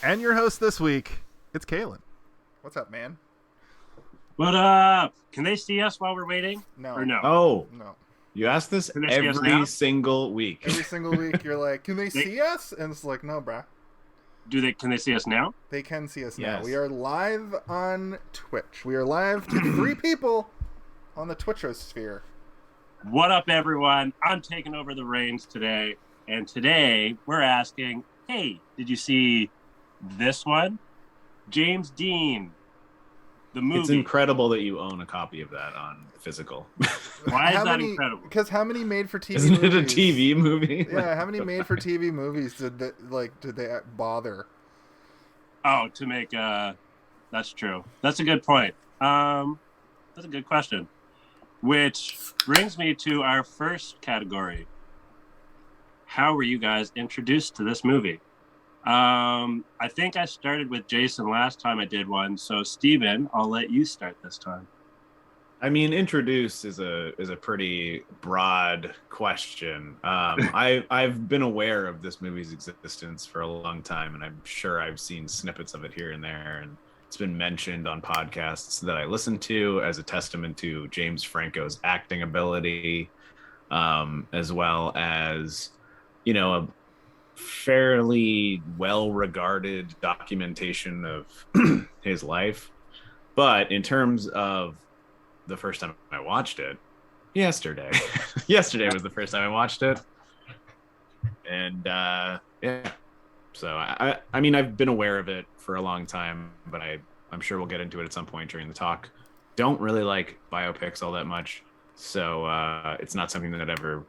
And your host this week, it's Kalen. What's up, man? What up? Can they see us while we're waiting? No. Or no? Oh, No. you ask this Can they see us now? every single week. Every single week, you're like, can they see us? And it's like, no, bruh. Can they see us now? They can see us now. Yes. We are live on Twitch. We are live to 3 people on the Twitchosphere. What up, everyone? I'm taking over the reins today. And today, we're asking, hey, did you see this one? James Dean, the movie. It's incredible that you own a copy of that on physical. Why is that incredible? Because how many made-for-TV Isn't movies? it a TV movie? Yeah, how many made-for-TV movies did they bother? Oh, to make that's true. That's a good point. That's a good question. Which brings me to our first category. How were you guys introduced to this movie? I think I started with Jason last time I did one. So Steven, I'll let you start this time. I mean, introduce is a pretty broad question. I've been aware of this movie's existence for a long time, and I'm sure I've seen snippets of it here and there, and it's been mentioned on podcasts that I listen to as a testament to James Franco's acting ability, as well as, you know, a fairly well-regarded documentation of his life. But in terms of the first time I watched it, yesterday was the first time I watched it, and yeah, so I mean, I've been aware of it for a long time, but I'm sure we'll get into it at some point during the talk. Don't really like biopics all that much, so it's not something that ever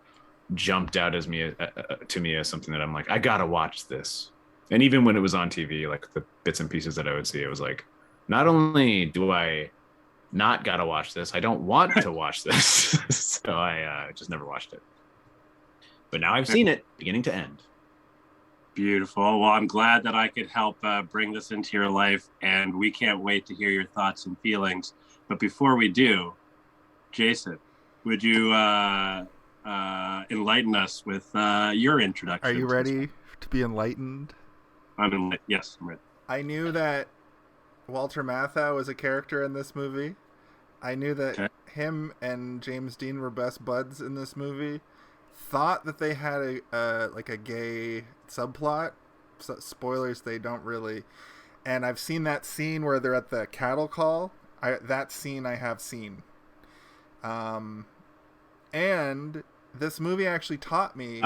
jumped out as to me as something that I'm like, I gotta watch this. And even when it was on TV, like the bits and pieces that I would see, it was like, not only do I not gotta watch this, I don't want to watch this. So I just never watched it. But now I've seen it beginning to end. Beautiful. Well, I'm glad that I could help bring this into your life, and we can't wait to hear your thoughts and feelings. But before we do, Jason, would you enlighten us with your introduction? Are you ready to be enlightened? Yes, I'm ready. I knew that Walter Matthau was a character in this movie. I knew that him and James Dean were best buds in this movie. Thought that they had a gay subplot. Spoilers, they don't really. And I've seen that scene where they're at the cattle call. That scene I have seen. And this movie actually taught me.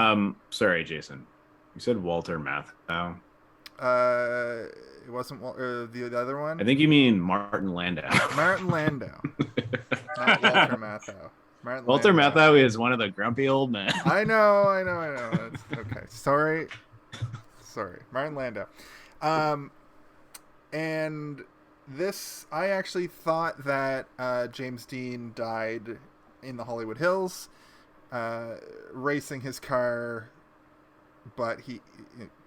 Sorry, Jason. You said Walter Matthau. It wasn't the other one. I think you mean Martin Landau. Martin Landau, not Walter Matthau. Walter Matthau is one of the grumpy old men. I know. That's, okay, sorry, Martin Landau. And this, I actually thought that James Dean died in the Hollywood Hills, racing his car, but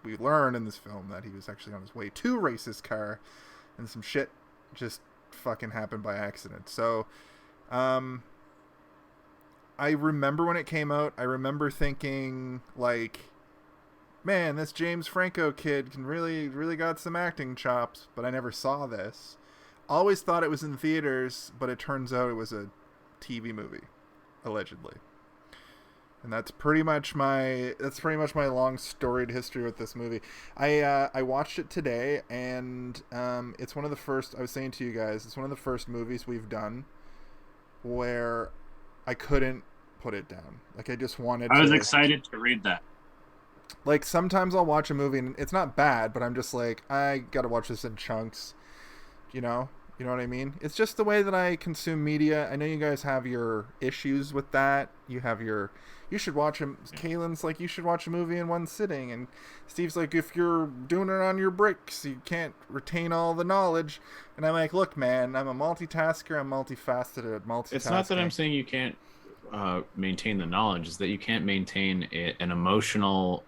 we learn in this film that he was actually on his way to race his car, and some shit just fucking happened by accident. So, I remember when it came out, I remember thinking, like, man, this James Franco kid can really got some acting chops, but I never saw this. Always thought it was in theaters, but it turns out it was a TV movie, allegedly. And that's pretty much my long storied history with this movie. I watched it today, and it's one of the first. I was saying to you guys, it's one of the first movies we've done where I couldn't put it down. Like, I just wanted. I was excited to read that. Like, sometimes I'll watch a movie and it's not bad, but I'm just like, I gotta watch this in chunks. You know what I mean? It's just the way that I consume media. I know you guys have your issues with that. You should watch him. Kalen's like, you should watch a movie in one sitting. And Steve's like, if you're doing it on your breaks, you can't retain all the knowledge. And I'm like, look, man, I'm a multitasker. I'm multifaceted at multitasking. It's not that I'm saying you can't maintain the knowledge, is that you can't maintain an emotional,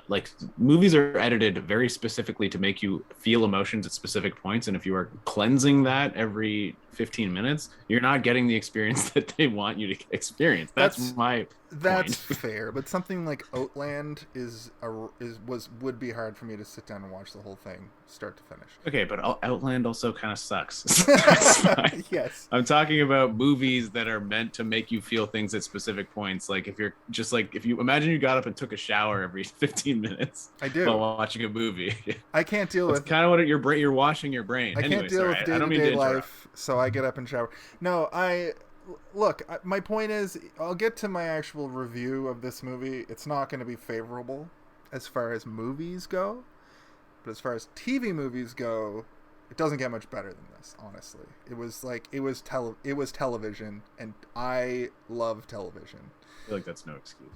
like, movies are edited very specifically to make you feel emotions at specific points, and if you are cleansing that every 15 minutes, you're not getting the experience that they want you to experience. That's my That's point. fair, but something like Outland would be hard for me to sit down and watch the whole thing, start to finish. Okay, but Outland also kind of sucks. That's fine. Yes. I'm talking about movies that are meant to make you feel things at specific points. Like if you imagine you got up and took a shower every 15 minutes. I do. While watching a movie. I can't deal That's with kind of what you're washing your brain. I Anyway, can't deal with I don't mean to day-to-day interrupt. life, so I get up and shower. No, look, my point is, I'll get to my actual review of this movie. It's not going to be favorable as far as movies go, but as far as TV movies go, it doesn't get much better than this, honestly. It was television, and I love television. I feel like that's no excuse.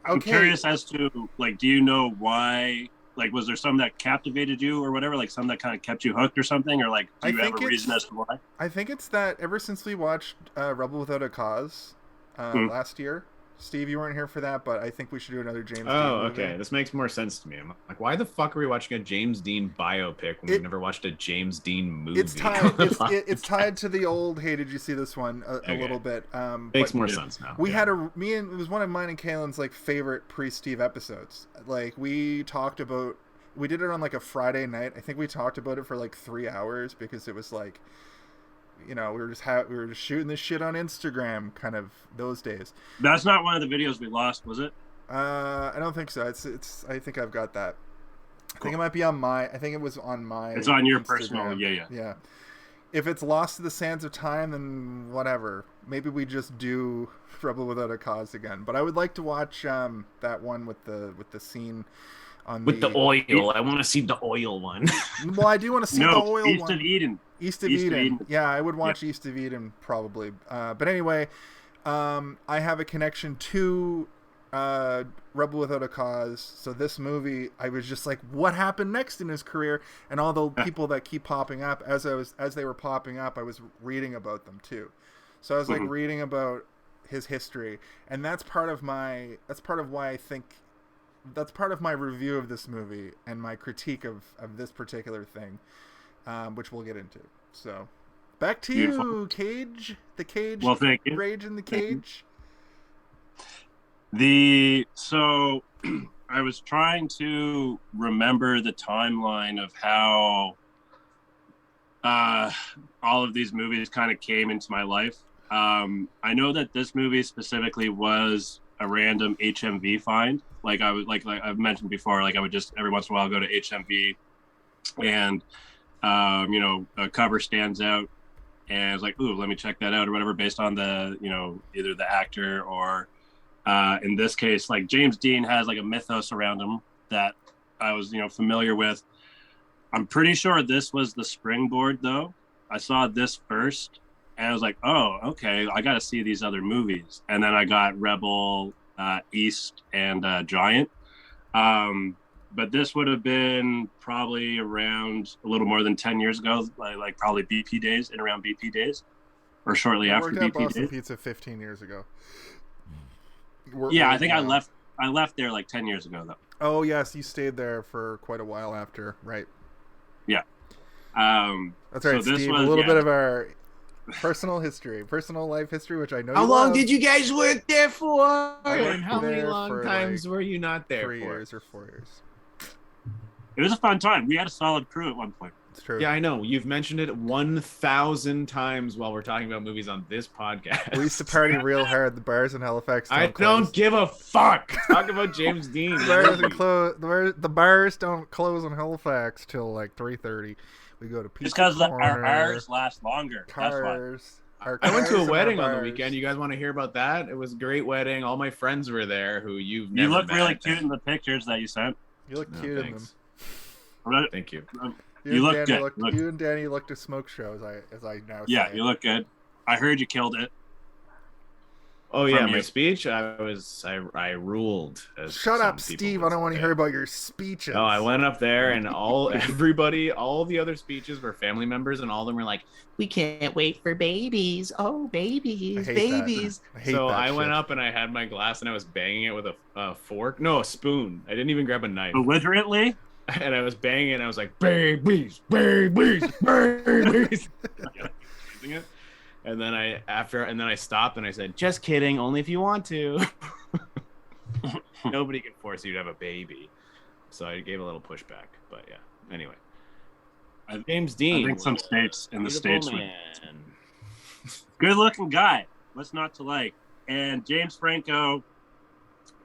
I'm curious as to, like, do you know why? Like, was there some that captivated you or whatever? Like, some that kind of kept you hooked or something? Or, like, do you have a reason as to why? I think it's that ever since we watched Rebel Without a Cause last year. Steve, you weren't here for that, but I think we should do another James Dean movie. Okay. This makes more sense to me. I'm like, why the fuck are we watching a James Dean biopic when we've never watched a James Dean movie? It's tied. It's tied to the old. Hey, did you see this one? A little bit. Makes more sense now. It was one of mine and Kaylin's like favorite pre-Steve episodes. Like we talked about. We did it on like a Friday night. I think we talked about it for like 3 hours because it was like, we were just shooting this shit on Instagram, kind of those days. That's not one of the videos we lost, was it? I don't think so. It's. I think I've got that. Cool. I think it might be on my. I think it was on my. It's on your Instagram. personal. Yeah. If it's lost to the sands of time, then whatever. Maybe we just do Rebel Without a Cause again. But I would like to watch that one with the scene. With the oil. I want to see the oil one. Well, I do want to see the oil East one. of Eden. East of Eden. Yeah, I would watch East of Eden probably. But anyway, I have a connection to Rebel Without a Cause. So this movie, I was just like, what happened next in his career? And all the people that keep popping up, as they were popping up, I was reading about them too. So I was like reading about his history, and that's part of my review of this movie and my critique of this particular thing, which we'll get into. So, back to you, Cage. The Cage. Well, thank you. Rage in the Cage. So, I was trying to remember the timeline of how all of these movies kind of came into my life. I know that this movie specifically was a random HMV find. Like I would like I've mentioned before, like I would just every once in a while go to HMV and a cover stands out and it's like, ooh, let me check that out or whatever, based on the, either the actor or in this case, like James Dean has like a mythos around him that I was, familiar with. I'm pretty sure this was the springboard though. I saw this first and I was like, oh, okay, I got to see these other movies. And then I got Rebel, East, and Giant. But this would have been probably around a little more than 10 years ago, like probably BP days, and around BP days, or shortly after BP Boston days. Pizza 15 years ago. I think I left there like 10 years ago, though. Oh, yes, you stayed there for quite a while after, right? Yeah. That's right, so Steve. A little bit of our personal life history, which I know. How long did you guys work there for? And how many long times were you not there 3 for? 3 years or 4 years. It was a fun time. We had a solid crew at one point. It's true. Yeah, I know. You've mentioned it 1,000 times while we're talking about movies on this podcast. We used to party real hard. The bars in Halifax I don't give a fuck. Talk about James Dean. The bars don't close in Halifax till like 3:30. We go to Pizza It's because Corner, our hours last longer. Cars. I went to a wedding on the bars. weekend. You guys want to hear about that? It was a great wedding. All my friends were there who you've never You look met. really cute in the pictures that you sent. You look cute in them. Thank you. You look good. You and Danny looked a smoke show, as I now say. Yeah, you look good. I heard you killed it. Oh yeah, my speech. I ruled. Shut up, Steve. I don't want to hear about your speeches. Oh, I went up there and all the other speeches were family members, and all of them were like, "We can't wait for babies. Oh, babies, babies." So I went up and I had my glass and I was banging it with a fork. No, a spoon. I didn't even grab a knife. Belligerently. And I was banging it and I was like, "Babies, babies, babies." And then I stopped and I said, "Just kidding, only if you want to." Nobody can force you to have a baby. So I gave a little pushback. But yeah. Anyway. James Dean. I think some states in the States would. Man. Good looking guy. What's not to like? And James Franco,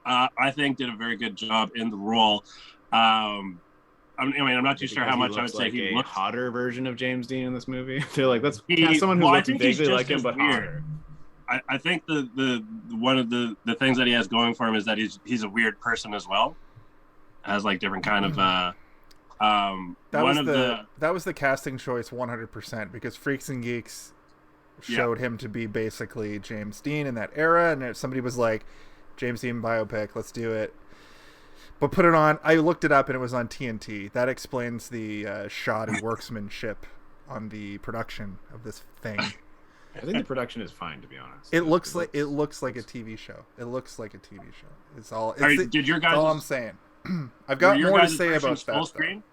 I think, did a very good job in the role. I'm not too sure how much I would say he looks hotter version of James Dean in this movie. They're like, let's cast cast someone who looks vaguely like him, but weird. hotter. I think the one of the things that he has going for him is that he's a weird person as well. Has like different kind of that was the casting choice 100% because Freaks and Geeks showed him to be basically James Dean in that era, and if somebody was like, James Dean biopic, let's do it. But put it on. I looked it up and it was on TNT. That explains the shoddy workmanship on the production of this thing. I think the production is fine, to be honest. It looks like a TV show. It looks like a TV show. It's all. Did your guys? That's all I'm saying. I've got more to say about that. Full screen?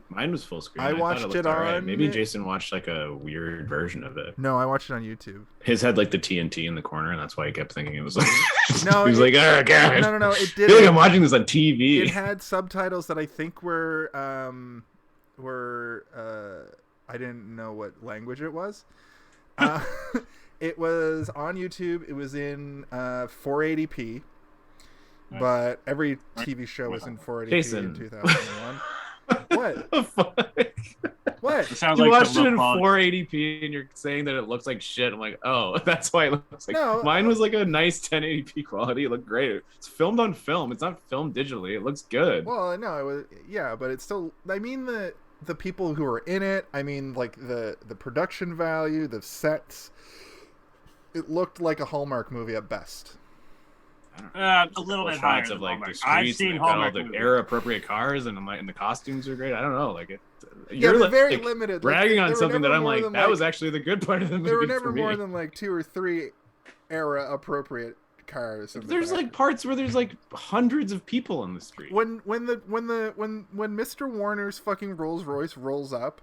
Mine was full screen. I watched it on. Right. Maybe Jason watched like a weird version of it. No, I watched it on YouTube. His had like the TNT in the corner, and that's why he kept thinking it was like. No, he was like, "Oh god!" No. It did. I feel like I'm watching this on TV. It had subtitles that I think were I didn't know what language it was. It was on YouTube. It was in 480p. But every TV show was in 480p Jason. in 2001. What? The fuck? What? It sounds You like watched it in 480p and you're saying that it looks like shit. I'm like, oh, that's why it looks like. No, mine was like a nice 1080p quality. It looked great. It's filmed on film. It's not filmed digitally. It looks good. Well, no, it was but it's still. I mean the people who are in it. I mean, like the production value, the sets. It looked like a Hallmark movie at best. A little bit higher shots of like the I've streets seen and Hallmark all the movies. era appropriate cars and the costumes are great. I don't know, like it. Yeah, You're very like, limited. bragging Like, on something that I'm like, that like, was actually the good part of the movie. There were never for me. more than like 2 or 3 era appropriate cars. There's like parts where there's like hundreds of people in the street. When Mr. Warner's fucking Rolls Royce rolls up,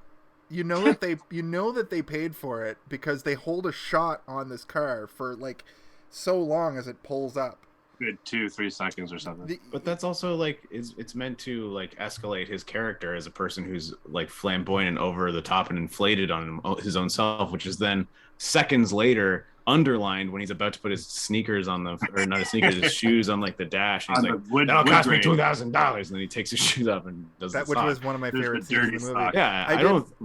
you know that they paid for it because they hold a shot on this car for like so long as it pulls up. Good 2-3 seconds or something. But that's also like it's meant to like escalate his character as a person who's like flamboyant and over the top and inflated on his own self, which is then seconds later underlined when he's about to put his sneakers on his shoes on like the dash. And he's like, that'll cost me $2,000, and then he takes his shoes off and does that, the which sock. was one of my favorite scenes in the movie. Sock. Yeah, I don't know.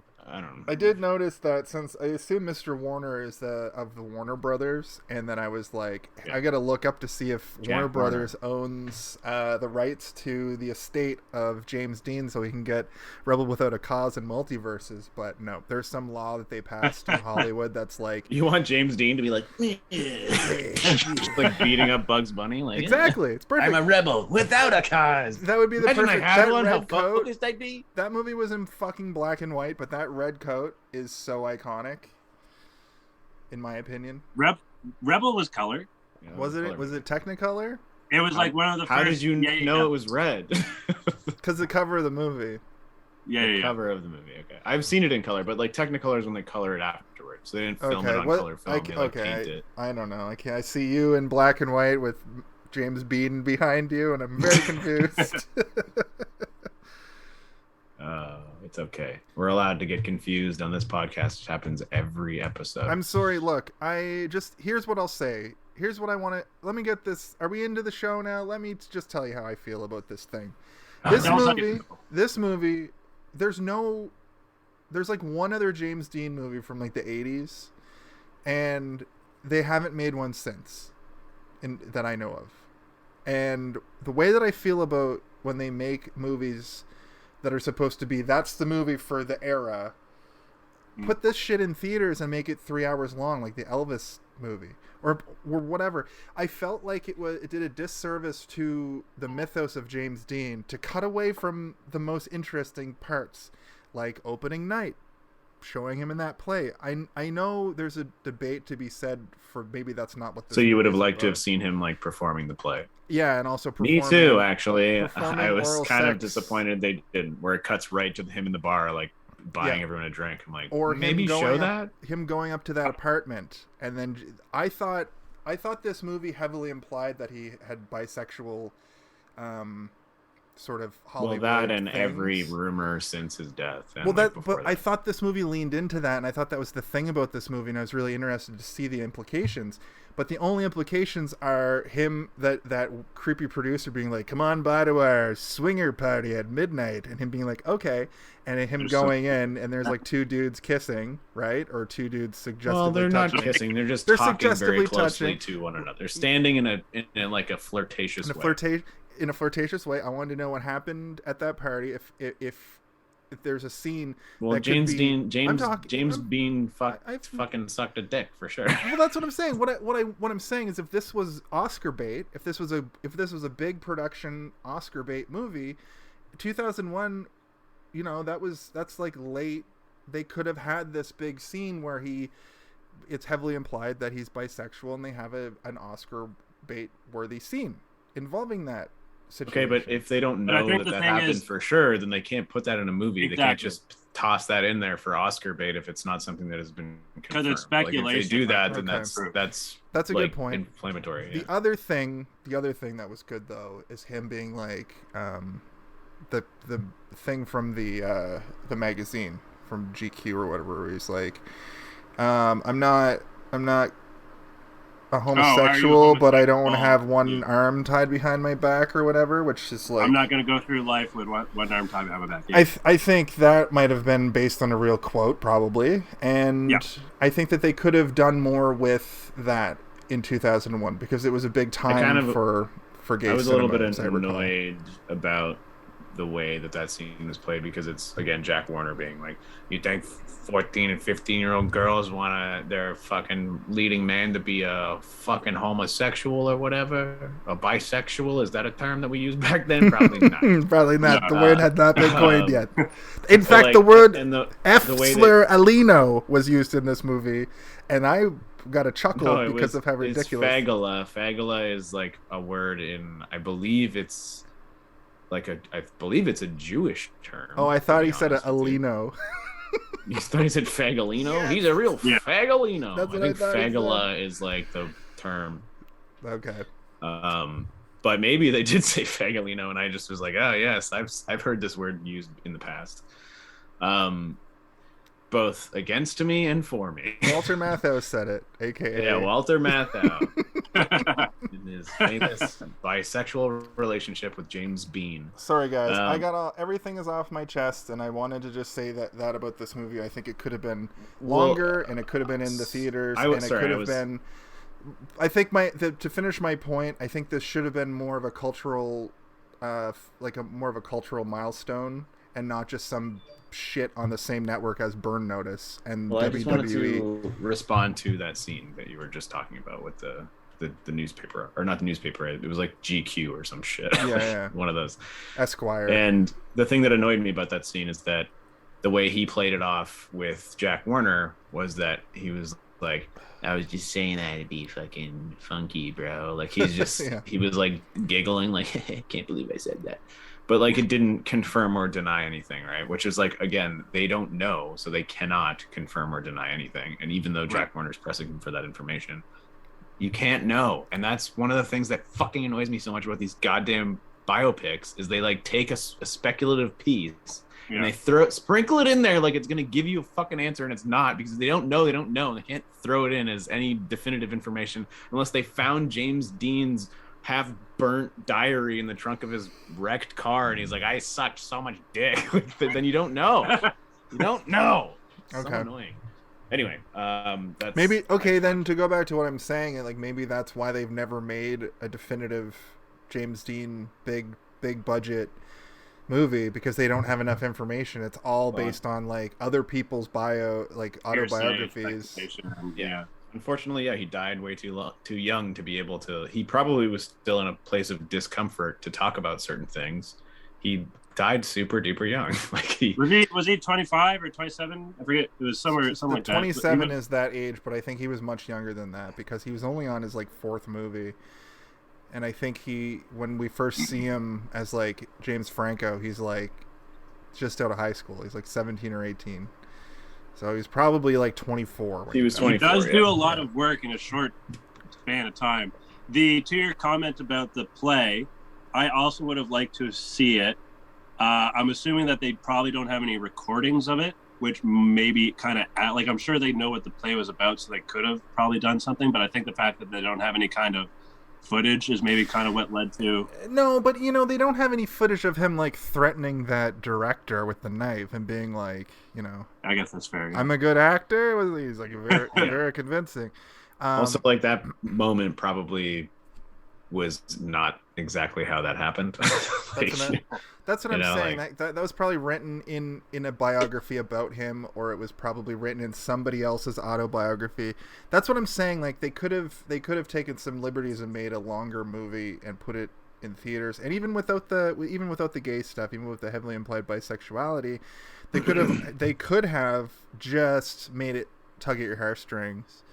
I did notice that since I assume Mr. Warner is of the Warner Brothers, and then I was like, I gotta look up to see if Warner Brothers owns the rights to the estate of James Dean, so he can get Rebel Without a Cause and multiverses. But no, there's some law that they passed in Hollywood that's like, you want James Dean to be like, just like beating up Bugs Bunny, like exactly. It's perfect. I'm a rebel without a cause. That would be the Imagine perfect. I had That one. How red coat. focused I'd be. That movie was in fucking black and white, but that red coat is so iconic, in my opinion. Rebel was color. Yeah, Was it Technicolor? It was like one of the How first. did you know it was red? Because the cover of the movie. Yeah. Cover of the movie. Okay, I've seen it in color, but like Technicolor is when they color it afterwards. So they didn't film it on color film. They like paint it. I don't know. I see you in black and white with James Dean behind you, and I'm very confused. It's okay. We're allowed to get confused on this podcast. It happens every episode. I'm sorry. Look, here's what I'll say. Here's what I want to. Let me get this. Are we into the show now? Let me just tell you how I feel about this thing. This movie. There's like one other James Dean movie from like the 80s, and they haven't made one since, that I know of. And the way that I feel about when they make movies that are supposed to be, that's the movie for the era, put this shit in theaters and make it 3 hours long, like the Elvis movie or whatever. I felt like it did a disservice to the mythos of James Dean to cut away from the most interesting parts, like opening night, showing him in that play. I know there's a debate to be said for maybe that's not what this. So you would have movie is liked to about. have seen him like performing the play. Yeah, and also Me too, actually. performing I was oral kind of sex. disappointed they didn't, where it cuts right to him in the bar, like buying everyone a drink. I'm like, or maybe him show that. him going up to that apartment, and then I thought I thought this movie heavily implied that he had bisexual, sort of Hollywood. Well, that and things. every rumor since his death. And well, like but I thought this movie leaned into that, and I thought that was the thing about this movie, and I was really interested to see the implications. But the only implications are him, that creepy producer being like, "Come on by to our swinger party at midnight," and him being like, "Okay," and him going in, and there's like two dudes kissing, right, or two dudes suggestively. Well, they're touching. not kissing; they're just They're talking very closely touching. to one another, standing in like a flirtatious way. In a flirtatious way. I wanted to know what happened at that party. If there's a scene. Well, that James could be, James Bean fucking sucked a dick for sure. Well, that's what I'm saying. What I'm saying is, if this was Oscar bait, if this was a big production Oscar bait movie, 2001, that's like late. They could have had this big scene where it's heavily implied that he's bisexual, and they have an Oscar bait worthy scene involving that situation. Okay, but if they don't know that happened for sure, then they can't put that in a movie. Exactly. They can't just toss that in there for Oscar bait if it's not something that has been confirmed. Because it's speculation. Like if they do that, then okay. that's a like good point. Inflammatory. The other thing that was good though is him being like the thing from the magazine from GQ or whatever, where he's like, I'm not a homosexual, but I don't want to have one arm tied behind my back or whatever, which is like, I'm not going to go through life with one arm tied behind my back. Yeah. I think that might have been based on a real quote, probably, and yeah. I think that they could have done more with that in 2001 because it was a big time for gay cinema. I was a little bit annoyed about the way that scene was played because it's, again, Jack Warner being like, you think 14 and 15-year-old girls want their fucking leading man to be a fucking homosexual or whatever? A bisexual? Is that a term that we used back then? Probably not. Probably not. No, the word had not been coined yet. In fact, the word F-slur alino was used in this movie, and I got a chuckle because of how ridiculous. It's fagula. Fagula is like a word in, I believe it's a Jewish term. Oh, I thought he said alino. You thought he said fagolino? Yes. He's a real fagolino. That's what I think fagula is like the term. Okay. But maybe they did say fagolino, and I just was like, oh yes, I've heard this word used in the past. Both against me and for me. Walter Matthau said it, aka Walter Matthau. In his famous bisexual relationship with James Bean. Sorry guys, I got everything is off my chest, and I wanted to just say that about this movie. I think it could have been longer, and it could have been in the theaters, been. I think to finish my point, I think this should have been more of a cultural, more of a cultural milestone, and not just some shit on the same network as Burn Notice and WWE. I just wanted to respond to that scene that you were just talking about with the newspaper, or not the newspaper, it was like GQ or some shit. Yeah. One of those. Esquire. And the thing that annoyed me about that scene is that the way he played it off with Jack Warner was that he was like, I was just saying that to be fucking funky, bro. Like he's just he was like giggling like, I can't believe I said that. But like it didn't confirm or deny anything, right? Which is like, again, they don't know, so they cannot confirm or deny anything. And even though Jack Warner's pressing him for that information, you can't know. And that's one of the things that fucking annoys me so much about these goddamn biopics is they like take a speculative piece and they sprinkle it in there like it's going to give you a fucking answer, and it's not, because they don't know. They can't throw it in as any definitive information unless they found James Dean's half-burnt diary in the trunk of his wrecked car, and he's like, I sucked so much dick. Then you don't know. You don't know. It's so annoying. Anyway, that's maybe okay. Then to go back to what I'm saying, like maybe that's why they've never made a definitive James Dean big budget movie, because they don't have enough information. It's all based on like other people's autobiographies. Yeah. Unfortunately, he died way too young to be able to. He probably was still in a place of discomfort to talk about certain things. He died super duper young. Was he 25 or 27? I forget. It was somewhere like that. 27 is that age, but I think he was much younger than that because he was only on his like fourth movie. And I think when we first see him as like James Franco, he's like just out of high school. He's like 17 or 18. So he's probably like 24. He was 24. He does do a lot of work in a short span of time. To your comment about the play, I also would have liked to see it. I'm assuming that they probably don't have any recordings of it, which maybe kind of like, I'm sure they know what the play was about, so they could have probably done something. But I think the fact that they don't have any kind of footage is maybe kind of what led to. No, but they don't have any footage of him like threatening that director with the knife and being like, I guess that's fair. Yeah. I'm a good actor. He's like very convincing. Also, like that moment probably was not exactly how that happened. That's what I'm saying. Like, that was probably written in a biography about him, or it was probably written in somebody else's autobiography. That's what I'm saying. Like they could have taken some liberties and made a longer movie and put it in theaters. And even without the gay stuff, even with the heavily implied bisexuality, they could have just made it tug at your heartstrings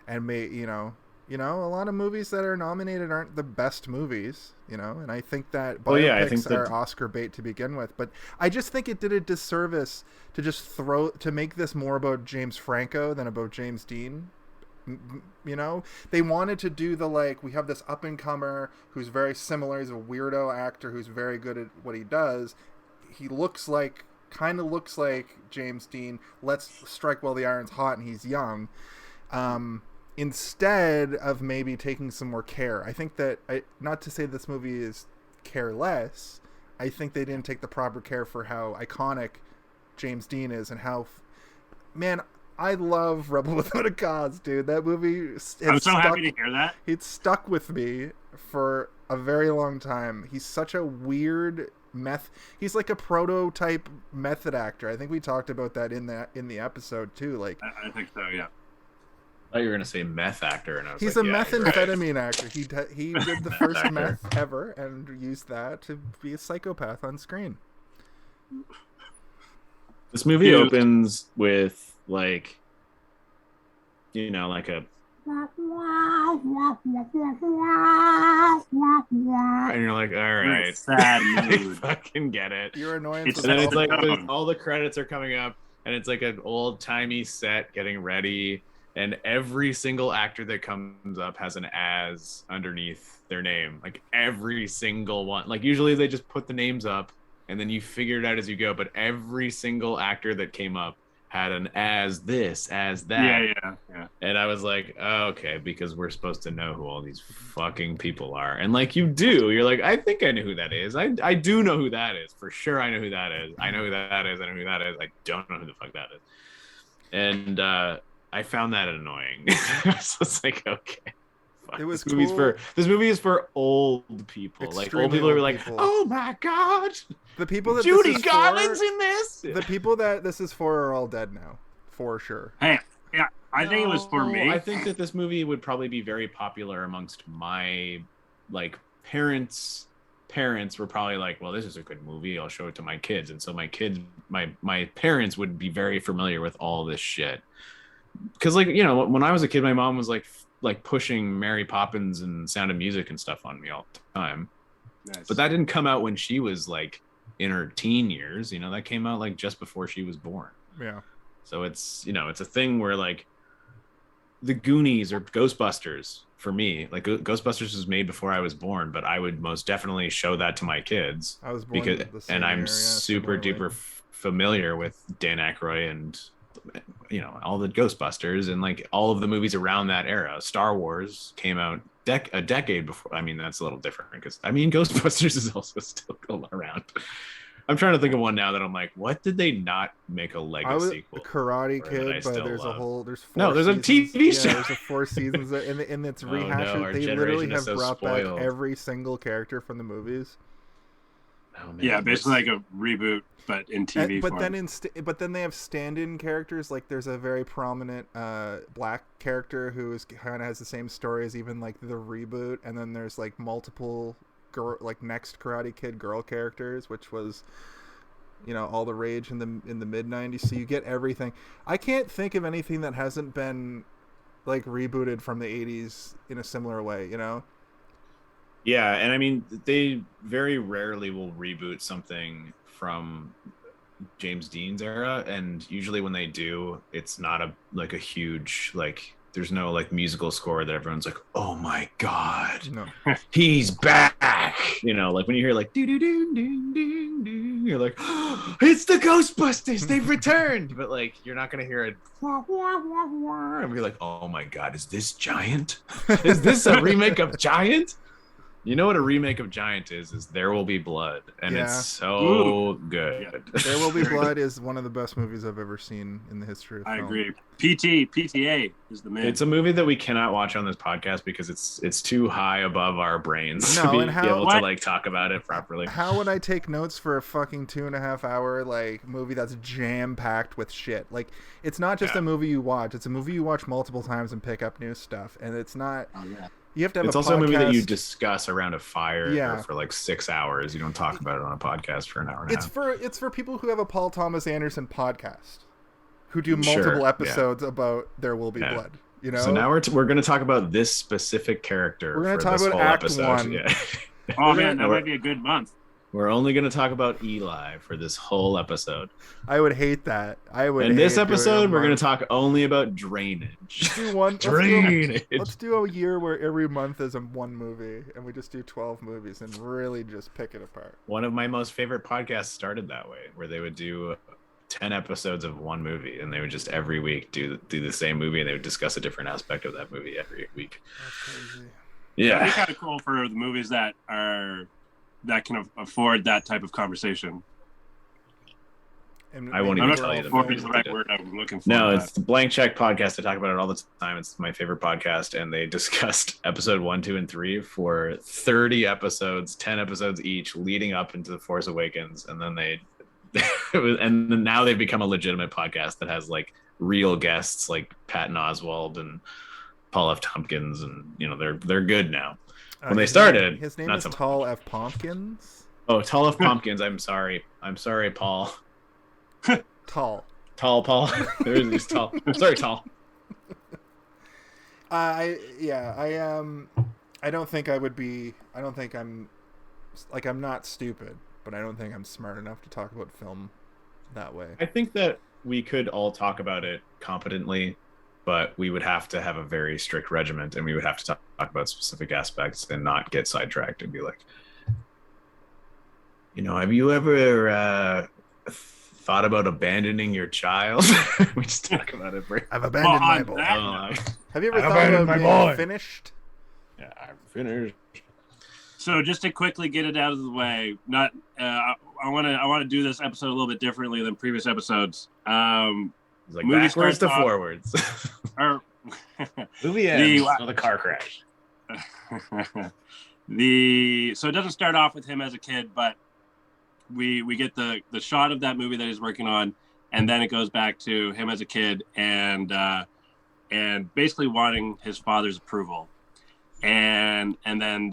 and made a lot of movies that are nominated aren't the best movies, and I think that biopics are Oscar bait to begin with. But I just think it did a disservice to make this more about James Franco than about James Dean. They wanted to do we have this up-and-comer who's very similar. He's a weirdo actor who's very good at what he does. He kind of looks like James Dean. Let's strike while the iron's hot and he's young. Instead of maybe taking some more care. I think that, not to say this movie is careless, I think they didn't take the proper care for how iconic James Dean is and how... Man, I love Rebel Without a Cause, dude. That movie... I'm so happy to hear that. It stuck with me for a very long time. He's such a weird... He's like a prototype method actor. I think we talked about that in the episode, too. Like, I think so, yeah. I thought you were gonna say meth actor, and I was he's like, a methamphetamine right. actor. He did the first meth ever and used that to be a psychopath on screen. This movie opens with like a and you're like, all right, sad I mood. fucking get it. Your annoyance. And then it's like all the credits are coming up, and it's like an old timey set getting ready. And every single actor that comes up has an "as" underneath their name. Like every single one. Like usually they just put the names up and then you figure it out as you go. But every single actor that came up had an "as this, as that." Yeah. And I was like, oh, okay, because we're supposed to know who all these fucking people are. And like you do, you're like, I think I know who that is. I do know who that is. For sure I know who that is. I know who that is. I know who that is. I don't know who the fuck that is. And I found that annoying. So it's like, okay. Fuck. It was this movie is for old people. Extremely like old people are like, people. oh my god, the people that Judy Garland's in this. The people that this is for are all dead now, for sure. Hey, yeah, I think it was for me. I think that this movie would probably be very popular amongst my parents. Parents were probably like, well, this is a good movie. I'll show it to my kids, and so my kids, my parents would be very familiar with all this shit. Because when I was a kid, my mom was like pushing Mary Poppins and Sound of Music and stuff on me all the time. Nice. But that didn't come out when she was like in her teen years. That came out like just before she was born. Yeah. So it's it's a thing where like the Goonies or Ghostbusters for me, like Ghostbusters was made before I was born, but I would most definitely show that to my kids. I was born and I'm super duper familiar with Dan Aykroyd and all the Ghostbusters and like all of the movies around that era. Star Wars came out a decade before. I mean, that's a little different because Ghostbusters is also still around. I'm trying to think of one now that I'm like, what did they not make a Lego sequel? Karate Kid, but there's four there's a TV show. There's 4 seasons and it's rehashed. No, they literally have brought spoiled. back every single character from the movies. Oh, man, yeah, basically like a reboot, but in TV form. But then they have stand-in characters. Like there's a very prominent black character who kind of has the same story as even like the reboot, and then there's like multiple next Karate Kid girl characters, which was all the rage in the mid 90s. So you get everything. I can't think of anything that hasn't been like rebooted from the 80s in a similar way. Yeah, and they very rarely will reboot something from James Dean's era, and usually when they do, it's not a huge there's no like musical score that everyone's like, oh my god, No. he's back. You know, like when you hear like doo doo doo doo doo doo, you're like, oh, it's the Ghostbusters, they've returned. But like you're not gonna hear it and be like, oh my god, is this Giant? Is this a remake of Giant? You know what a remake of Giant is There Will Be Blood, and it's so good. There Will Be Blood is one of the best movies I've ever seen in the history of film. I agree. PTA is the man. It's a movie that we cannot watch on this podcast because it's too high above our brains No, to be and how- able to like talk about it properly. How would I take notes for a fucking 2.5 hour like movie that's jam packed with shit? Like, it's not just a movie you watch; it's a movie you watch multiple times and pick up new stuff. And it's not. Oh, yeah. You have to have It's a also a movie that you podcast. discuss around a fire for like 6 hours. You don't talk about it on a podcast for an hour and a half. It's for people who have a Paul Thomas Anderson podcast, who do Sure, multiple yeah. episodes about There Will Be Yeah. Blood. You know. So now we're going to talk about this specific character. We're gonna for talk this about whole Act episode. 1. Yeah. Oh man, that might be a good month. We're only going to talk about Eli for this whole episode. I would hate that. I would. In this hate doing episode, a we're going month. to talk only about drainage. Let's do one. Drainage. Let's do a year where every month is one movie, and we just do 12 movies and really just pick it apart. One of my most favorite podcasts started that way, where they would do 10 episodes of one movie, and they would just every week do the same movie, and they would discuss a different aspect of that movie every week. That's crazy. It'd be Yeah. kind of cool for the movies that can afford that type of conversation. And I won't I'm even not tell sure you if the afford movie is the we right did. word I'm looking for. No, but- it's the Blank Check podcast. I talk about it all the time. It's my favorite podcast, and they discussed episode 1, 2, and 3 for 30 episodes, 10 episodes each, leading up into The Force Awakens, and then and then now they've become a legitimate podcast that has like real guests like Patton Oswalt and Paul F. Tompkins, and you know they're good now. When they started, his name not is so much. Tall F. Pumpkins. Oh, Tall F. Pumpkins. I'm sorry, Paul. Tall. Tall Paul. There's Tall. Sorry, Tall. I don't think I would be. I don't think I'm not stupid, but I don't think I'm smart enough to talk about film that way. I think that we could all talk about it competently, but we would have to have a very strict regiment, and we would have to talk about specific aspects and not get sidetracked and be like, have you ever thought about abandoning your child? We just talk about it. I've abandoned my on boy. that- Have you ever I've thought abandoned about my being boy. finished? Yeah, I'm finished. So just to quickly get it out of the way, I want to do this episode a little bit differently than previous episodes. It's like Movie backwards to starts off- forwards. Or Movie ends with a car crash. so it doesn't start off with him as a kid, but we get the shot of that movie that he's working on, and then it goes back to him as a kid and basically wanting his father's approval, and then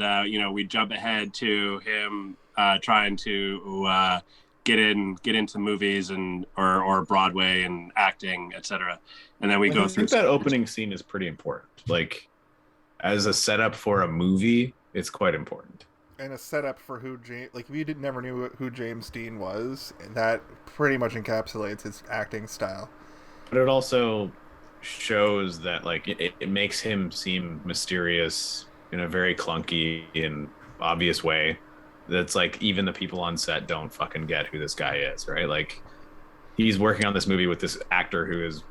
we jump ahead to him trying to get into movies or Broadway and acting, etc. And then we go I through think that opening scene is pretty important. Like, as a setup for a movie, it's quite important. And a setup for who if you never knew who James Dean was, that pretty much encapsulates his acting style. But it also shows that like it makes him seem mysterious in a very clunky and obvious way. That's like even the people on set don't fucking get who this guy is, right? Like, he's working on this movie with this actor who is,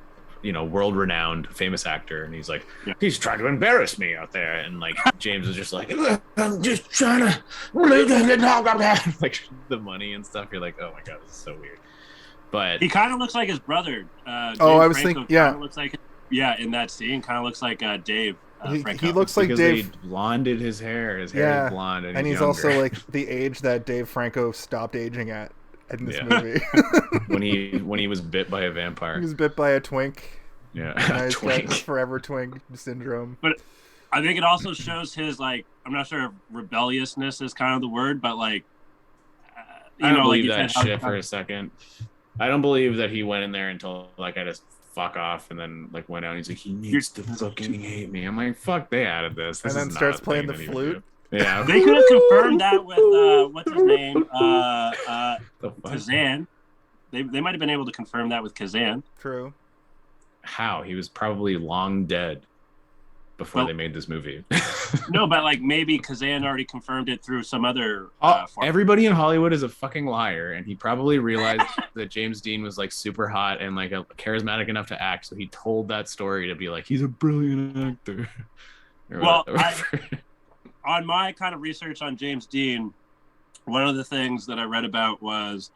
world renowned, famous actor, and he's like, he's trying to embarrass me out there, and like James is just like, I'm just trying to like the money and stuff. You're like, oh my god, this is so weird. But he kind of looks like his brother. I was Franco thinking, yeah. kinda looks like, in that scene, kind of looks like Dave. Franco. He looks like because Dave. they blonded his hair. His hair is blonde, and he's younger. also like the age that Dave Franco stopped aging at in this Yeah. movie. when he was bit by a vampire. He was bit by a twink. Yeah, And he's got twink. forever twink syndrome. But I think it also shows his I'm not sure if rebelliousness is kind of the word, but I don't believe you that said, shit for a second. I don't believe that he went in there and told I just fuck off, and then went out and he's like, he needs to fucking hate me. I'm like, fuck, they added this. And This then is starts not a playing thing the that he would flute. do. Yeah. They could have confirmed that with what's his name, The fuck? Kazan. They might have been able to confirm that with Kazan. True. How? He was probably long dead. before they made this movie. No, but like maybe Kazan already confirmed it through some other. Everybody in Hollywood is a fucking liar, and he probably realized that James Dean was like super hot and like charismatic enough to act, so he told that story to be like, he's a brilliant actor. Well, on my kind of research on James Dean, one of the things that I read about was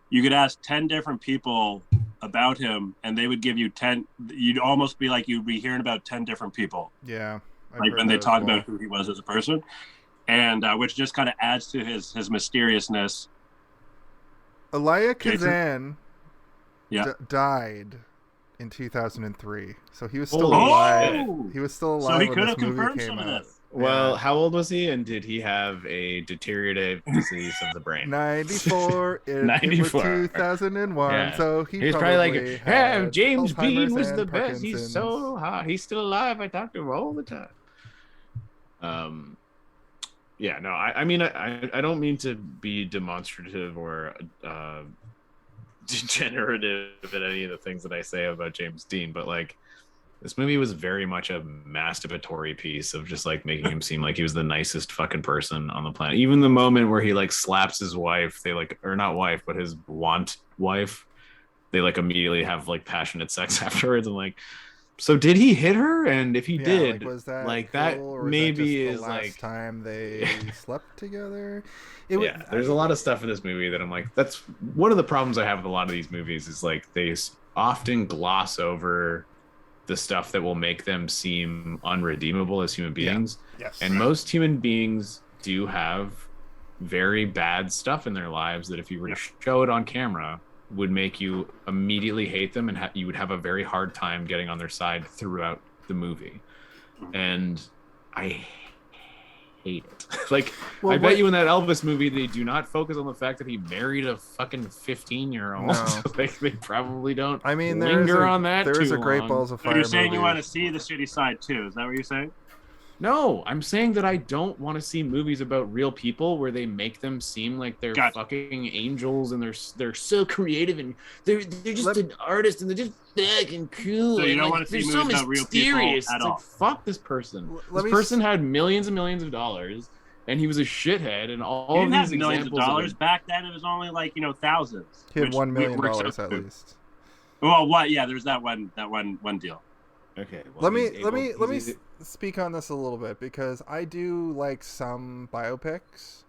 you could ask 10 different people about him and they would give you 10. You'd almost be like you'd be hearing about 10 different people. Yeah. Like when they talk about who he was as a person, and which just kind of adds to his mysteriousness. Elia Kazan died in 2003, so he was still alive. He was still alive. So he when could this have movie confirmed came some out. of this. Well, how old was he, and did he have a deteriorative disease of the brain? 94. It was 2001. Yeah. So he's probably like, yeah, James Dean was the best. He's so hot. He's still alive. I talk to him all the time. Yeah, no, I mean, I don't mean to be demonstrative or degenerative at any of the things that I say about James Dean, but like, this movie was very much a masturbatory piece of just like making him seem like he was the nicest fucking person on the planet. Even the moment where he like slaps his wife, they like, or not wife, but his wife, they like immediately have like passionate sex afterwards. And like, so did he hit her? And if he did, like, was that like cool, that maybe that is the last like time they slept together. There's a lot of stuff in this movie that I'm like, that's one of the problems I have with a lot of these movies is like they often gloss over the stuff that will make them seem unredeemable as human beings. Yeah. Yes. And most human beings do have very bad stuff in their lives that if you were to show it on camera would make you immediately hate them, and you would have a very hard time getting on their side throughout the movie. And I hate it. Like, I bet you in that Elvis movie they do not focus on the fact that he married a fucking 15-year-old. No. Like, they probably don't. I mean, linger on that. There is a Great long. Balls of Fire. So you're saying movie. you want to see the shitty side too? Is that what you're saying? No, I'm saying that I don't want to see movies about real people where they make them seem like they're fucking angels and they're so creative and they're just an artist and they're just fucking cool. So you don't like, want to see they're movies so about real people at it's all? like, fuck this person. This person had millions and millions of dollars and he was a shithead and all of these millions examples of dollars. Back then it was only like, thousands. He had $1 million at least. Well, what? Yeah, there's that one deal. Okay. Well, let me speak on this a little bit because I do like some biopics.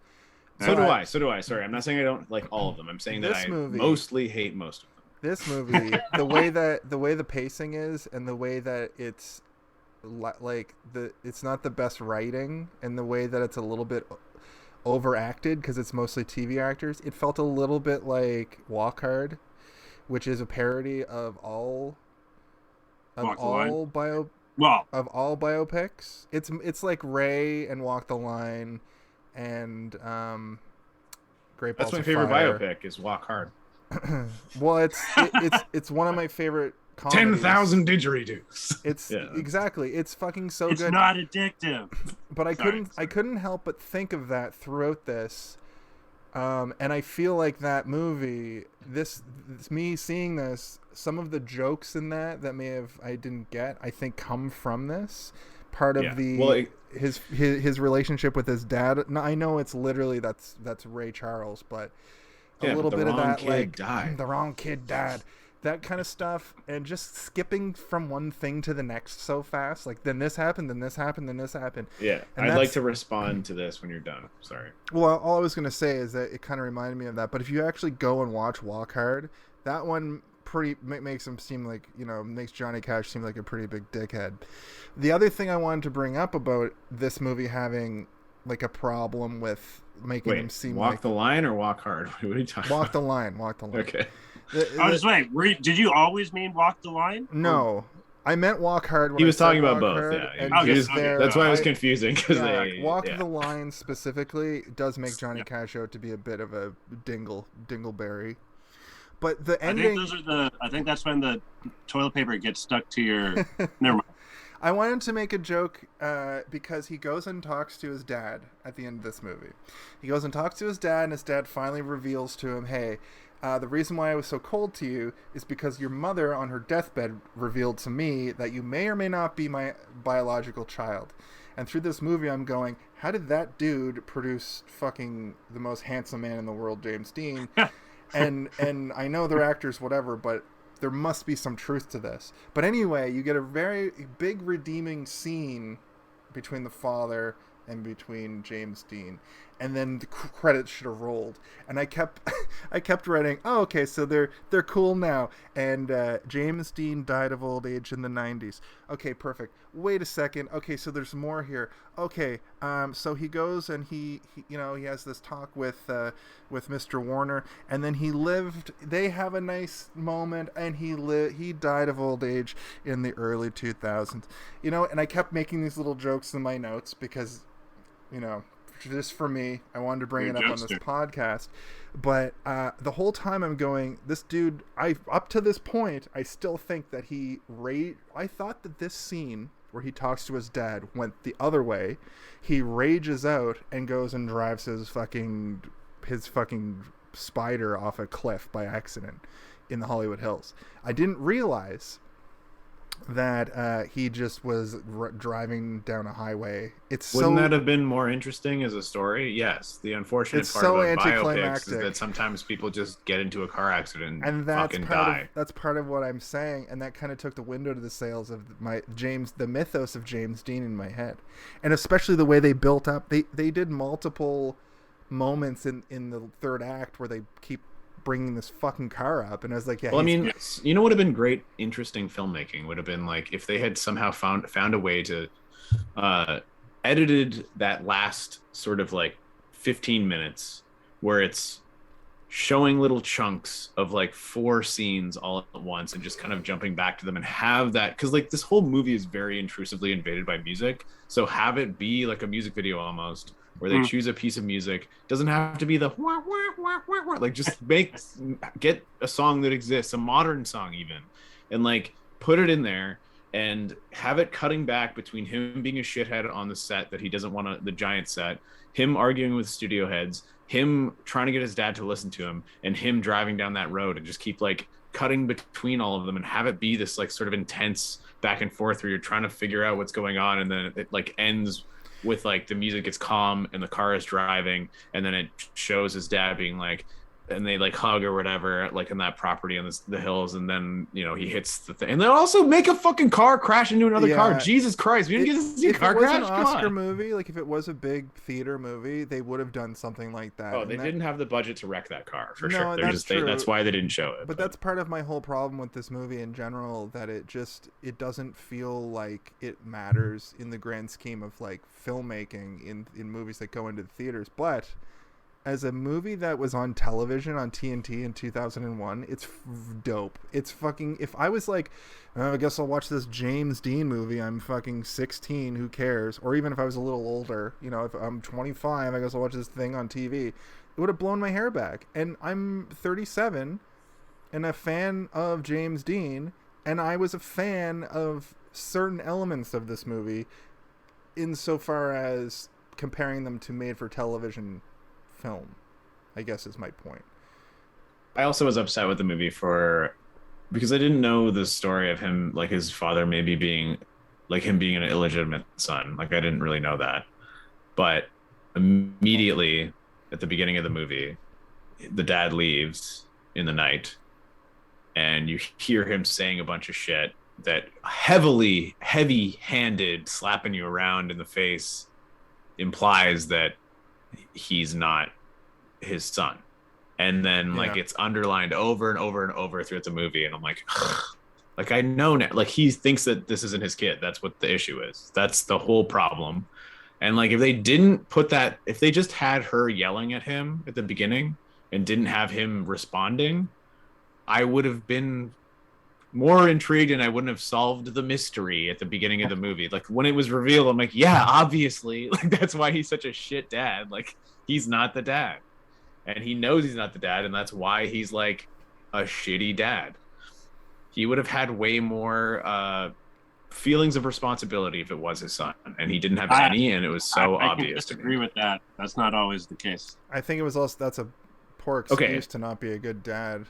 So do I. Sorry, I'm not saying I don't like all of them. I'm saying that I mostly hate most of them. This movie, the way the pacing is, and the way that it's like it's not the best writing, and the way that it's a little bit overacted because it's mostly TV actors. It felt a little bit like Walk Hard, which is a parody of all biopics. It's like Ray and Walk the Line and Great Balls of Fire. That's my favorite biopic is Walk Hard. Well, it's one of my favorite comedies. 10,000 didgeridoos. It's exactly. It's fucking so good. It's not addictive. But I couldn't help but think of that throughout this. And I feel like that movie, me seeing this, some of the jokes in that I didn't get, I think come from this. Part of his relationship with his dad. No, I know it's literally that's Ray Charles, but a little bit of that, like the wrong kid died. That kind of stuff, and just skipping from one thing to the next so fast. Like, then this happened, then this happened, then this happened. Yeah, and I'd like to respond to this when you're done. Sorry. Well, all I was going to say is that it kind of reminded me of that. But if you actually go and watch Walk Hard, that one makes him seem like, makes Johnny Cash seem like a pretty big dickhead. The other thing I wanted to bring up about this movie having like a problem with making him seem Walk the Line or Walk Hard? What are you talking about? Walk the Line. Okay. Just wait. Did you always mean Walk the Line? No, I meant Walk Hard. When he was talking about both. Hard, that's why I was confusing because Walk the Line specifically does make Johnny Cash out to be a bit of a dingleberry. But the ending. I think that's when the toilet paper gets stuck to your. Never mind. I wanted to make a joke because he goes and talks to his dad at the end of this movie. He goes and talks to his dad, and his dad finally reveals to him, hey, The reason why I was so cold to you is because your mother on her deathbed revealed to me that you may or may not be my biological child. And through this movie, I'm going, how did that dude produce fucking the most handsome man in the world, James Dean? and I know they're actors, whatever, but there must be some truth to this. But anyway, you get a very big redeeming scene between the father and between James Dean, and then the credits should have rolled, and I kept writing, oh, okay, so they're cool now, and James Dean died of old age in the 90s. Okay, perfect. Wait a second. Okay, so there's more here. Okay, so he goes and he has this talk with Mr. Warner, and then they have a nice moment, and he died of old age in the early 2000s. And I kept making these little jokes in my notes because, just for me, I wanted to bring it up on this podcast. But the whole time I'm going, this dude, up to this point, I still think that I thought that this scene where he talks to his dad went the other way. He rages out and goes and drives his fucking spider off a cliff by accident in the Hollywood Hills. I didn't realize that he just was driving down a highway. Wouldn't that have been more interesting as a story? Yes. The unfortunate part about biopics is that sometimes people just get into a car accident and fucking die. That's part of what I'm saying, and that kind of took the window to the sails of the mythos of James Dean in my head, and especially the way they built up. They did multiple moments in the third act where they keep bringing this fucking car up, and I was like, yeah. Well, you know what would have been great, interesting filmmaking would have been like if they had somehow found a way to edited that last sort of like 15 minutes where it's showing little chunks of like 4 scenes all at once and just kind of jumping back to them, and have that, because like this whole movie is very intrusively invaded by music, so have it be like a music video almost, where they choose a piece of music. Doesn't have to be the wah, wah, wah, wah, wah. Like just get a song that exists, a modern song even, and like put it in there and have it cutting back between him being a shithead on the set that he doesn't want the giant set, him arguing with studio heads, him trying to get his dad to listen to him, and him driving down that road, and just keep like cutting between all of them and have it be this like sort of intense back and forth where you're trying to figure out what's going on, and then it like ends with like the music gets calm and the car is driving, and then it shows his dad being like, and they like hug or whatever, like in that property on the hills, and then he hits the thing, and then also make a fucking car crash into another car. Jesus Christ, we didn't get to see a car crash. If it was an Oscar movie, like if it was a big theater movie, they would have done something like that. Oh, they didn't have the budget to wreck that car for sure. That's why they didn't show it. But that's part of my whole problem with this movie in general, that it doesn't feel like it matters in the grand scheme of like filmmaking in movies that go into the theaters. But as a movie that was on television on TNT in 2001, it's dope. It's fucking, if I was like, oh, I guess I'll watch this James Dean movie, I'm fucking 16, who cares? Or even if I was a little older, if I'm 25, I guess I'll watch this thing on TV. It would have blown my hair back. And I'm 37 and a fan of James Dean, and I was a fan of certain elements of this movie insofar as comparing them to made-for-television film, I guess is my point. I also was upset with the movie because I didn't know the story of him, like his father maybe being like him being an illegitimate son. Like I didn't really know that. But immediately at the beginning of the movie, the dad leaves in the night, and you hear him saying a bunch of shit that heavy-handed slapping you around in the face implies that he's not his son, and then like it's underlined over and over and over throughout the movie, and I'm like, ugh. Like I know now, like he thinks that this isn't his kid. That's what the issue is. That's the whole problem. And like if they didn't put that, if they just had her yelling at him at the beginning and didn't have him responding, I would have been more intrigued, and I wouldn't have solved the mystery at the beginning of the movie. Like when it was revealed, I'm like, yeah, obviously, like that's why he's such a shit dad. Like he's not the dad, and he knows he's not the dad, and that's why he's like a shitty dad. He would have had way more feelings of responsibility if it was his son, and he didn't have any, and it was so obvious. I disagree with that. That's not always the case. I think it was also, that's a poor excuse to not be a good dad.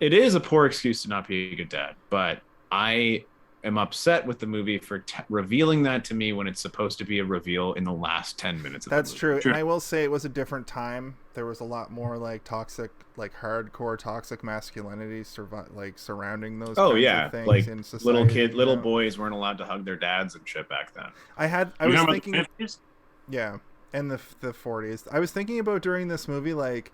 It is a poor excuse to not be a good dad, but I am upset with the movie for revealing that to me when it's supposed to be a reveal in the last 10 minutes of the movie. That's true. And I will say it was a different time. There was a lot more like toxic, like hardcore toxic masculinity surrounding those kinds of things like in society. little boys weren't allowed to hug their dads and shit back then. I was thinking the 50s? Yeah, and the 40s. I was thinking about during this movie, like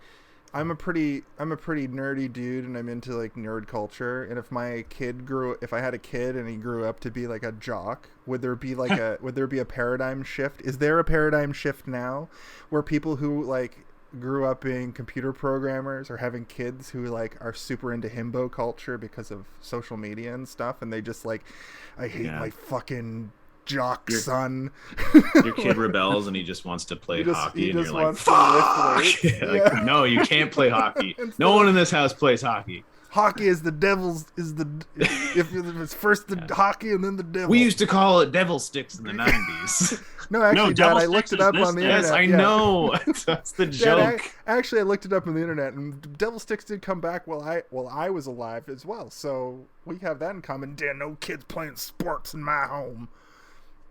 I'm a pretty nerdy dude, and I'm into like nerd culture. And if I had a kid and he grew up to be like a jock, would there be a paradigm shift? Is there a paradigm shift now, where people who like grew up being computer programmers are having kids who like are super into himbo culture because of social media and stuff, and they just like, I hate my fucking jock son. Your kid rebels and he just wants to play hockey, and you're like, fuck! Like, no, you can't play hockey. No one in this house plays hockey. Hockey is the devil's if it's first the hockey and then the devil. We used to call it devil sticks in the 90s. No, actually, Dad, I looked it up on the internet. Yes, I know. That's the joke. Dad, I looked it up on the internet, and devil sticks did come back while I was alive as well. So we have that in common. Dan, no kids playing sports in my home.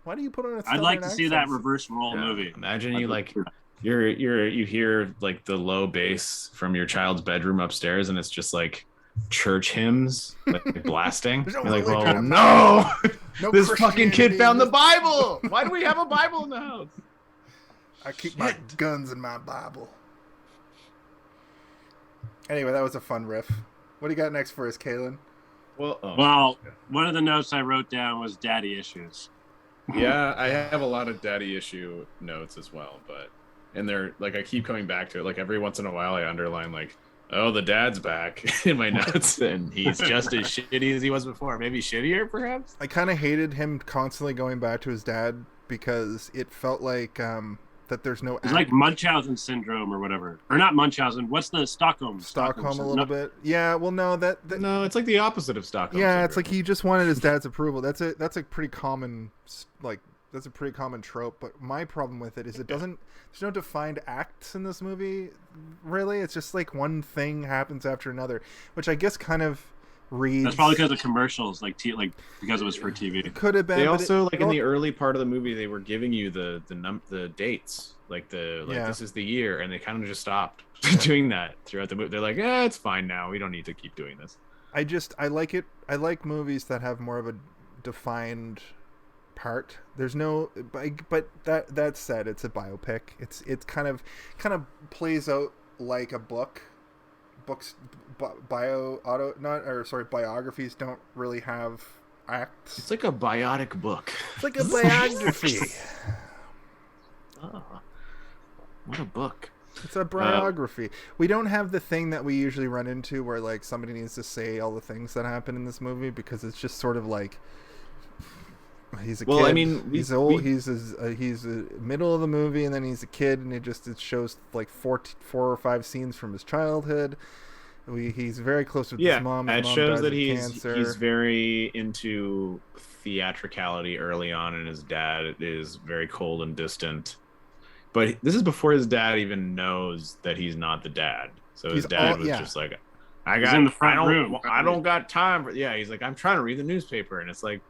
Why do you put on a I'd like to see that reverse role movie. Imagine you like you hear like the low bass from your child's bedroom upstairs, and it's just like church hymns like blasting. You're like, oh no, this fucking kid found the Bible. Why do we have a Bible in the house? I keep my guns in my Bible. Anyway, that was a fun riff. What do you got next for us, Kalen? Well, one of the notes I wrote down was daddy issues. Yeah, I have a lot of daddy issue notes as well, and they're like, I keep coming back to it. Like every once in a while I underline like, oh, the dad's back in my notes, and he's just as shitty as he was before. Maybe shittier, perhaps? I kind of hated him constantly going back to his dad because it felt like that there's no... It's like Munchausen syndrome or whatever. Or not Munchausen. What's the Stockholm a little bit. Yeah, well, no, that... No, it's like the opposite of Stockholm Yeah, syndrome. It's like he just wanted his dad's approval. That's a pretty common, like... That's a pretty common trope, but my problem with it is there's no defined acts in this movie, really. It's just like one thing happens after another, which I guess kind of reads... That's probably because of commercials, like because it was for TV. It could have been. They also, in the early part of the movie, they were giving you the dates, this is the year, and they kind of just stopped doing that throughout the movie. They're like, yeah, it's fine now. We don't need to keep doing this. I like it. I like movies that have more of a defined part. There's no, but that said, it's a biopic. It's kind of plays out like a book. Books, biographies don't really have acts. It's like a biotic book. It's like a biography. Oh, what a book. It's a biography. We don't have the thing that we usually run into where like somebody needs to say all the things that happen in this movie, because it's just sort of like, he's a kid. I mean, he's old. He's middle of the movie, and then he's a kid, and it shows like four or five scenes from his childhood. He's very close with his mom. It shows that he's very into theatricality early on, and his dad is very cold and distant. But this is before his dad even knows that he's not the dad. So his dad was just like, I don't got time for. Yeah, he's like, I'm trying to read the newspaper, and it's like,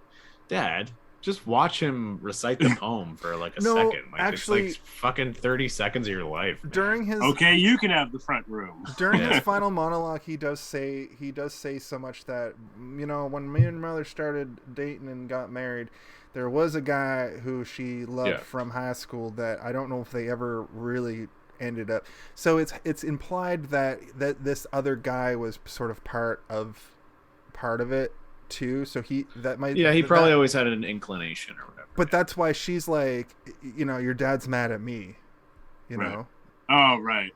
Dad, just watch him recite the poem for like a second. Like, actually, it's like fucking 30 seconds of your life. Man. During his you can have the front room. During his final monologue, he does say so much that, when me and mother started dating and got married, there was a guy who she loved from high school that I don't know if they ever really ended up. So it's implied that this other guy was sort of part of it too, so he probably always had an inclination or whatever. But that's why she's like, your dad's mad at me, know. Oh, right.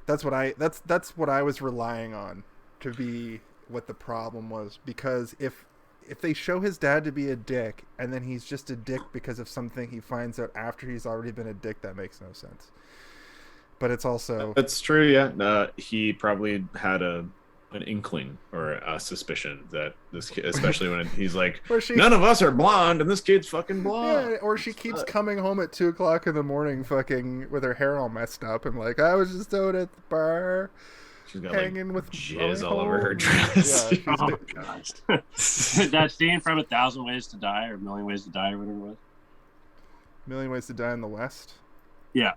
That's what I was relying on to be what the problem was, because if they show his dad to be a dick and then he's just a dick because of something he finds out after he's already been a dick, that makes no sense. But it's also... That's true, yeah. He probably had a an inkling or a suspicion that this kid, especially when he's like, she, none of us are blonde and this kid's fucking blonde. Yeah, or she keeps coming home at 2:00 in the morning, fucking with her hair all messed up, and like, I was just out at the bar. She's got hanging like with jizz all over her dress. Yeah, oh gosh. That scene from 1,000 Ways to Die or 1,000,000 Ways to Die or whatever it was. 1,000,000 Ways to Die in the West. Yeah.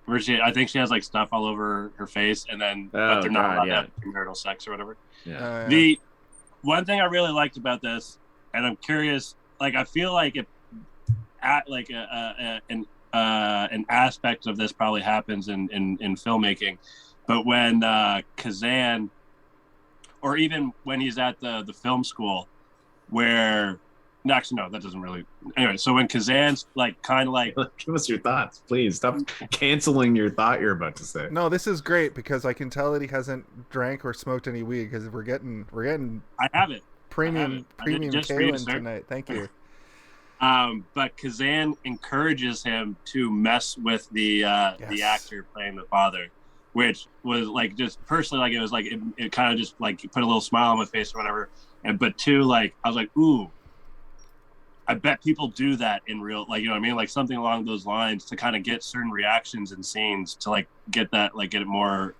Where I think she has like stuff all over her face, and then but they're not allowed to have premarital sex or whatever. Yeah. The one thing I really liked about this, and I'm curious, like I feel like it, like an aspect of this probably happens in filmmaking, but when Kazan, or even when he's at the film school, where. Actually, no, that doesn't really. Anyway, so when Kazan's like kind of like, give us your thoughts, please. Stop canceling your thought you're about to say. No, this is great because I can tell that he hasn't drank or smoked any weed because we're getting. I have it. Premium Kalen tonight. Thank you. But Kazan encourages him to mess with the actor playing the father, which was like just personally like it was like it kind of just like put a little smile on my face or whatever. But two, like I was like, ooh. I bet people do that in real, like, you know what I mean? Like something along those lines to kind of get certain reactions and scenes to like get that, like get it more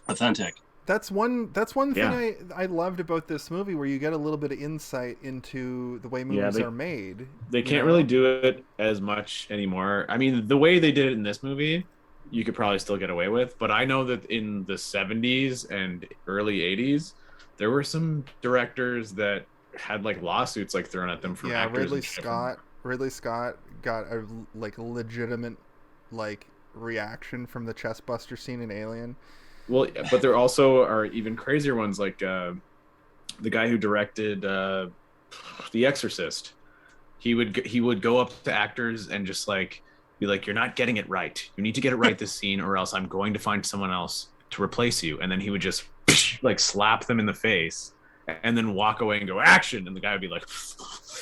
authentic. That's one thing I loved about this movie, where you get a little bit of insight into the way movies are made. They can't really do it as much anymore. I mean, the way they did it in this movie, you could probably still get away with. But I know that in the 70s and early 80s, there were some directors that had like lawsuits like thrown at them from actors. Ridley Scott got a like legitimate like reaction from the chest buster scene in Alien. Well, but there also are even crazier ones, like the guy who directed The Exorcist. He would go up to actors and just like be like, "You're not getting it right. You need to get it right this scene, or else I'm going to find someone else to replace you." And then he would just like slap them in the face. And then walk away and go action, and the guy would be like,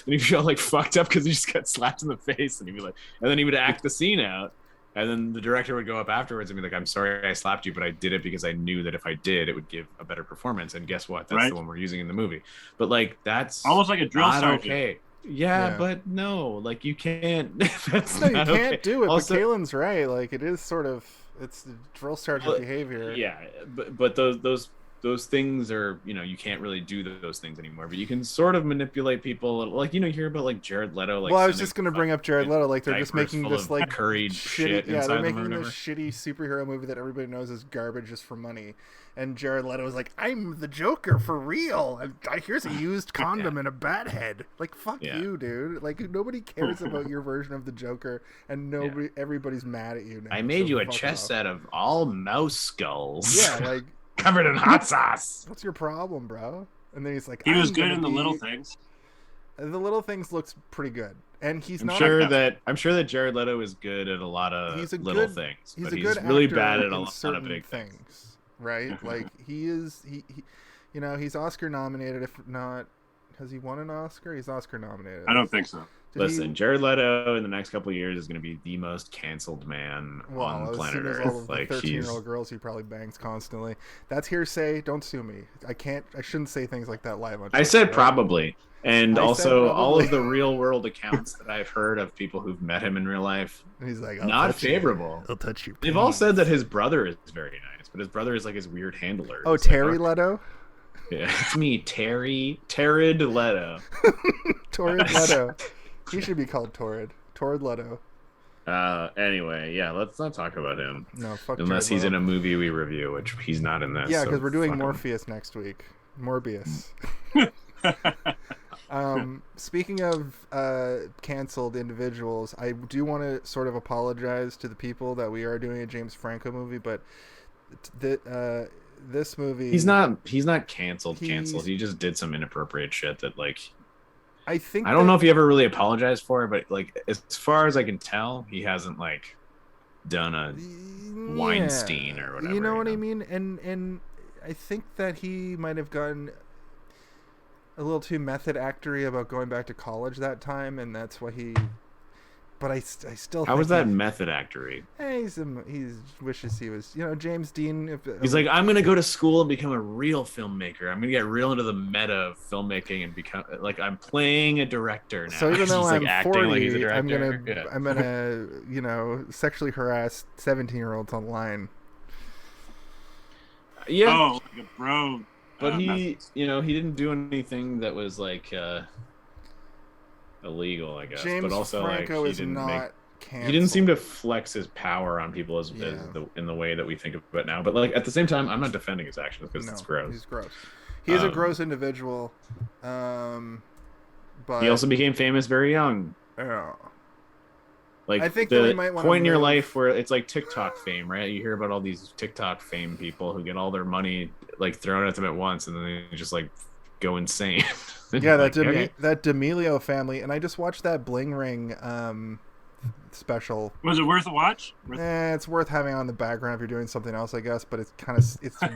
and he'd feel like fucked up because he just got slapped in the face, and he'd be like, and then he would act the scene out, and then the director would go up afterwards and be like, "I'm sorry I slapped you, but I did it because I knew that if I did, it would give a better performance." And guess what? That's the one we're using in the movie. But like that's almost like a drill sergeant. Okay. Yeah, but no, like you can't. That's no, you not can't okay. do it. Also, but Kalen's right. Like it is sort of it's the drill sergeant behavior. Yeah, but those things are, you know, you can't really do those things anymore, but you can sort of manipulate people. Like, you know, you hear about like Jared Leto. Like, well, I was just going to bring up Jared Leto. Like they're just making this like curried shit. Yeah, they're making this shitty superhero movie that everybody knows is garbage just for money. And Jared Leto is like, "I'm the Joker for real. Here's a used condom and a bat head." Like, fuck you, dude. Like nobody cares about your version of the Joker, and everybody's mad at you now. I made you a chess set of all mouse skulls. Yeah, like. Covered in hot sauce. What's your problem, bro? And then he's like, he was good in The Little Things. The Little Things looks pretty good, and I'm sure that Jared Leto is good at a lot of little things, but he's really bad at a lot of big things, right? Like he is, you know, he's Oscar nominated. If not, has he won an Oscar? He's Oscar nominated. I don't think so. Listen, Jared Leto in the next couple of years is going to be the most canceled man on planet Earth. All of the 13-year-old girls he probably bangs constantly. That's hearsay. Don't sue me. I shouldn't say things like that live on. I said probably, and also all of the real world accounts that I've heard of people who've met him in real life. And he's like, not favorable. I'll touch you. They've all said that his brother is very nice, but his brother is like his weird handler. Oh, Terry Leto. Yeah, it's me, Torrid Leto. Torrid Leto. He should be called Torrid Leto. Anyway, yeah, let's not talk about him. No, fuck. Unless he's in a movie we review, which he's not in this. Yeah, because we're doing Morpheus next week. Morbius. Speaking of canceled individuals, I do want to sort of apologize to the people that we are doing a James Franco movie, but this movie, he's not canceled. He just did some inappropriate shit that like. I don't know if he ever really apologized for it, but like as far as I can tell, he hasn't like done a Weinstein or whatever. You know what I mean? And I think that he might have gotten a little too method actory about going back to college that time, and that's why he but I still. How think was that method actory? He's wishes he was, James Dean. He's like, I'm gonna go to school and become a real filmmaker. I'm gonna get real into the meta of filmmaking and become like I'm playing a director now. So even though I'm like 40, like I'm gonna sexually harass 17-year-olds online. Yeah. Oh, like a bro. But he didn't do anything that was like illegal, I guess. James but also Franco like is not canceled. He didn't seem to flex his power on people in the way that we think of it now. But like at the same time, I'm not defending his actions because it's gross. He's gross. He's a gross individual. But he also became famous very young. Yeah. Like I think the we might point in your life where it's like TikTok fame, right? You hear about all these TikTok fame people who get all their money like thrown at them at once, and then they just like go insane. Yeah, that D'Amelio family, and I just watched that Bling Ring special. Was it worth a watch? It's worth having on the background if you're doing something else, I guess. But it's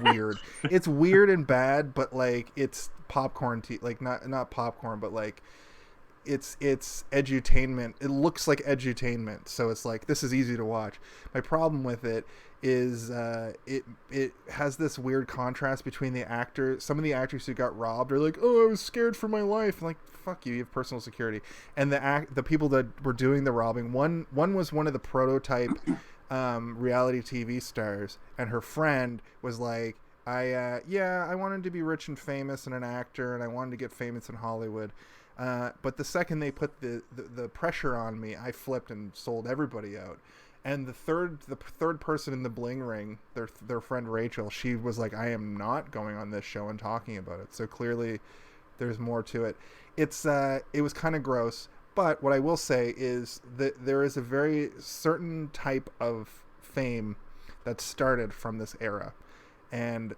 weird. It's weird and bad, but like it's popcorn like not popcorn, but like. It's edutainment. It looks like edutainment, so it's like this is easy to watch. My problem with it is it has this weird contrast between the actors. Some of the actors who got robbed are like, "Oh, I was scared for my life." I'm like, fuck you have personal security. And the people that were doing the robbing, one was one of the prototype reality TV stars, and her friend was like, I wanted to be rich and famous and an actor, and I wanted to get famous in Hollywood. But the second they put the pressure on me, I flipped and sold everybody out. And the third person in the Bling Ring, their friend Rachel, she was like, I am not going on this show and talking about it. So clearly there's more to it. It was kind of gross. But what I will say is that there is a very certain type of fame that started from this era. And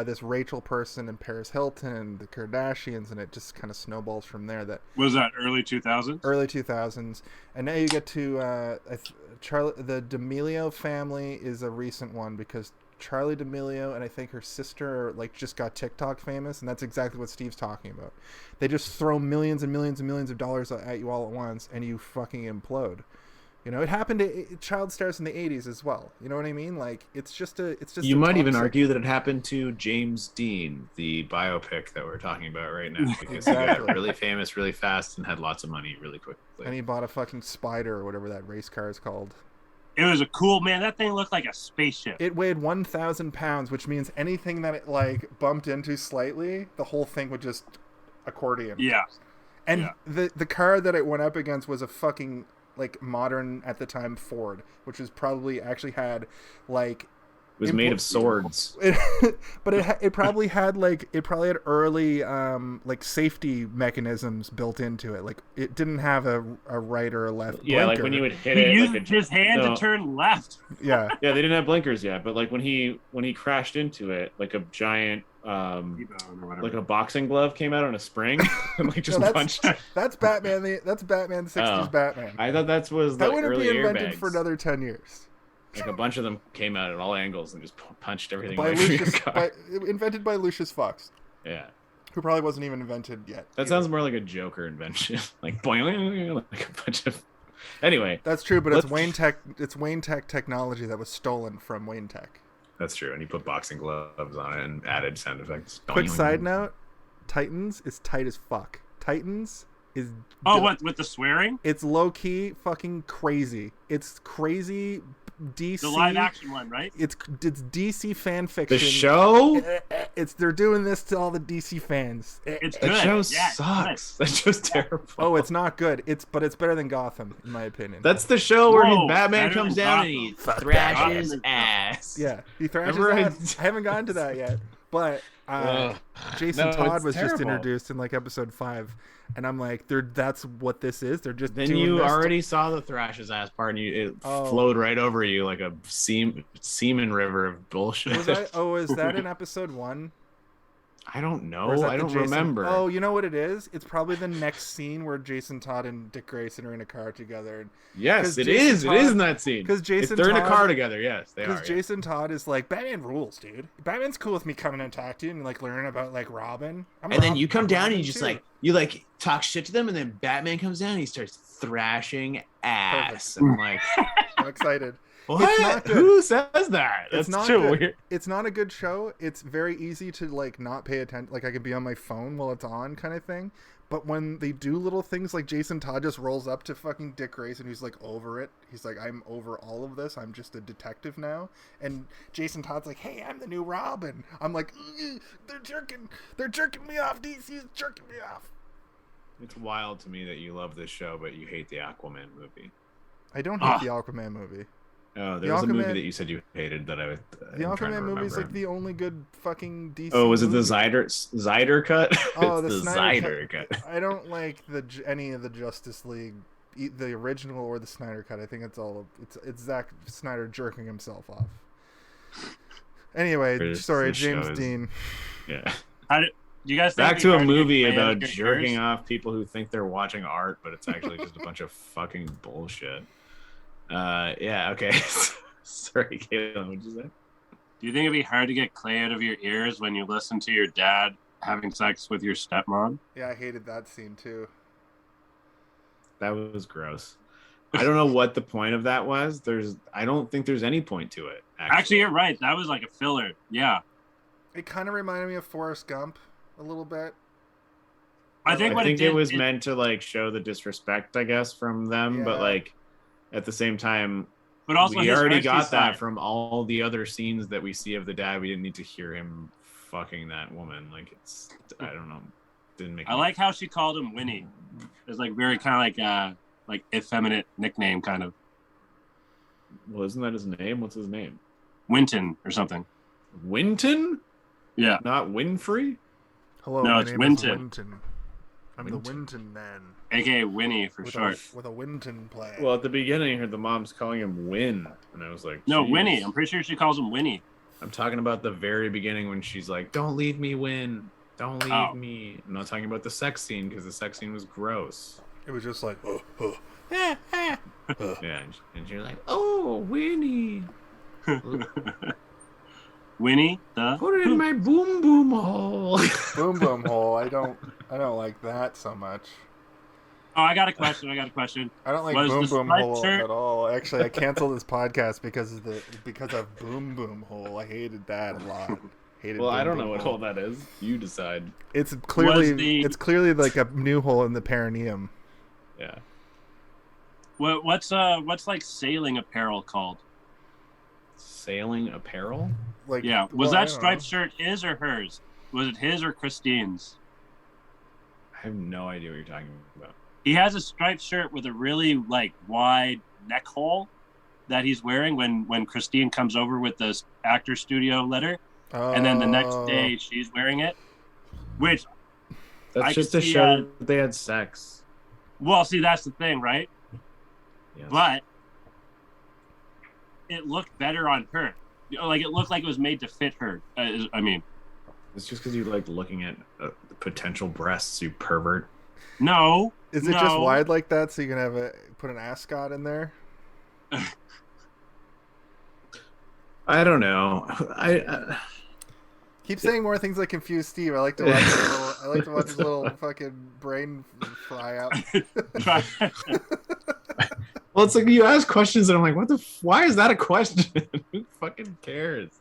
this Rachel person and Paris Hilton and the Kardashians, and it just kind of snowballs from there. That was that early 2000s. Early 2000s, and now you get to the D'Amelio family is a recent one because Charli D'Amelio and I think her sister like just got TikTok famous, and that's exactly what Steve's talking about. They just throw millions and millions and millions of dollars at you all at once, and you fucking implode. It happened to child stars in the 80s as well. You know what I mean? Like, it's just. You might even argue that it happened to James Dean, the biopic that we're talking about right now, because he got really famous really fast and had lots of money really quickly. And he bought a fucking Spider or whatever that race car is called. It was a cool, man. That thing looked like a spaceship. It weighed 1,000 pounds, which means anything that it like bumped into slightly, the whole thing would just accordion. Yeah. And the car that it went up against was a fucking like modern at the time Ford, which was probably actually had like it was made of swords. But it probably had early like safety mechanisms built into it. Like it didn't have a right or a left blinker. Like when you would hit he it, used his hand to turn left. Yeah. Yeah, they didn't have blinkers yet, but like when he crashed into it, like a giant like a boxing glove came out on a spring and like just punched. That's Batman. That's Batman 60s Batman. I thought that was the wouldn't early be invented airbags. For another 10 years. Like a bunch of them came out at all angles and just punched everything invented by Lucius Fox. Yeah. Who probably wasn't even invented yet. That sounds more like a Joker invention. Like boing, like a bunch of. Anyway. That's true, but it's Wayne Tech. It's Wayne Tech technology that was stolen from Wayne Tech. That's true, and he put boxing gloves on it and added sound effects. Quick side note: Titans is tight as fuck. Titans is what with the swearing? It's low key fucking crazy. It's crazy. DC, the live action one, right? It's DC fan fiction. The show? They're doing this to all the DC fans. It's good. That show sucks. That show's terrible. Oh, it's not good. But it's better than Gotham, in my opinion. That's the show where Batman comes down and he thrashes ass. Yeah, he thrashes ass. I haven't gotten to that yet, but Jason Todd was just introduced in like episode 5. And I'm like, that's what this is. They're just then you already saw the thrashes ass part, and it flowed right over you like a semen river of bullshit. Was that in episode 1? I don't Or is know. that I the don't Jason... remember. Oh, you know what it is? It's probably the next scene where Jason Todd and Dick Grayson are in a car together. Yes, it Jason is. Todd... It is in that scene. Because Jason they're in a Todd... car together. Yes, they are. Because Jason Todd is like, Batman rules, dude. Batman's cool with me coming and talk to you and like learning about like Robin. Then you come down Robin and you just too. like talk shit to them, and then Batman comes down and he starts thrashing ass. Perfect. And I'm like, I'm excited. what? It's not good. Who says that? It's That's not too good. weird. It's not a good show. It's very easy to like not pay attention. Like I could be on my phone while it's on, kind of thing. But when they do little things like Jason Todd just rolls up to fucking Dick Grayson, who's like over it. He's like, I'm over all of this. I'm just a detective now. And Jason Todd's like, hey, I'm the new Robin. I'm like, they're jerking me off. DC's jerking me off. It's wild to me that you love this show, but you hate the Aquaman movie. I don't hate the Aquaman movie. Oh, there was a movie that you said you hated that I. The Aquaman movie is like the only good fucking DC. Oh, was it movie. the Zyder cut? Oh, it's the Zyder cut. I don't like any of the Justice League, the original or the Snyder cut. I think it's Zack Snyder jerking himself off. Anyway, sorry, James Dean. Yeah. How did you guys think back to a movie about about jerking off people who think they're watching art, but it's actually just a bunch of fucking bullshit. Yeah, okay. Sorry, Caitlin, what'd you say? Do you think it'd be hard to get clay out of your ears when you listen to your dad having sex with your stepmom? Yeah, I hated that scene too. That was gross. I don't know what the point of that was. I don't think there's any point to it. Actually, you're right. That was like a filler. Yeah. It kind of reminded me of Forrest Gump a little bit. I think it was meant to like show the disrespect, I guess, from them, but like at the same time, but also we already got that from all the other scenes that we see of the dad. We didn't need to hear him fucking that woman. Like I don't know, didn't make. I like how she called him Winnie. It's like very kind of like effeminate nickname kind of. Well, isn't that his name? What's his name? Winton or something. Winton? Yeah. Not Winfrey? Hello, no, my it's name Winton. is Winton. I'm the Winton man. AKA Winnie for short. With a Winton play. Well, at the beginning, I heard the mom's calling him Win, and I was like, no, geez. Winnie. I'm pretty sure she calls him Winnie. I'm talking about the very beginning when she's like, "Don't leave me, Win. Don't leave me." I'm not talking about the sex scene because the sex scene was gross. It was just like, yeah, and you're like, "Oh, Winnie." Winnie, put it in my boom boom hole. Boom boom hole. I don't like that so much. Oh, I got a question. I don't like boom boom hole at all. Actually, I canceled this podcast because of boom boom hole. I hated that a lot. Well, I don't know what hole that is. You decide. It's clearly like a new hole in the perineum. Yeah. What's like sailing apparel called? Sailing apparel? Like, yeah. Was that striped shirt his or hers? Was it his or Christine's? I have no idea what you're talking about. He has a striped shirt with a really like wide neck hole that he's wearing when Christine comes over with the actor studio letter, and then the next day she's wearing it. Which that's just to show that they had sex. Well, see, that's the thing, right? Yes. But it looked better on her. Like it looked like it was made to fit her. I mean, it's just because you like looking at potential breasts, you pervert. No. Is it just wide like that so you can put an ascot in there? I don't know. I keep saying more things that confuse Steve. I like to watch his little fucking brain fry out. Well, it's like you ask questions and I'm like, why is that a question? Who fucking cares?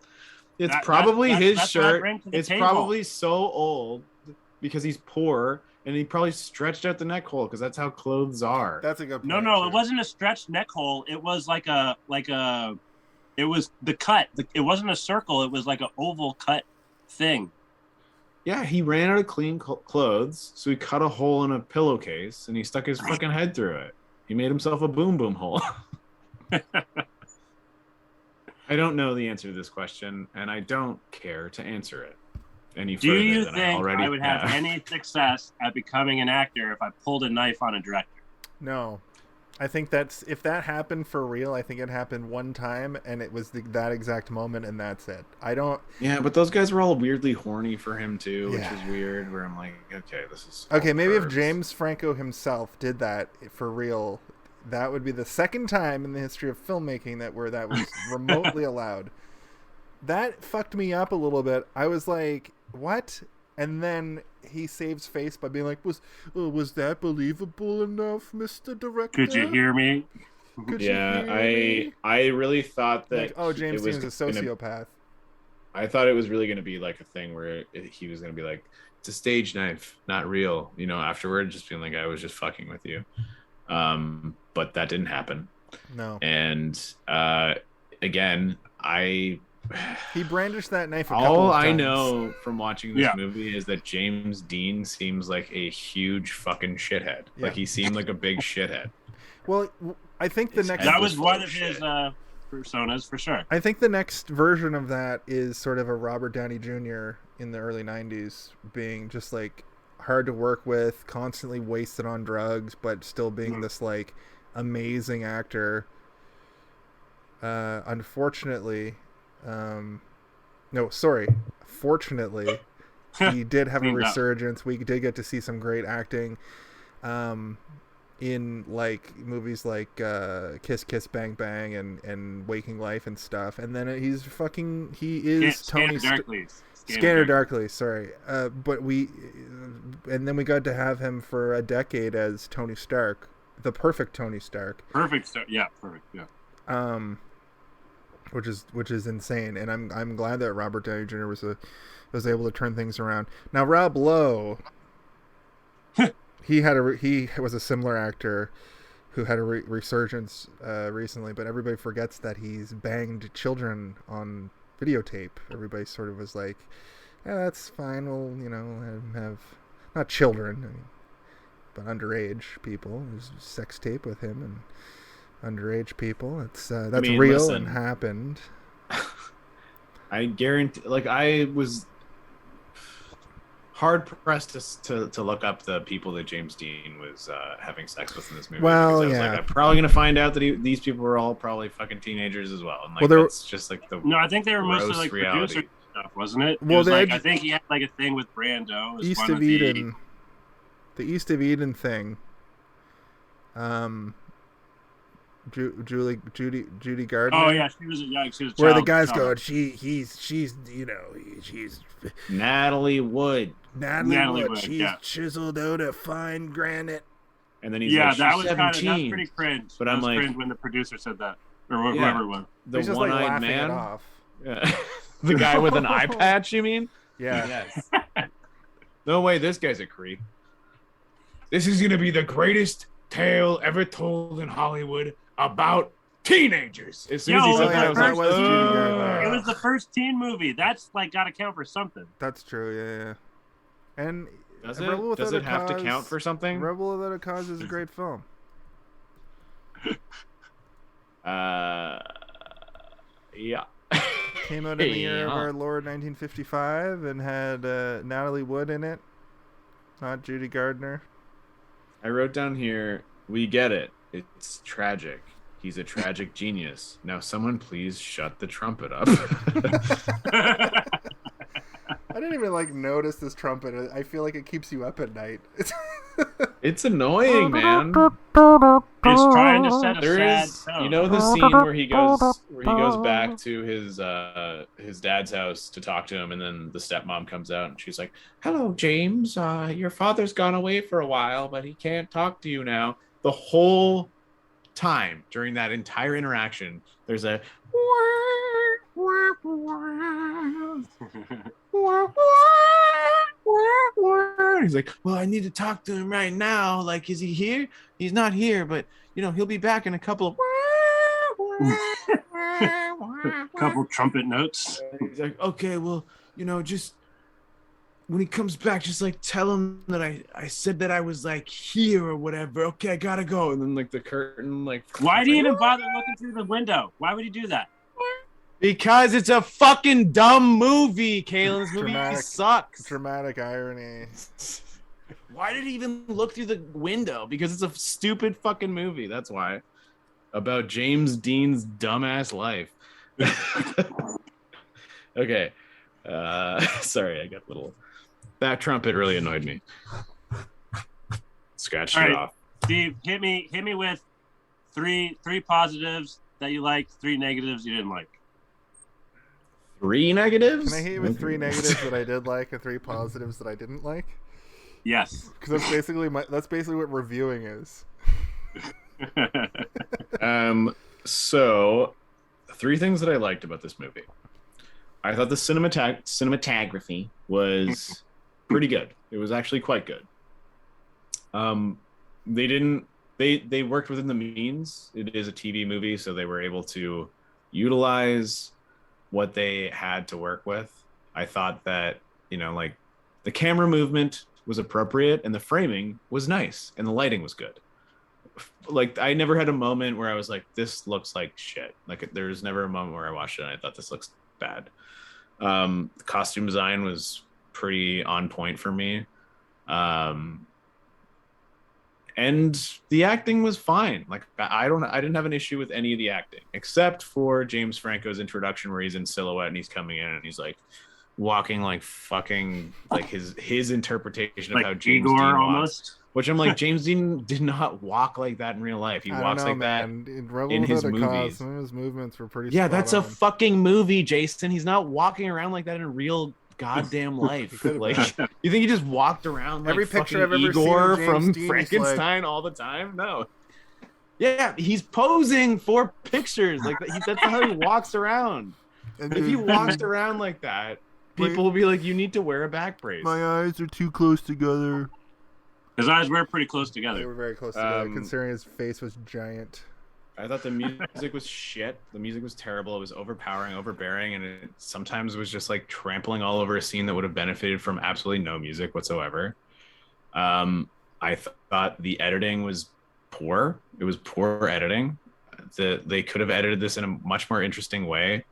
It's probably his shirt. It's probably so old because he's poor and he probably stretched out the neck hole because that's how clothes are. That's a good point. No, it wasn't a stretched neck hole. It was it was the cut. It wasn't a circle. It was like an oval cut thing. Yeah, he ran out of clean clothes, so he cut a hole in a pillowcase and he stuck his fucking head through it. He made himself a boom boom hole. I don't know the answer to this question, and I don't care to answer it any further. Do you than think I would have have any success at becoming an actor if I pulled a knife on a director? No. I think that's if that happened for real. I think it happened one time, and it was that exact moment, and that's it. I don't. Yeah, but those guys were all weirdly horny for him too, which Yeah. is weird. Where I'm like, okay, this is Okay, maybe if pervs. James Franco himself did that for real, that would be the second time in the history of filmmaking that was remotely allowed. That fucked me up a little bit. I was like, what? And then he saves face by being like, was that believable enough, Mr. Director? Could you hear me? Could you Yeah, hear me? I really thought that Like, oh, James it was Dean's a sociopath. I thought it was really going to be like a thing where he was going to be like, it's a stage knife, not real. You know, afterward, just being like, I was just fucking with you. But that didn't happen. No. And again, he brandished that knife a couple all of I times. know from watching this movie is that James Dean seems like a huge fucking shithead. Yeah. Like he seemed like a big shithead. Well, I think the next... That was one of his personas for sure. I think the next version of that is sort of a Robert Downey Jr. in the early 90s being just like hard to work with, constantly wasted on drugs, but still being this like amazing actor. Unfortunately, fortunately, he did have a resurgence. We did get to see some great acting in like movies like Kiss Kiss Bang Bang and Waking Life and stuff. And then he is Tony Scanner Darkly, sorry. But and then we got to have him for a decade as Tony Stark, the perfect Tony Stark. Perfect, yeah, perfect, yeah. Which is insane, and I'm glad that Robert Downey Jr. was able to turn things around. Now Rob Lowe, he was a similar actor who had a resurgence recently, but everybody forgets that he's banged children on videotape. Everybody sort of was like, "Yeah, that's fine. We'll have not children, I mean, but underage people. There's sex tape with him and." Underage people. That's real and happened. I guarantee. Like I was hard pressed to look up the people that James Dean was having sex with in this movie. Well, I was like, I'm probably gonna find out that these people were all probably fucking teenagers as well. And like that's just like the no. I think they were mostly like reality. producer stuff, wasn't it? Well, I think he had like a thing with Brando. East of Eden, the East of Eden thing. Judy Gardner. Oh yeah, she was where the guys go, she's Natalie Wood. Natalie Wood. She's chiseled out of fine granite. And then he's like, that was 17. that's pretty cringe. But I'm like, cringe when the producer said that, or whoever it was. The he's just one-eyed like man. It off. Yeah. The guy with an eye patch. You mean? Yeah. Yes. No way. This guy's a creep. This is gonna be the greatest tale ever told in Hollywood about teenagers. As soon as he said that, I was like, it was the first teen movie. That's like got to count for something. That's true. Yeah. And does it have to count for something? Rebel Without a Cause is a great film. Yeah. Came out in the year of our Lord 1955 and had Natalie Wood in it, not Judy Gardner. I wrote down here, we get it. It's tragic. He's a tragic genius. Now someone please shut the trumpet up. I didn't even notice this trumpet. I feel like it keeps you up at night. It's annoying, man. It's trying to set a sad tone. You know the scene where he goes back to his dad's house to talk to him, and then the stepmom comes out and she's like, "Hello, James. Your father's gone away for a while, but he can't talk to you now." The whole time during that entire interaction, there's a he's like, "Well, I need to talk to him right now. Like, is he here? He's not here, but he'll be back in a couple of couple trumpet notes." He's like, "Okay, well, just when he comes back, just tell him that I said that I was here or whatever. Okay, I gotta go." And then the curtain why do you even bother looking through the window? Why would he do that? Because it's a fucking dumb movie, Kayla. This movie sucks. Dramatic irony. Why did he even look through the window? Because it's a stupid fucking movie. That's why. About James Dean's dumbass life. Okay. Sorry, I got a little. That trumpet really annoyed me. Scratched it off. Steve, hit me with three positives that you liked, 3 negatives you didn't like. 3 negatives? Can I hit you with 3 negatives that I did like and 3 positives that I didn't like? Yes. Because that's basically what reviewing is. So 3 things that I liked about this movie. I thought the cinematography was pretty good. It was actually quite good. They worked within the means. It is a TV movie, so they were able to utilize what they had to work with. I thought that, like the camera movement was appropriate and the framing was nice and the lighting was good. Like I never had a moment where I was like, this looks like shit. Like there's never a moment where I watched it and I thought this looks bad. The costume design was pretty on point for me. And the acting was fine. Like I didn't have an issue with any of the acting except for James Franco's introduction where he's in silhouette and he's coming in and he's like walking like fucking like his interpretation of like how James Igor Dean almost walks. Which I'm like, James Dean did not walk like that in real life. He walks like that in his movies. Some of his movements were pretty. Yeah, that's a fucking movie, Jason. He's not walking around like that in real goddamn life. Like, you think he just walked around like every picture I've ever Igor seen from Dean Frankenstein all the time? No. Yeah, he's posing for pictures. Like that's how he walks around. And if he walks around like that, people will be like, "You need to wear a back brace." My eyes are too close together. His eyes were pretty close together. They were very close together, considering his face was giant. I thought the music was shit. The music was terrible. It was overpowering, overbearing, and it sometimes was just like trampling all over a scene that would have benefited from absolutely no music whatsoever. I thought the editing was poor. It was poor editing. They could have edited this in a much more interesting way.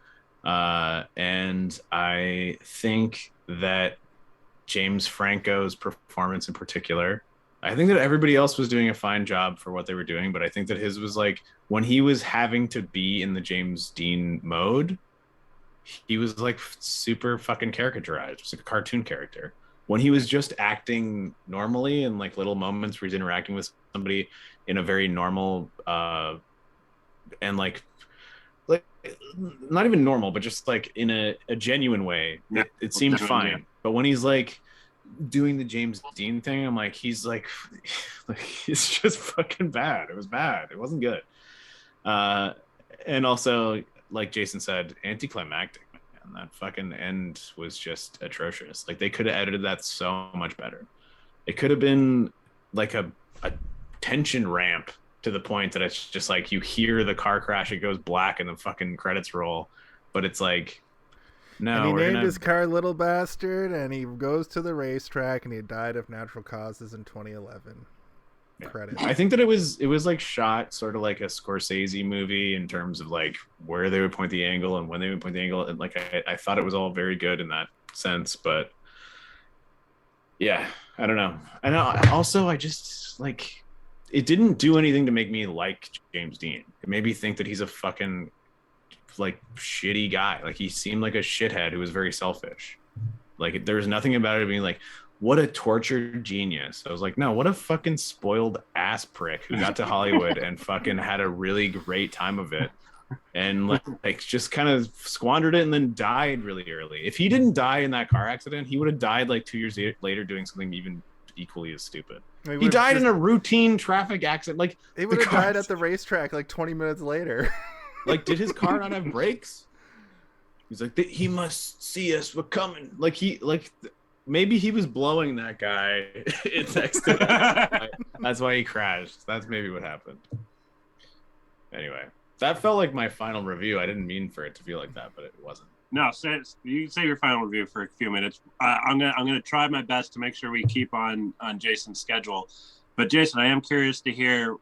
And I think that James Franco's performance in particular, I think that everybody else was doing a fine job for what they were doing, but I think that his was like, when he was having to be in the James Dean mode, he was like super fucking caricaturized. It's like a cartoon character. When he was just acting normally in like little moments where he's interacting with somebody in a very normal and like not even normal, but just like in a genuine way, it seemed fine. Yeah. But when he's like doing the James Dean thing, I'm like, he's like it's just fucking bad. It was bad. It wasn't good. And also, like Jason said, anticlimactic, man. That fucking end was just atrocious. Like they could have edited that so much better. It could have been like a tension ramp to the point that it's just like you hear the car crash, it goes black, and the fucking credits roll. But it's like, no. And he named his car Little Bastard, and he goes to the racetrack, and he died of natural causes in 2011. Yeah. Credits. I think that it was like shot sort of like a Scorsese movie in terms of like where they would point the angle and when they would point the angle, and like I thought it was all very good in that sense. But yeah, I don't know. And also I just like, it didn't do anything to make me like James Dean. It made me think that he's a fucking like shitty guy. Like he seemed like a shithead who was very selfish. Like there was nothing about it being like, what a tortured genius. I was like, no, what a fucking spoiled ass prick who got to Hollywood and fucking had a really great time of it. And like just kind of squandered it and then died really early. If he didn't die in that car accident, he would have died like 2 years later doing something even equally as stupid. He died in a routine traffic accident. Like he would have died at the racetrack like 20 minutes later. Like, did his car not have brakes? He's like, he must see us. We're coming. Like maybe he was blowing that guy next to him. That's why he crashed. That's maybe what happened. Anyway, that felt like my final review. I didn't mean for it to feel like that, but it wasn't. No, you can say your final review for a few minutes. I'm gonna try my best to make sure we keep on Jason's schedule. But Jason, I am curious to hear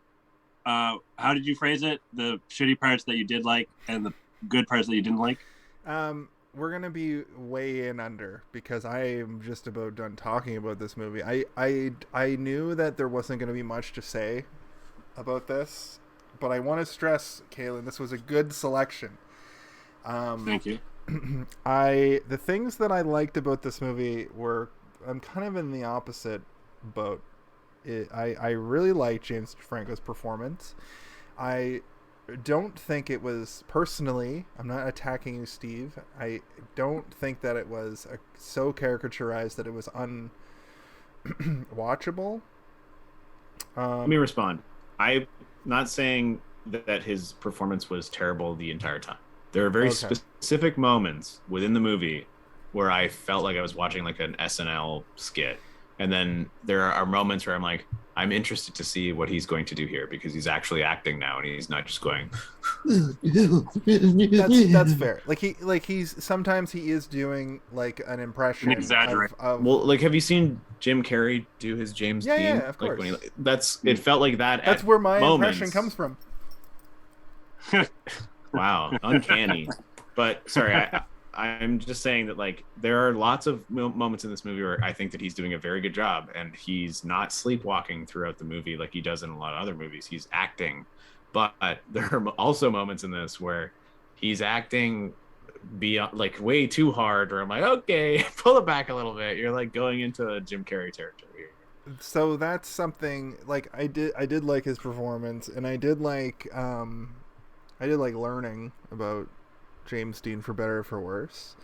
how did you phrase it? The shitty parts that you did like and the good parts that you didn't like. we're gonna be way in under because I am just about done talking about this movie. I knew that there wasn't gonna be much to say about this, but I want to stress, Kaylin, this was a good selection. Thank you. The things that I liked about this movie were, I'm kind of in the opposite boat. I really liked James Franco's performance. I don't think it was, personally, I'm not attacking you, Steve, I don't think that it was so caricaturized that it was unwatchable. Let me respond. I'm not saying that his performance was terrible the entire time. There are very specific moments within the movie where I felt like I was watching like an SNL skit. And then there are moments where I'm like, I'm interested to see what he's going to do here because he's actually acting now and he's not just going. That's fair. He's sometimes he is doing like an impression. Exaggerate. Well, like, have you seen Jim Carrey do his James Dean? Yeah, of course. It felt like that. That's where my impression comes from. Wow, uncanny. But sorry, I'm just saying that like there are lots of moments in this movie where I think that he's doing a very good job, and he's not sleepwalking throughout the movie like he does in a lot of other movies. He's acting, but there are also moments in this where he's acting beyond, like, way too hard. Where I'm like, okay, pull it back a little bit. You're like going into Jim Carrey territory here. So that's something like I did like his performance, and I did like learning about James Dean, for better or for worse,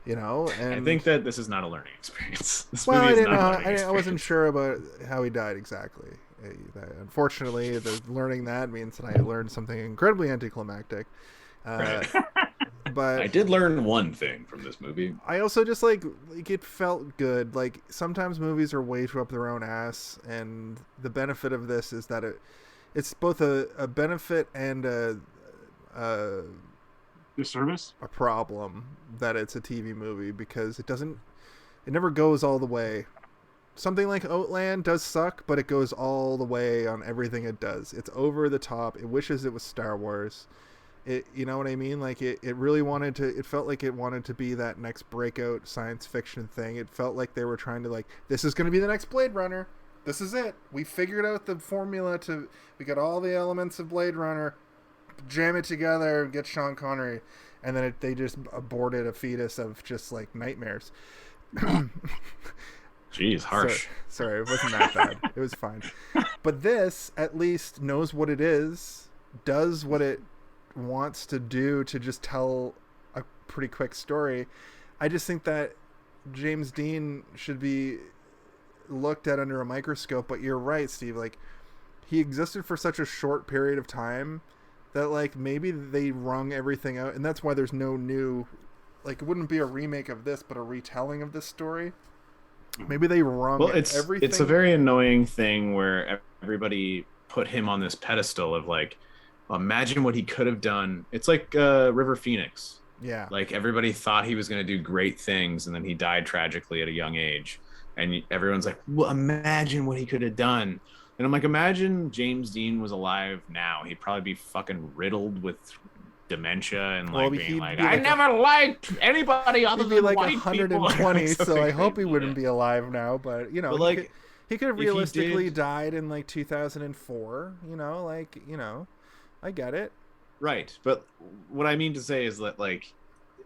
you know. And I think that this is not a learning experience. I wasn't sure about how he died exactly. Unfortunately, learning that means that I learned something incredibly anticlimactic. Right. But I did learn one thing from this movie. I also just like it felt good. Like sometimes movies are way too up their own ass, and the benefit of this is that it's both a benefit and a service, a problem that it's a TV movie, because it never goes all the way. Something like Outland does suck, but it goes all the way on everything it does. It's over the top. It wishes it was Star Wars. You know what I mean? Like it really wanted to, it felt like it wanted to be that next breakout science fiction thing. It felt like they were trying to, like, this is going to be the next Blade Runner. This is it. We figured out the formula we got all the elements of Blade Runner, jam it together, get Sean Connery, and then they just aborted a fetus of just like nightmares. Jeez, harsh. Sorry, it wasn't that bad. It was fine. But this at least knows what it is, does what it wants to do to just tell a pretty quick story. I just think that James Dean should be looked at under a microscope. But you're right, Steve. Like, he existed for such a short period of time that, like, maybe they wrung everything out, and that's why there's no new, like, it wouldn't be a remake of this, but a retelling of this story. Maybe they wrung everything. It's a very annoying thing where everybody put him on this pedestal of, like, imagine what he could have done. It's like River Phoenix. Yeah. Like, everybody thought he was going to do great things, and then he died tragically at a young age. And everyone's like, well, imagine what he could have done. And I'm like, imagine James Dean was alive now. He'd probably be fucking riddled with dementia and like being like, I never liked anybody other than like white 120. People. So I hope he wouldn't be alive now. But you know, but like, he could have realistically died in like 2004. You know, like, you know, I get it. Right, but what I mean to say is that, like,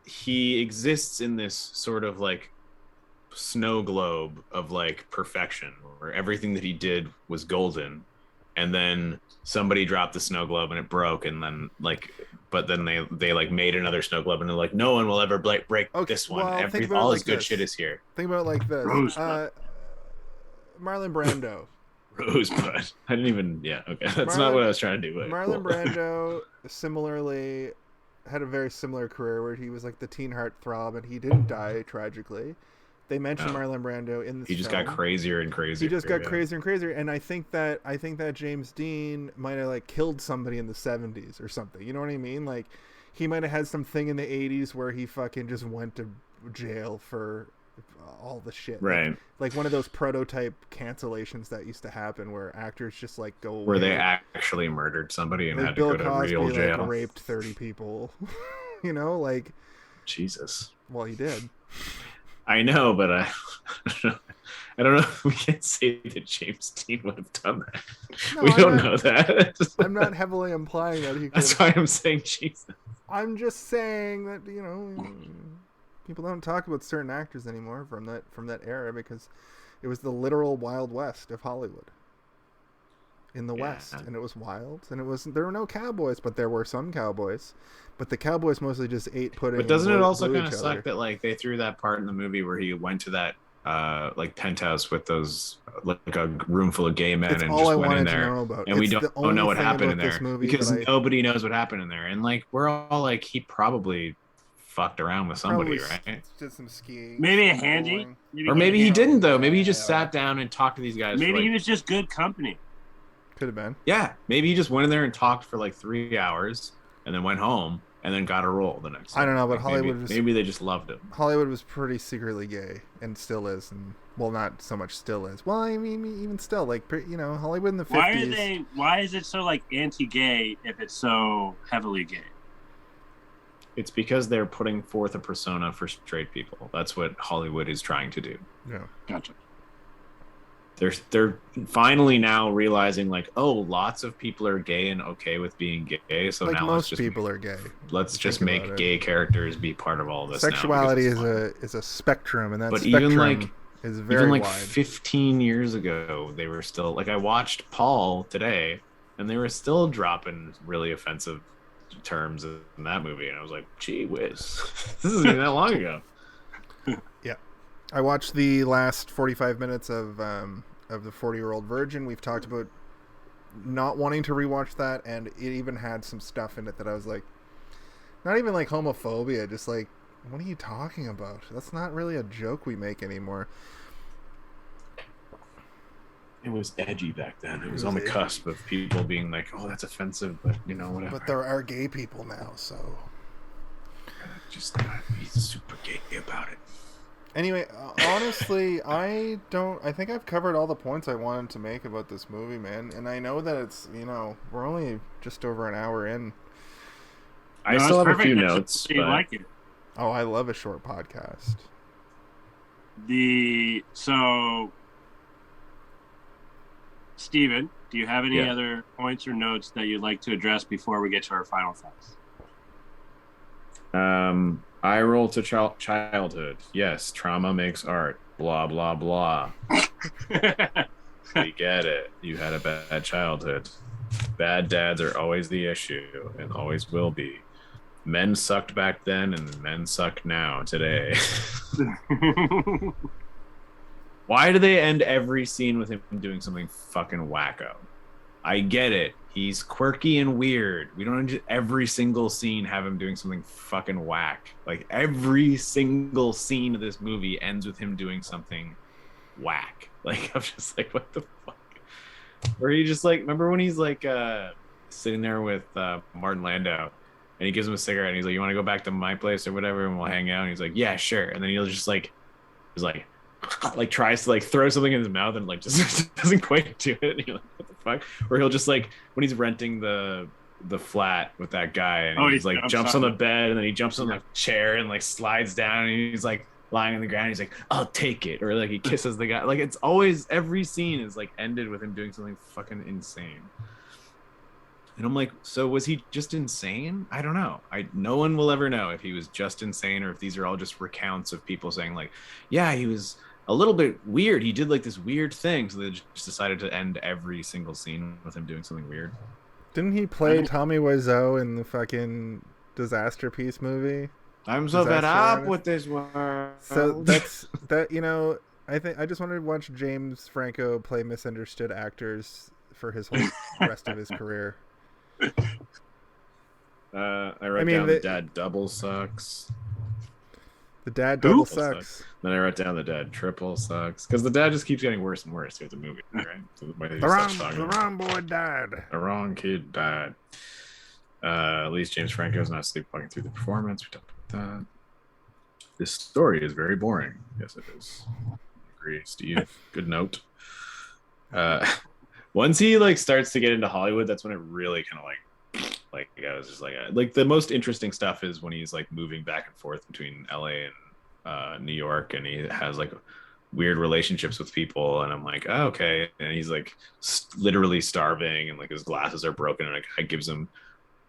he exists in this sort of like snow globe of like perfection, where everything that he did was golden, and then somebody dropped the snow globe and it broke, and then like, but then they like made another snow globe, and they're like, no one will ever break this one. Well, all his good shit is here. Think about it like this. Marlon Brando. Rosebud. I didn't even. Yeah, okay. That's not what I was trying to do. But Marlon Brando similarly had a very similar career where he was like the teen heartthrob, and he didn't die tragically. They mentioned Marlon Brando in this. He just got crazier and crazier. He just got crazier and crazier, and I think that James Dean might have like killed somebody in the 70s or something. You know what I mean? Like, he might have had something in the 80s where he fucking just went to jail for all the shit. Right. Like one of those prototype cancellations that used to happen where actors just like go away. Where they actually murdered somebody and like had Bill to go Cosby, to real jail. Like, raped 30 people. You know, like Jesus. Well, he did. I know, but I don't know if we can say that James Dean would have done that. No, we don't know that. I'm not heavily implying that he could. That's why I'm saying Jesus. I'm just saying that, people don't talk about certain actors anymore from that era because it was the literal Wild West of Hollywood. In the West, and it was wild, and there were no cowboys, but there were some cowboys, but the cowboys mostly just ate pudding. But doesn't it also kind of suck that like they threw that part in the movie where he went to that like penthouse with those like a room full of gay men it's and all just I went in wanted there, to know about. and we don't know what happened in there because that nobody knows what happened in there, and like we're all like he probably fucked around with somebody, right? Did some skiing, maybe a handy, or maybe he didn't though. Maybe he just sat down and talked to these guys. Maybe he was just good company. Could have been. Yeah, maybe he just went in there and talked for like 3 hours and then went home and then got a role the next day. I don't know, but like Hollywood maybe they just loved him. Hollywood was pretty secretly gay and still is, and well, not so much still is. Well, I mean, even still, like Hollywood in the 50s. Why is it so like anti-gay if it's so heavily gay? It's because they're putting forth a persona for straight people. That's what Hollywood is trying to do. Yeah, gotcha. They're finally now realizing like, oh, lots of people are gay and okay with being gay. So like now most people are gay. Let's just make gay characters be part of all this. Sexuality is a spectrum, and that spectrum is very even like wide. 15 years ago, they were still like I watched Paul today, and they were still dropping really offensive terms in that movie, and I was like, gee whiz, this isn't even that long ago. Yeah. I watched the last 45 minutes of the 40-Year-Old Virgin. We've talked about not wanting to rewatch that, and it even had some stuff in it that I was like, not even like homophobia, just like, what are you talking about? That's not really a joke we make anymore. It was edgy back then. It was on the cusp of people being like, oh, that's offensive, but whatever. But there are gay people now, so just not be super gay about it. Anyway, honestly, I think I've covered all the points I wanted to make about this movie, man. And I know that it's, we're only just over an hour in. I still have a few notes. You like it. Oh, I love a short podcast. So, Steven, do you have any other points or notes that you'd like to address before we get to our final thoughts? I roll to childhood. Yes, trauma makes art. Blah, blah, blah. We get it. You had a bad childhood. Bad dads are always the issue and always will be. Men sucked back then and men suck now today. Why do they end every scene with him doing something fucking wacko? I get it. He's quirky and weird. We don't just every single scene have him doing something fucking whack. Like every single scene of this movie ends with him doing something whack. Like I'm just like, what the fuck? Or he just like, remember when he's like sitting there with Martin Landau and he gives him a cigarette and he's like, you want to go back to my place or whatever and we'll hang out? And he's like, yeah, sure. And then he'll just like, he's like tries to like throw something in his mouth and like just doesn't quite do it. And you're like, what the fuck? Or he'll just like when he's renting the flat with that guy and he's like jumps on the bed and then he jumps on the chair and like slides down and he's like lying on the ground. He's like, I'll take it. Or like he kisses the guy. Like it's always every scene is like ended with him doing something fucking insane. And I'm like, so was he just insane? I don't know. No one will ever know if he was just insane or if these are all just recounts of people saying like, yeah, he was a little bit weird. He did like this weird thing. So they just decided to end every single scene with him doing something weird. Didn't he play Tommy Wiseau in the fucking Disaster Piece movie? I'm so fed up with this world. So that's that. I just wanted to watch James Franco play misunderstood actors for his whole rest of his career. I wrote down the dad double sucks. The dad double sucks. Then I wrote down the dad triple sucks because the dad just keeps getting worse and worse through the movie, right? So the wrong boy died. The wrong kid died. At least James Franco's not sleepwalking through the performance. We talked about that. This story is very boring. Yes, it is. I agree, Steve. Good note. Once he like starts to get into Hollywood, that's when it really kind of Like I was just like the most interesting stuff is when he's like moving back and forth between LA and New York, and he has like weird relationships with people, and I'm like, oh, okay. And he's like literally starving, and like his glasses are broken, and a guy gives him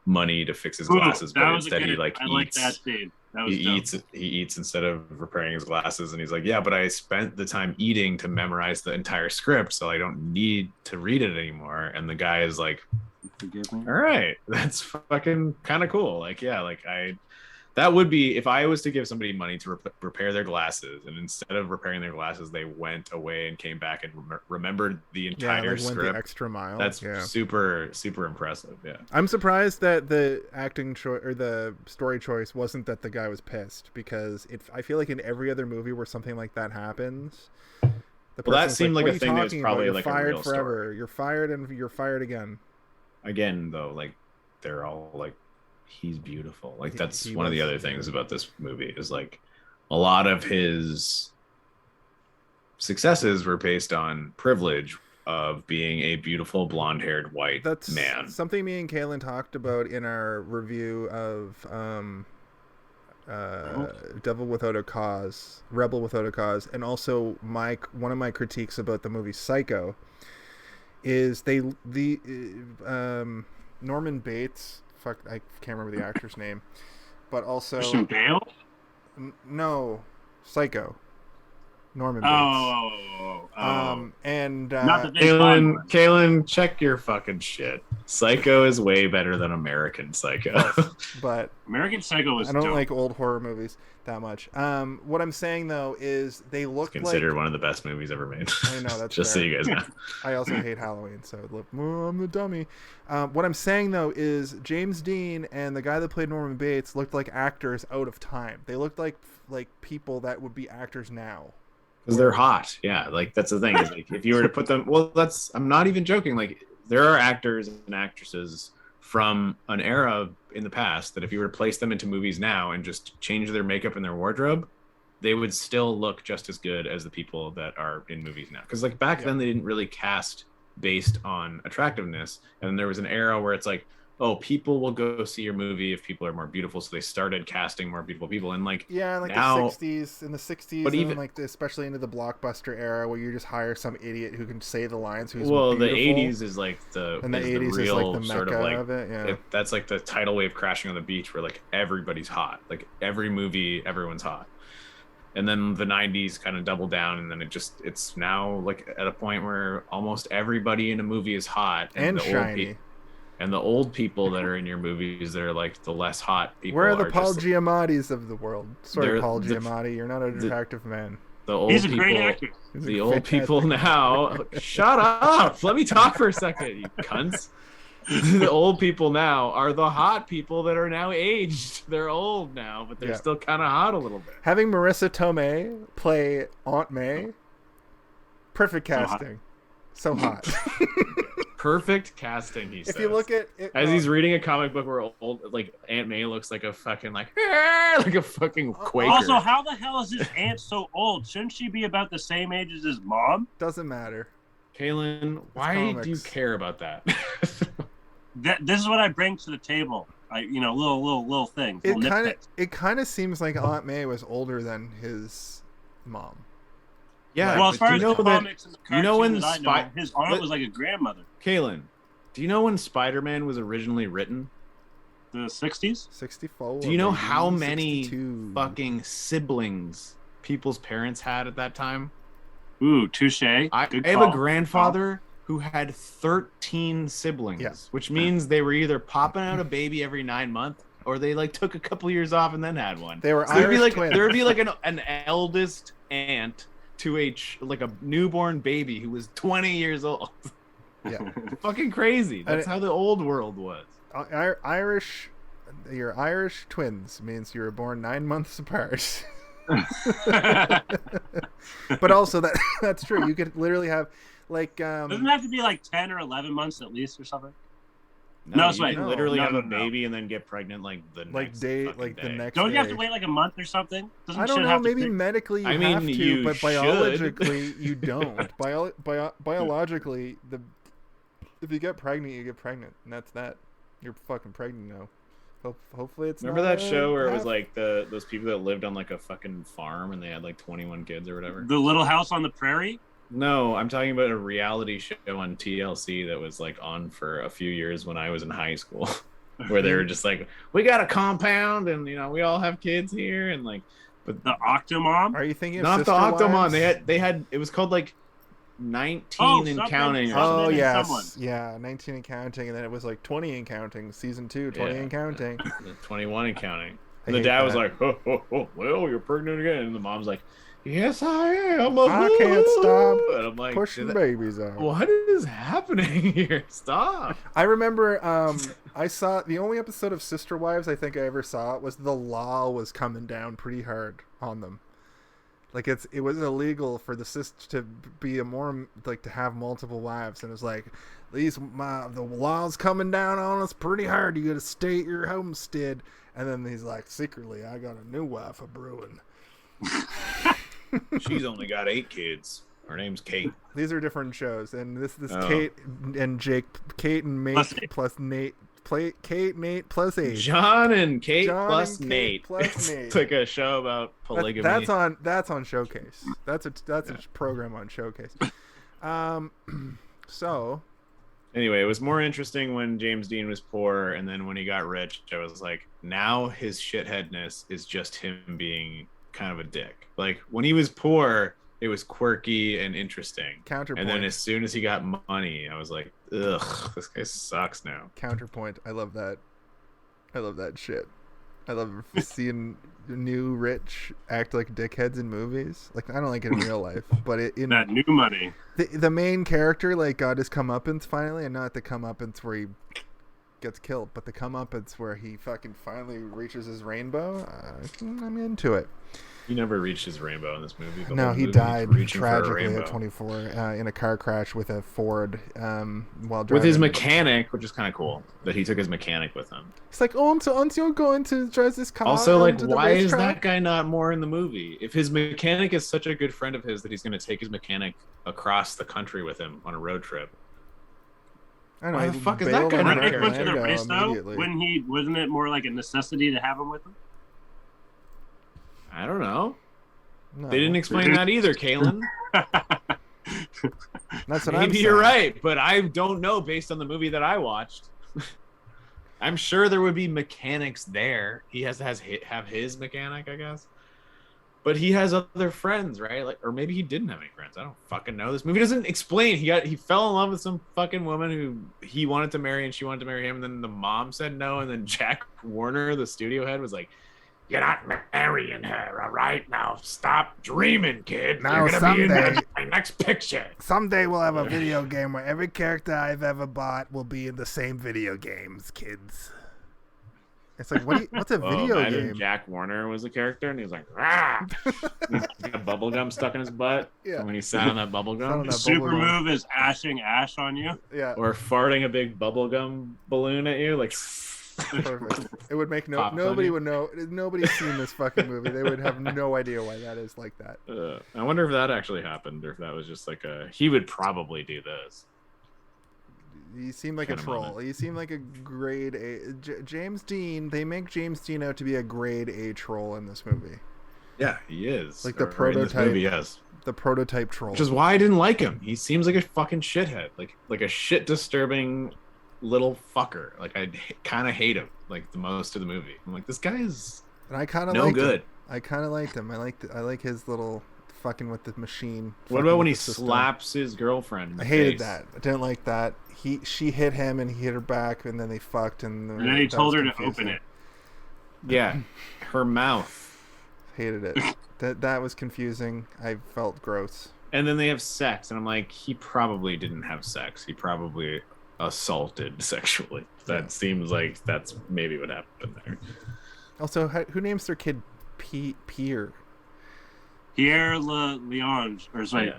money to fix his glasses, but instead he like I eats. like that scene. That was He eats instead of repairing his glasses, and he's like, yeah, but I spent the time eating to memorize the entire script, so I don't need to read it anymore. And the guy is like, forgive me. all right, that's fucking kind of cool. Like, yeah, like that would be if I was to give somebody money to repair their glasses, and instead of repairing their glasses, they went away and came back and remembered the entire like script. Went the extra mile. That's super, super impressive. Yeah, I'm surprised that the acting choice or the story choice wasn't that the guy was pissed, because I feel like in every other movie where something like that happens, that seemed like a thing that was probably like fired a real forever. Story. You're fired and you're fired again. Again, though, like they're all like, he's beautiful. Like that's one of the other things about this movie is like a lot of his successes were based on privilege of being a beautiful blonde-haired white man. Something me and Kaylin talked about in our review of Rebel Without a Cause, and also one of my critiques about the movie Psycho is Norman Bates. Fuck, I can't remember the actor's name, but also Christian Bale. No, Psycho. Norman Bates. And Kaylin, check your fucking shit. Psycho is way better than American Psycho. But American Psycho was. I don't dope. like old horror movies that much. What I'm saying though is they look considered one of the best movies ever made. I know that's just fair. so you guys know. I also hate Halloween, so I'm the dummy. What I'm saying though is James Dean and the guy that played Norman Bates looked like actors out of time. They looked like people that would be actors now. Because they're hot. Yeah, like that's the thing. Is like if you were to put them, I'm not even joking. Like there are actors and actresses from an era in the past that if you were to place them into movies now and just change their makeup and their wardrobe, they would still look just as good as the people that are in movies now. Because like back then they didn't really cast based on attractiveness, and there was an era where it's like, oh, people will go see your movie if people are more beautiful, so they started casting more beautiful people. And like now, the 60s, but even like especially into the blockbuster era where you just hire some idiot who can say the lines. Who's beautiful. The 80s is like the 80s real is like the sort mecca of like of it. Yeah, that's like the tidal wave crashing on the beach where like everybody's hot. Like every movie, everyone's hot. And then the 90s kind of doubled down, and then it's now like at a point where almost everybody in a movie is hot and shiny. And the old people that are in your movies that are like the less hot people. Where are the Paul Giamattis of the world? Sorry, Paul Giamatti, you're not an attractive man. He's a great actor. The old people now. Shut up! Let me talk for a second, you cunts. The old people now are the hot people that are now aged. They're old now, but they're still kind of hot a little bit. Having Marissa Tomei play Aunt May, perfect casting. So hot. Perfect casting, he says. If you look at it, as he's reading a comic book where old like Aunt May looks like a fucking like a fucking Quaker. Also, how the hell is his aunt so old? Shouldn't she be about the same age as his mom? Doesn't matter. Kaylin, why do you care about that? This is what I bring to the table. Little things. It kind of seems like Aunt May was older than his mom. Yeah, well, as far as the comics and the cartoons when his aunt was like a grandmother. Kaylin, do you know when Spider-Man was originally written? The 60s? 64. Do you know how many 62. fucking siblings people's parents had at that time? Ooh, touche. I have a grandfather who had 13 siblings, which means they were either popping out a baby every 9 months or they like took a couple years off and then had one. They were Irish twins. There would be like an eldest aunt to a newborn baby who was 20 years old. Yeah. Fucking crazy. That's how the old world was. You're Irish twins means you were born 9 months apart. But also that's true. You could literally have like doesn't it have to be like 10 or 11 months at least or something? No, you can literally have a baby and then get pregnant the next day. Don't you have to wait like a month or something? I don't know. Maybe medically you have to, but biologically you don't. Biologically, if you get pregnant, you get pregnant, and that's that. You're fucking pregnant now. Hopefully it's Remember not that show where it was half- like those people that lived on like a fucking farm and they had like 21 kids or whatever? The Little House on the Prairie? No, I'm talking about a reality show on TLC that was like on for a few years when I was in high school, where they were just like, we got a compound and we all have kids here and like, but The Octomom? Are you thinking of not the Sister Octomon. Wives? They had it was called like 19 and something- counting. Or something Oh something. and yes, someone. yeah, 19 and counting, and then it was like 20 and counting. Season 2, 20 Yeah. and counting. 21 and counting. I And the hate dad was that. like, oh, well, you're pregnant again. And the mom's like, yes, I am. I can't stop And I'm like, pushing babies out. what is happening here? Stop. I remember I saw the only episode of Sister Wives I think I ever saw was the law was coming down pretty hard on them. Like it was illegal for the sister to be to have multiple wives, and it was like the law's coming down on us pretty hard. You got to stay at your homestead, and then he's like, secretly, I got a new wife a brewing. She's only got 8 kids. Her name's Kate. These are different shows, and this Oh. Kate and Jake, Kate and Mate plus Nate. Kate, Nate plus 8. John and Kate John plus and Kate Nate. plus Nate. It's like a show about polygamy. That's on Showcase. That's a program on Showcase. So Anyway, it was more interesting when James Dean was poor, and then when he got rich, I was like, now his shitheadness is just him being kind of a dick. Like when he was poor, it was quirky and interesting. Counterpoint. And then as soon as he got money, I was like, ugh, this guy sucks now. Counterpoint. I love that. I love that shit. I love seeing new rich act like dickheads in movies. Like I don't like it in real life, but in That new money. the main character like got his comeuppance finally, and not the comeuppance where he gets killed, but the comeuppance where he fucking finally reaches his rainbow. I'm into it. He never reached his rainbow in this movie. The No, whole he movie, he's died reaching for a tragically rainbow. at 24 in a car crash with a Ford while driving. With his mechanic, which is kind of cool that he took his mechanic with him. It's like, aren't you going to drive this car? Also, like, onto the why is racetrack?" that guy not more in the movie? If his mechanic is such a good friend of his that he's going to take his mechanic across the country with him on a road trip. I don't know, Why he the fuck is bailed that guy on not When there? it went to the Orlando race, though, immediately. wasn't it more like a necessity to have him with him? I don't know. No, They didn't explain that either, Kalen. That's what I'm Maybe saying. you're right, but I don't know based on the movie that I watched. I'm sure there would be mechanics there. He have his mechanic, I guess. But he has other friends, right? Like, or maybe he didn't have any friends. I don't fucking know. This movie doesn't explain. He fell in love with some fucking woman who he wanted to marry, and she wanted to marry him. And then the mom said no, and then Jack Warner, the studio head, was like, "You're not marrying her, all right? Now stop dreaming, kid. Now You're gonna be in someday- my next picture." Someday we'll have a video game where every character I've ever bought will be in the same video games, kids. It's like, what's a Well, video imagine game? Jack Warner was the character, and he was like, "Rah!" He's got bubble gum stuck in his butt. Yeah. When he sat on that bubble Sat on gum, that Super bubblegum. move is ashing ash on you. Yeah, or farting a big bubble gum balloon at you, like. perfect. It would make Pops on nobody you. would know. Nobody's seen this fucking movie. They would have no idea why that is like that. I wonder if that actually happened, or if that was just like he would probably do this. You seem like a Kinda troll. moment. You seem like a grade A. James Dean. They make James Dean out to be a grade A troll in this movie. Yeah, he is. Like the Or in this prototype- movie, yes. The prototype troll. Which is why I didn't like him. He seems like a fucking shithead, like a shit disturbing little fucker. Like I kind of hate him, like the most of the movie. I'm like, this guy is and I kind of no liked good. Him. I kind of liked him. I like his little fucking with the machine. What fucking about when with he the system. slaps his girlfriend? In the I hated face? that. I didn't like that. She hit him and he hit her back, and then they fucked. And And then he that told was her to confusing. open it. Yeah, her mouth. Hated it. That was confusing. I felt gross. And then they have sex, and I'm like, he probably didn't have sex. He probably assaulted sexually. That Yeah. seems like that's maybe what happened there. Also, who names their kid Pier? Pierre Leon, or sorry,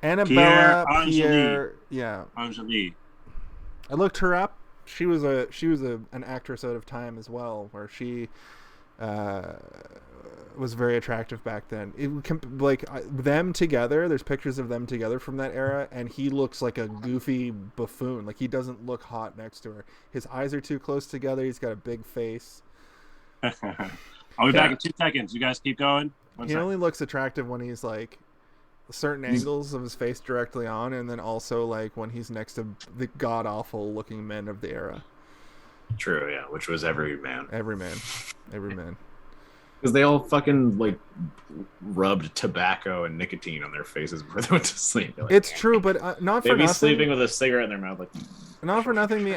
Annabella Angeli. Pierre. Yeah, Angeli. I looked her up. She was an actress out of time as well, where she was very attractive back then. Them together, there's pictures of them together from that era, and he looks like a goofy buffoon. Like, he doesn't look hot next to her. His eyes are too close together. He's got a big face. I'll be back in 2 seconds. You guys keep going. He only looks attractive when he's like certain angles of his face directly on, and then also like when he's next to the god awful looking men of the era. True, yeah, which was every man. Because they all fucking like rubbed tobacco and nicotine on their faces before they went to sleep. Like, it's true, but not for nothing. They'd be sleeping with a cigarette in their mouth, like. Not for nothing, the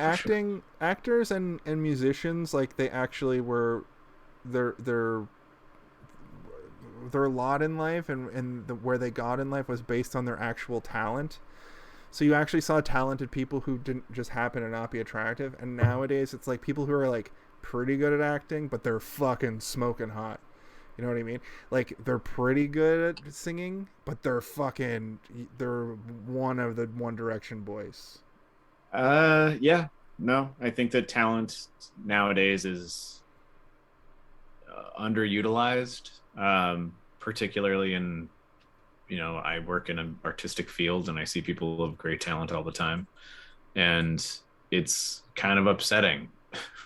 actors and musicians, like, they actually were their lot in life and where they got in life was based on their actual talent. So you actually saw talented people who didn't just happen to not be attractive. And nowadays it's like people who are like pretty good at acting, but they're fucking smoking hot. You know what I mean? Like, they're pretty good at singing, but they're one of the One Direction boys. Yeah. No, I think that talent nowadays is underutilized, particularly in, I work in an artistic field and I see people of great talent all the time. And it's kind of upsetting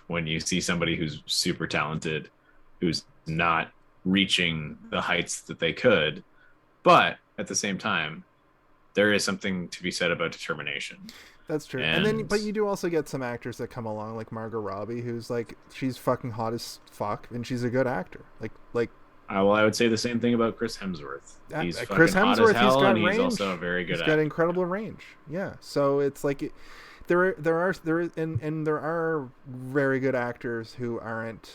when you see somebody who's super talented, who's not reaching the heights that they could. But at the same time, there is something to be said about determination. That's true. And then, but you do also get some actors that come along, like Margot Robbie, who's like, she's fucking hot as fuck, and she's a good actor. Well, I would say the same thing about Chris Hemsworth. He's Chris fucking Hemsworth, hot as hell, he's got and range. he's also a very good actor. He's got incredible range. Yeah. So it's like, there are very good actors who aren't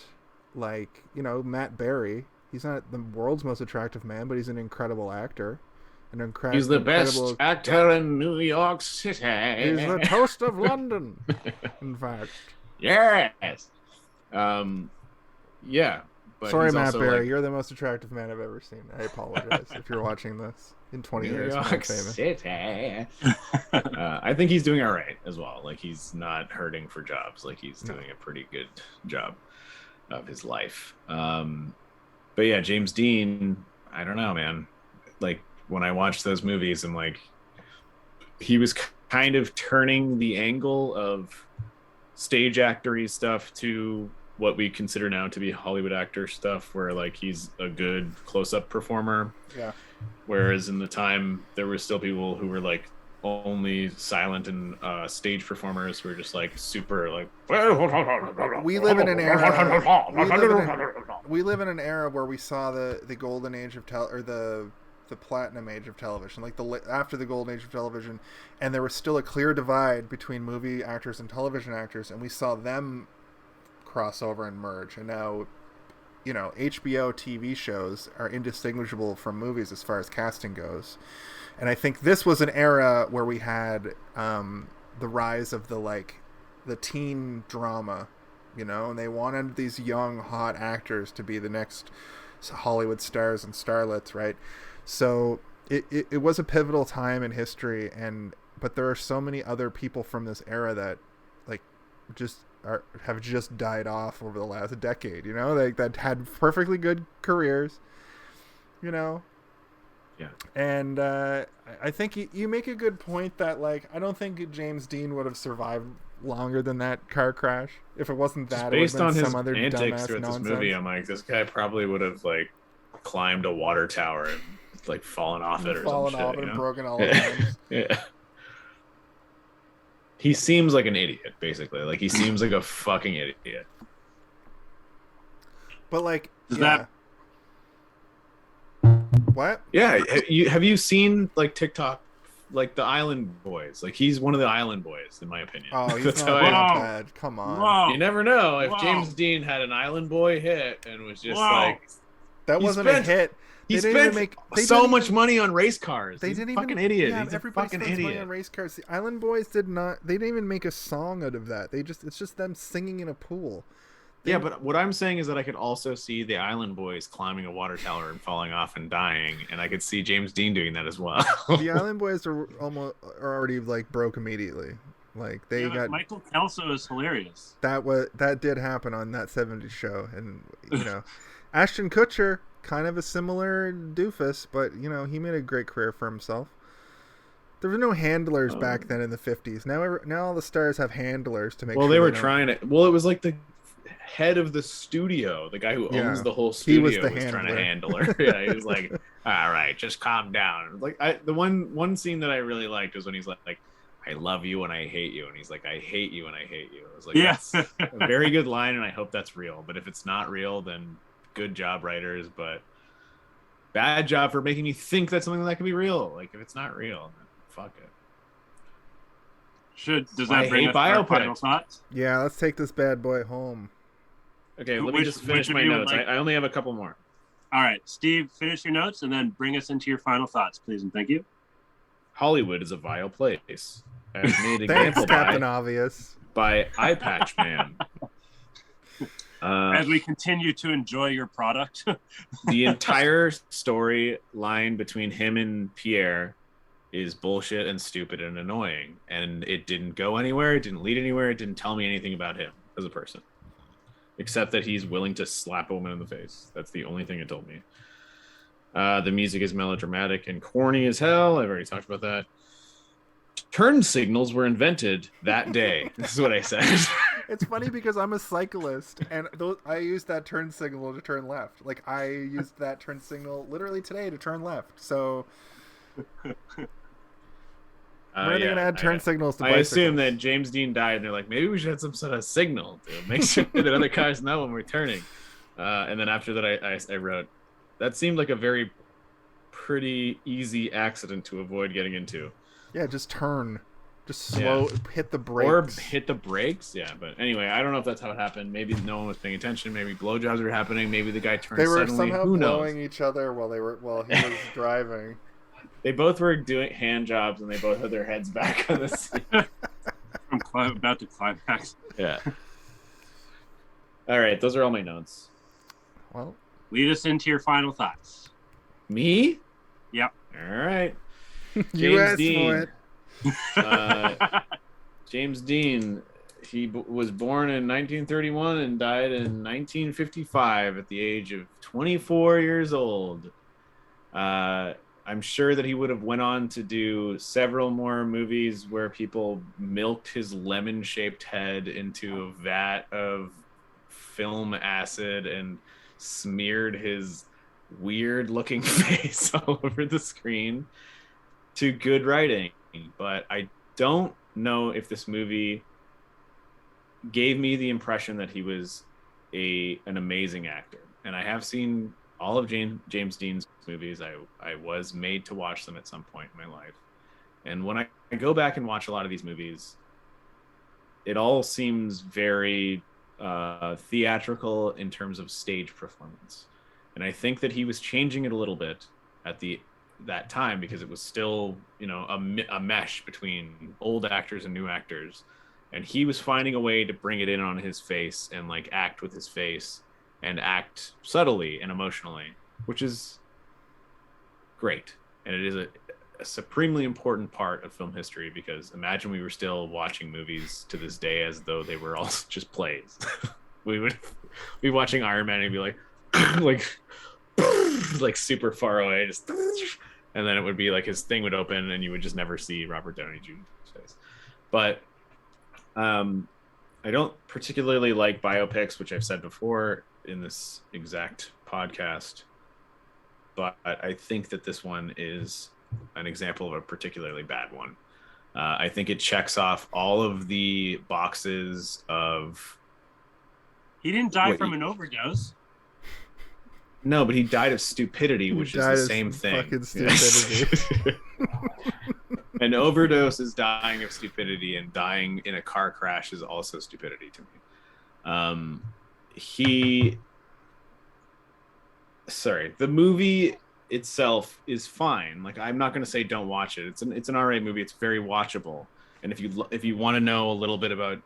like, Matt Berry. He's not the world's most attractive man, but he's an incredible actor. He's the best actor in New York City. He's the toast of London, in fact. Yes. Yeah. But sorry, Matt Berry. You're the most attractive man I've ever seen. I apologize if you're watching this in 20 years. New York City. I think he's doing all right as well. Like, he's not hurting for jobs. Like, he's doing a pretty good job of his life. But yeah, James Dean, I don't know, man. Like, when I watched those movies, I'm like, he was kind of turning the angle of stage actory stuff to what we consider now to be Hollywood actor stuff, where like he's a good close-up performer. Yeah. Whereas in the time, there were still people who were like only silent and stage performers who were just like super like. We live in an era. We live in an era where we saw the golden age of the platinum age of television, like after the golden age of television, and there was still a clear divide between movie actors and television actors, and we saw them cross over and merge. And now, HBO TV shows are indistinguishable from movies as far as casting goes. And I think this was an era where we had the rise of the teen drama, and they wanted these young hot actors to be the next Hollywood stars and starlets, right? So it was a pivotal time in history, but there are so many other people from this era that have just died off over the last decade, that had perfectly good careers, Yeah. And I think you make a good point that I don't think James Dean would have survived longer than that car crash if it wasn't that. Just based on his some other antics throughout this movie, I'm like, this guy probably would have climbed a water tower and fallen off it or something. And broken all the times. Yeah. He seems like an idiot, basically. He seems like a fucking idiot. But that. What? Yeah, have you seen TikTok, the Island Boys? He's one of the Island Boys, in my opinion. Oh, he's not that bad. Come on. Whoa. You never know if James Dean had an Island Boy hit and was just that wasn't a hit. He spent so much money on race cars. He's a fucking idiot. Yeah, he's a fucking idiot. Money on race cars. The Island Boys did not. They didn't even make a song out of that. It's just them singing in a pool. Yeah, but what I'm saying is that I could also see the Island Boys climbing a water tower and falling off and dying, and I could see James Dean doing that as well. The Island Boys are already broke immediately. Michael Kelso is hilarious. That did happen on that '70s show, and Ashton Kutcher, kind of a similar doofus, but he made a great career for himself. There were no handlers back then in the 50s. Now all the stars have handlers to make sure. Well, they were trying to. Well, it was like the head of the studio, the guy who owns the whole studio, was trying to handle her. Yeah, he was like, "All right, just calm down." Like the one scene that I really liked was when he's like, "I love you and I hate you," and he's like, "I hate you and I hate you." I was like, "That's a very good line, and I hope that's real. But if it's not real, then good job, writers. But bad job for making me think that something like that could be real. Like if it's not real, then fuck it." Does that bring us to our final thoughts? Yeah, let's take this bad boy home. Okay, let me just finish my notes. I only have a couple more. All right, Steve, finish your notes and then bring us into your final thoughts, please, and thank you. Hollywood is a vile place. As made Thanks, Captain Obvious. By Eye Patch Man. As we continue to enjoy your product. The entire storyline between him and Pierre is bullshit and stupid and annoying. And it didn't go anywhere. It didn't lead anywhere. It didn't tell me anything about him as a person. Except that he's willing to slap a woman in the face. That's the only thing it told me. The music is melodramatic and corny as hell. I've already talked about that. Turn signals were invented that day. This is what I said. It's funny because I'm a cyclist, and I used that turn signal to turn left. Like, I used that turn signal literally today to turn left. So, when are they going to add turn signnings to bicycles? I assume that James Dean died, and they're like, maybe we should have some sort of signal to make sure that other cars know when we're turning. And then after that, I wrote, that seemed like a pretty easy accident to avoid getting into. Yeah, just turn. Just slow, hit the brakes. Or hit the brakes, yeah. But anyway, I don't know if that's how it happened. Maybe no one was paying attention. Maybe blowjobs were happening. Maybe the guy turned suddenly. They were somehow Who blowing knows? each other while he was driving. They both were doing hand jobs, and they both had their heads back on the seat. I'm about to climax. Yeah. All right, those are all my notes. Well, lead us into your final thoughts. Me? Yep. All right. You asked for it. James Dean, he was born in 1931 and died in 1955 at the age of 24 years old. I'm sure that he would have went on to do several more movies where people milked his lemon-shaped head into a vat of film acid and smeared his weird-looking face all over the screen to good writing. But I don't know if this movie gave me the impression that he was an amazing actor. And I have seen all of James Dean's movies. I was made to watch them at some point in my life. And when I go back and watch a lot of these movies, it all seems very theatrical in terms of stage performance. And I think that he was changing it a little bit at that time because it was still, a mesh between old actors and new actors. And he was finding a way to bring it in on his face and like act with his face and act subtly and emotionally, which is great. And it is a supremely important part of film history, because imagine we were still watching movies to this day as though they were all just plays. We would be watching Iron Man and be like, like super far away, just, and then it would be like his thing would open and you would just never see Robert Downey Jr.'s face. But I don't particularly like biopics, which I've said before in this exact podcast, but I think that this one is an example of a particularly bad one. I think it checks off all of the boxes of... He didn't die from an overdose. No, but he died of stupidity, which is the same thing. Fucking stupidity. An overdose is dying of stupidity, and dying in a car crash is also stupidity to me. The movie itself is fine. Like, I'm not going to say don't watch it. It's an R-rated movie. It's very watchable. And if you want to know a little bit about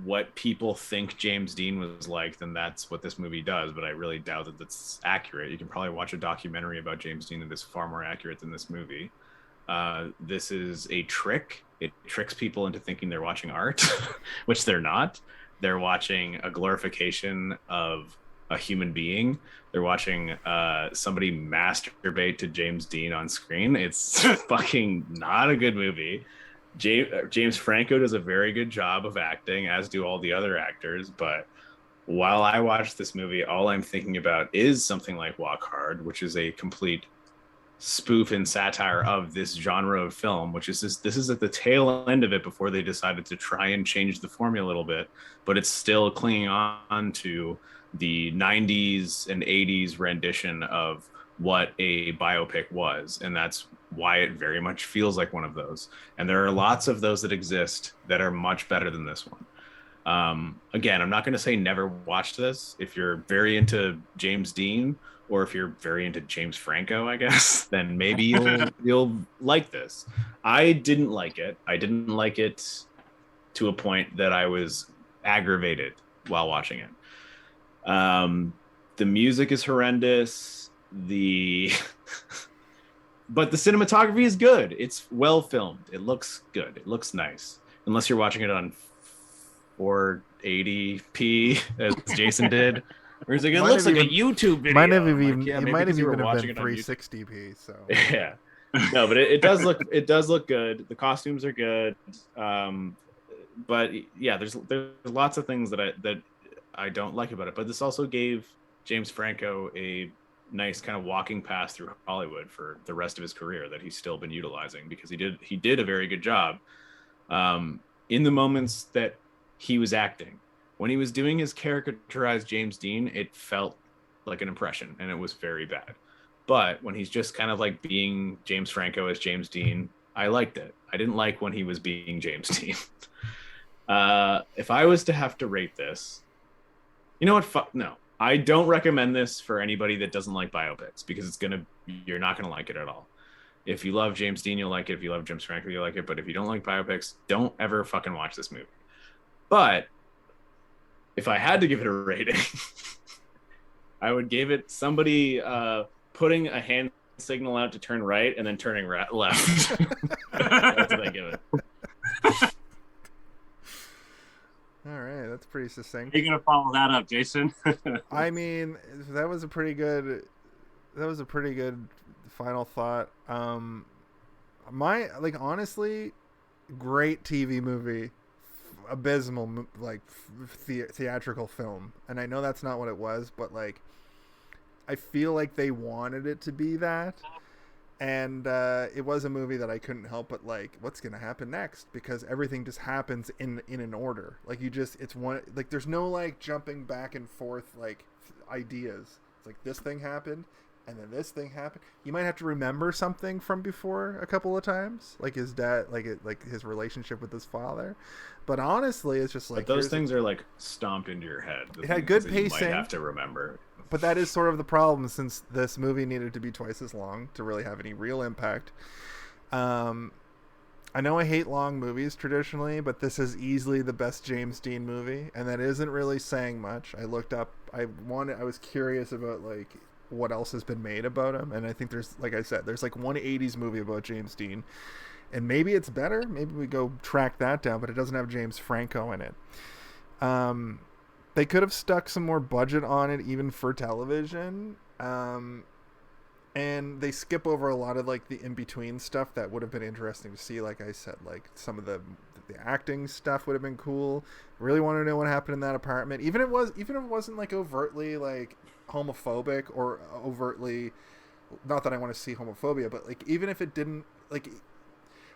what people think James Dean was like, then that's what this movie does. But I really doubt that that's accurate. You can probably watch a documentary about James Dean that is far more accurate than this movie. This is a trick. It tricks people into thinking they're watching art, which they're not. They're watching a glorification of a human being. They're watching somebody masturbate to James Dean on screen. It's fucking not a good movie. James Franco does a very good job of acting, as do all the other actors. But while I watch this movie, all I'm thinking about is something like Walk Hard, which is a complete spoof and satire of this genre of film, which is this is at the tail end of it before they decided to try and change the formula a little bit, but it's still clinging on to the 90s and 80s rendition of what a biopic was, and that's why it very much feels like one of those. And there are lots of those that exist that are much better than this one. Again, I'm not going to say never watch this. If you're very into James Dean, or if you're very into James Franco, I guess, then maybe you'll like this. I didn't like it. I didn't like it to a point that I was aggravated while watching it. The music is horrendous. But the cinematography is good. It's well filmed. It looks good. It looks nice. Unless you're watching it on 480p, as Jason did. Where he's like, it looks like a YouTube video. Might have even, like, yeah, it might have even been watching 360p. So yeah, no, but it does look good. The costumes are good. But yeah, there's lots of things that I don't like about it. But this also gave James Franco a nice kind of walking pass through Hollywood for the rest of his career that he's still been utilizing, because he did a very good job in the moments that he was acting. When he was doing his caricaturized James Dean, it felt like an impression, and it was very bad. But when he's just kind of like being James Franco as James Dean, I liked it. I didn't like when he was being James Dean. If I was to have to rate this, you know what? No, I don't recommend this for anybody that doesn't like biopics, because you're not gonna like it at all. If you love James Dean, you'll like it. If you love James Franco, you'll like it. But if you don't like biopics, don't ever fucking watch this movie. But if I had to give it a rating, I would give it somebody putting a hand signal out to turn right and then turning left. That's what I give it. all right, that's pretty succinct. Are you gonna follow that up, Jason? I mean, that was a pretty good final thought. Honestly, great TV movie, abysmal theatrical film. And I know that's not what it was, but like, I feel like they wanted it to be that. And it was a movie that I couldn't help but like, what's gonna happen next? Because everything just happens in an order. Like, it's one, like, there's no like jumping back and forth like ideas. It's like, this thing happened, and then this thing happened. You might have to remember something from before a couple of times, like his dad, like his relationship with his father. But honestly, it's just like, but those things are like stomped into your head. It had good pacing. You might have to remember. But that is sort of the problem, since this movie needed to be twice as long to really have any real impact. I know I hate long movies traditionally, but this is easily the best James Dean movie, and that isn't really saying much. I looked up, I was curious about like what else has been made about him, and I think there's, like I said, there's like one 80s movie about James Dean, and maybe it's better. Maybe we go track that down, but it doesn't have James Franco in it. They could have stuck some more budget on it, even for television. And they skip over a lot of like the in-between stuff that would have been interesting to see. Like I said, like some of the acting stuff would have been cool. Really want to know what happened in that apartment. Even if it wasn't like overtly like homophobic or overtly, not that I want to see homophobia, but like, even if it didn't, like,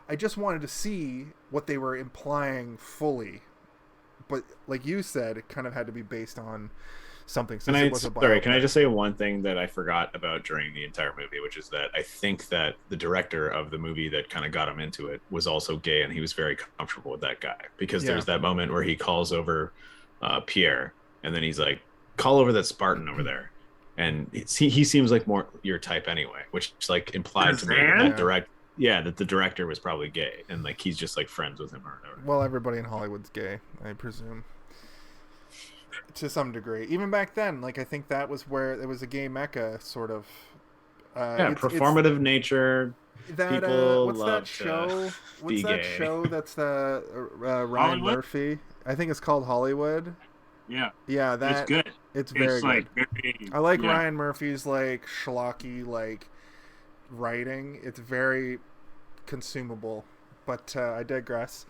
I just wanted to see what they were implying fully. But like you said, it kind of had to be based on something. Can I just say one thing that I forgot about during the entire movie, which is that I think that the director of the movie that kind of got him into it was also gay, and he was very comfortable with that guy, because there's that moment where he calls over Pierre, and then he's like, call over that Spartan over there. And he seems like more your type anyway, which like implied to me that the director was probably gay, and like he's just like friends with him or whatever. Well, everybody in Hollywood's gay, I presume, to some degree. Even back then, like, I think that was where it was a gay mecca, sort of. Performative nature. That people what's that show? What's that gay. show? That's the Ryan Hollywood? Murphy. I think it's called Hollywood. Yeah. Yeah, It's good. It's very like good. very, I like yeah. Ryan Murphy's like schlocky like writing. It's very consumable. But I digress.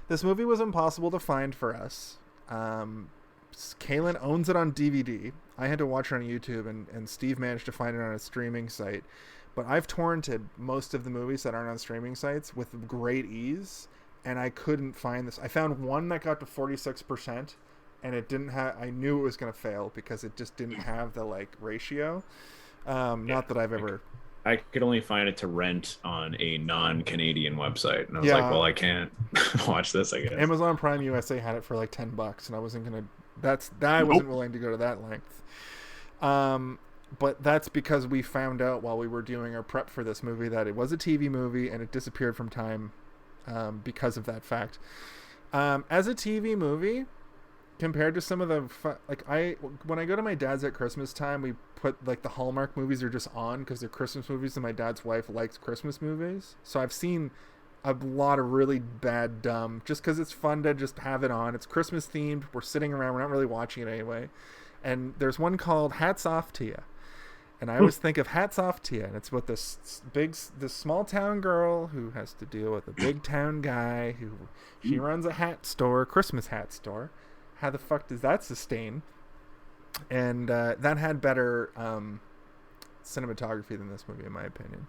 This movie was impossible to find for us. Kaylin owns it on DVD. I had to watch it on YouTube, and Steve managed to find it on a streaming site. But I've torrented most of the movies that aren't on streaming sites with great ease, and I couldn't find this. I found one that got to 46%, and it didn't have. I knew it was going to fail because it just didn't have the like ratio. Not that I've ever. I could only find it to rent on a non-Canadian website, and I was like, well, I can't watch this, I guess. Amazon Prime USA had it for like $10, and I wasn't gonna. I wasn't willing to go to that length. But that's because we found out while we were doing our prep for this movie that it was a TV movie and it disappeared from time because of that fact. As a TV movie, compared to some of the when I go to my dad's at Christmas time, we put like the Hallmark movies are just on because they're Christmas movies, and my dad's wife likes Christmas movies. So I've seen a lot of really bad dumb just because it's fun to just have it on. It's Christmas themed. We're sitting around. We're not really watching it anyway. And there's one called Hats Off to Ya. And I always think of Hats Off to Ya, and it's about this small town girl who has to deal with a big town guy who she runs a hat store, Christmas hat store. How the fuck does that sustain? And that had better cinematography than this movie, in my opinion.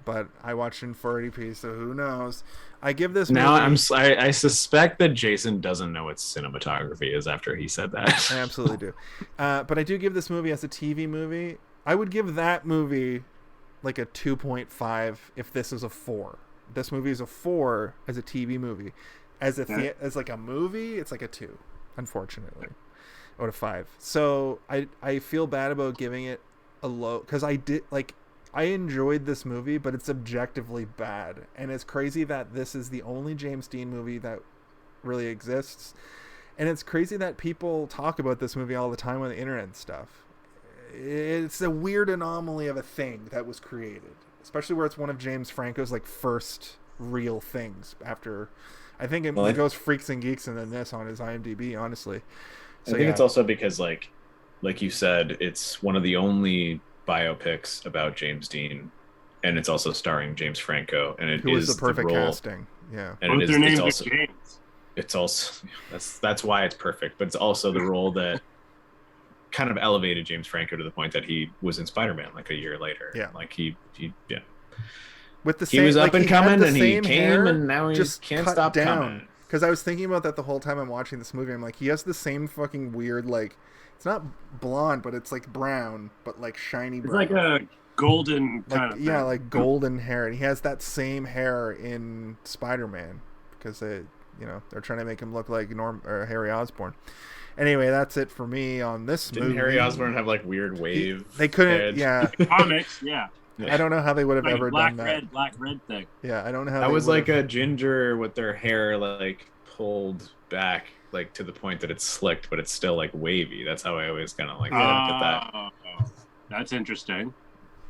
But I watched it in 480p, so who knows? I give this now movie... I suspect that Jason doesn't know what cinematography is after he said that. I absolutely do. But I do give this movie as a TV movie. I would give that movie like a 2.5 if this is a 4. This movie is a 4 as a TV movie. As as like a movie, it's like a 2, unfortunately. Or a 5. So I feel bad about giving it a low, because I enjoyed this movie, but it's objectively bad. And it's crazy that this is the only James Dean movie that really exists. And it's crazy that people talk about this movie all the time on the internet and stuff. It's a weird anomaly of a thing that was created, especially where it's one of James Franco's like first real things after, I think it goes Freaks and Geeks and then this on his IMDb, honestly. So, I think it's also because like you said, it's one of the only biopics about James Dean, and it's also starring James Franco, and it is the perfect role, casting. Yeah, and their names are James. It's also that's why it's perfect, but it's also the role that kind of elevated James Franco to the point that he was in Spider-Man like a year later. Yeah, like he with the same, he was up and coming, and he came, hair, and now he just can't stop coming. Because I was thinking about that the whole time I'm watching this movie. I'm like, he has the same fucking weird, like, it's not blonde, but it's like brown, but like shiny brown. It's like a golden kind of thing. Yeah, like golden hair. And he has that same hair in Spider-Man because they're trying to make him look like Harry Osborn. Anyway, that's it for me on this movie. Didn't Harry Osborn have like weird wave? They couldn't. Head? Yeah. Comics. Yeah. I don't know how they would have like ever done that. Black red thing. Yeah, I don't know how that was like a ginger with their hair like pulled back like to the point that it's slicked, but it's still like wavy. That's how I always kind of like look at that. That's interesting.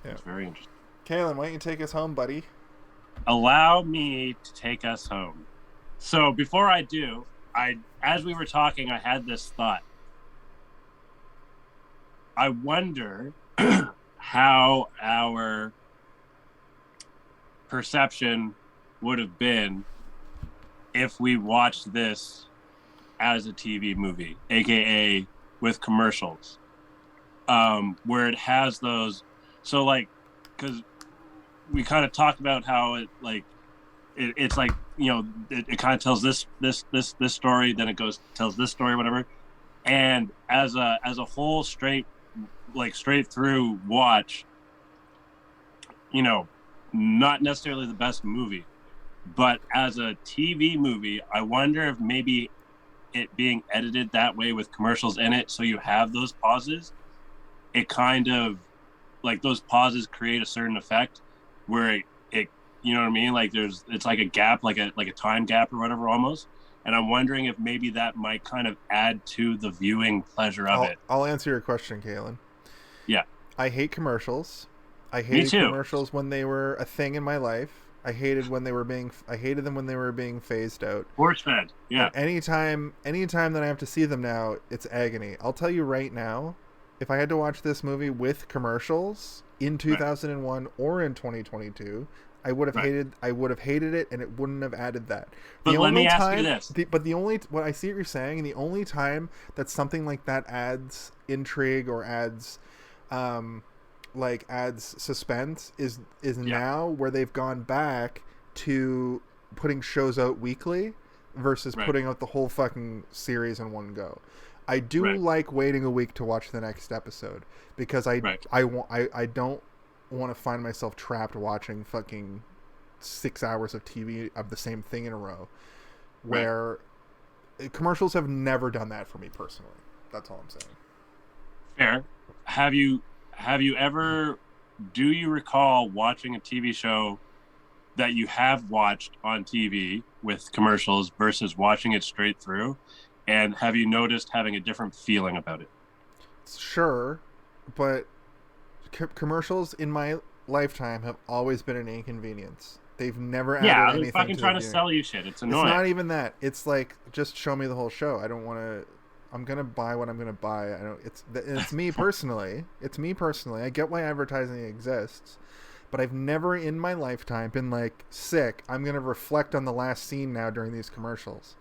Yeah. That's very interesting. Kaylin, why don't you take us home, buddy? Allow me to take us home. So before I do, as we were talking, I had this thought. I wonder how our perception would have been if we watched this as a TV movie, aka with commercials, where it has those. So like, because we kind of talked about how it like it's like, it kind of tells this story, then it tells this story, whatever. And as a whole straight through watch, not necessarily the best movie, but as a TV movie, I wonder if maybe it being edited that way with commercials in it, so you have those pauses, it kind of like those pauses create a certain effect where it you know what I mean? Like it's like a gap, like a time gap or whatever almost. And I'm wondering if maybe that might kind of add to the viewing pleasure of it. I'll answer your question, Kaylin. Yeah. I hate commercials. I hated commercials when they were a thing in my life. I hated them when they were being phased out. Force fed. Yeah. And anytime that I have to see them now, it's agony. I'll tell you right now, if I had to watch this movie with commercials in 2001 or in 2022, I would have hated it, and it wouldn't have added that. But let me ask you this. What I see what you're saying, and the only time that something like that adds intrigue or adds suspense is now, where they've gone back to putting shows out weekly versus putting out the whole fucking series in one go. I do like waiting a week to watch the next episode, because I don't want to find myself trapped watching fucking 6 hours of TV of the same thing in a row, where commercials have never done that for me personally. That's all I'm saying. Fair. Have you ever, do you recall watching a TV show that you have watched on TV with commercials versus watching it straight through? And have you noticed having a different feeling about it? Sure, but commercials in my lifetime have always been an inconvenience. They've never added anything. Yeah, they're fucking trying to sell you shit. It's annoying. It's not even that. It's like, just show me the whole show. I don't want to. I'm gonna buy what I'm gonna buy. I don't. It's me personally. It's me personally. I get why advertising exists, but I've never in my lifetime been like, sick, I'm gonna reflect on the last scene now during these commercials.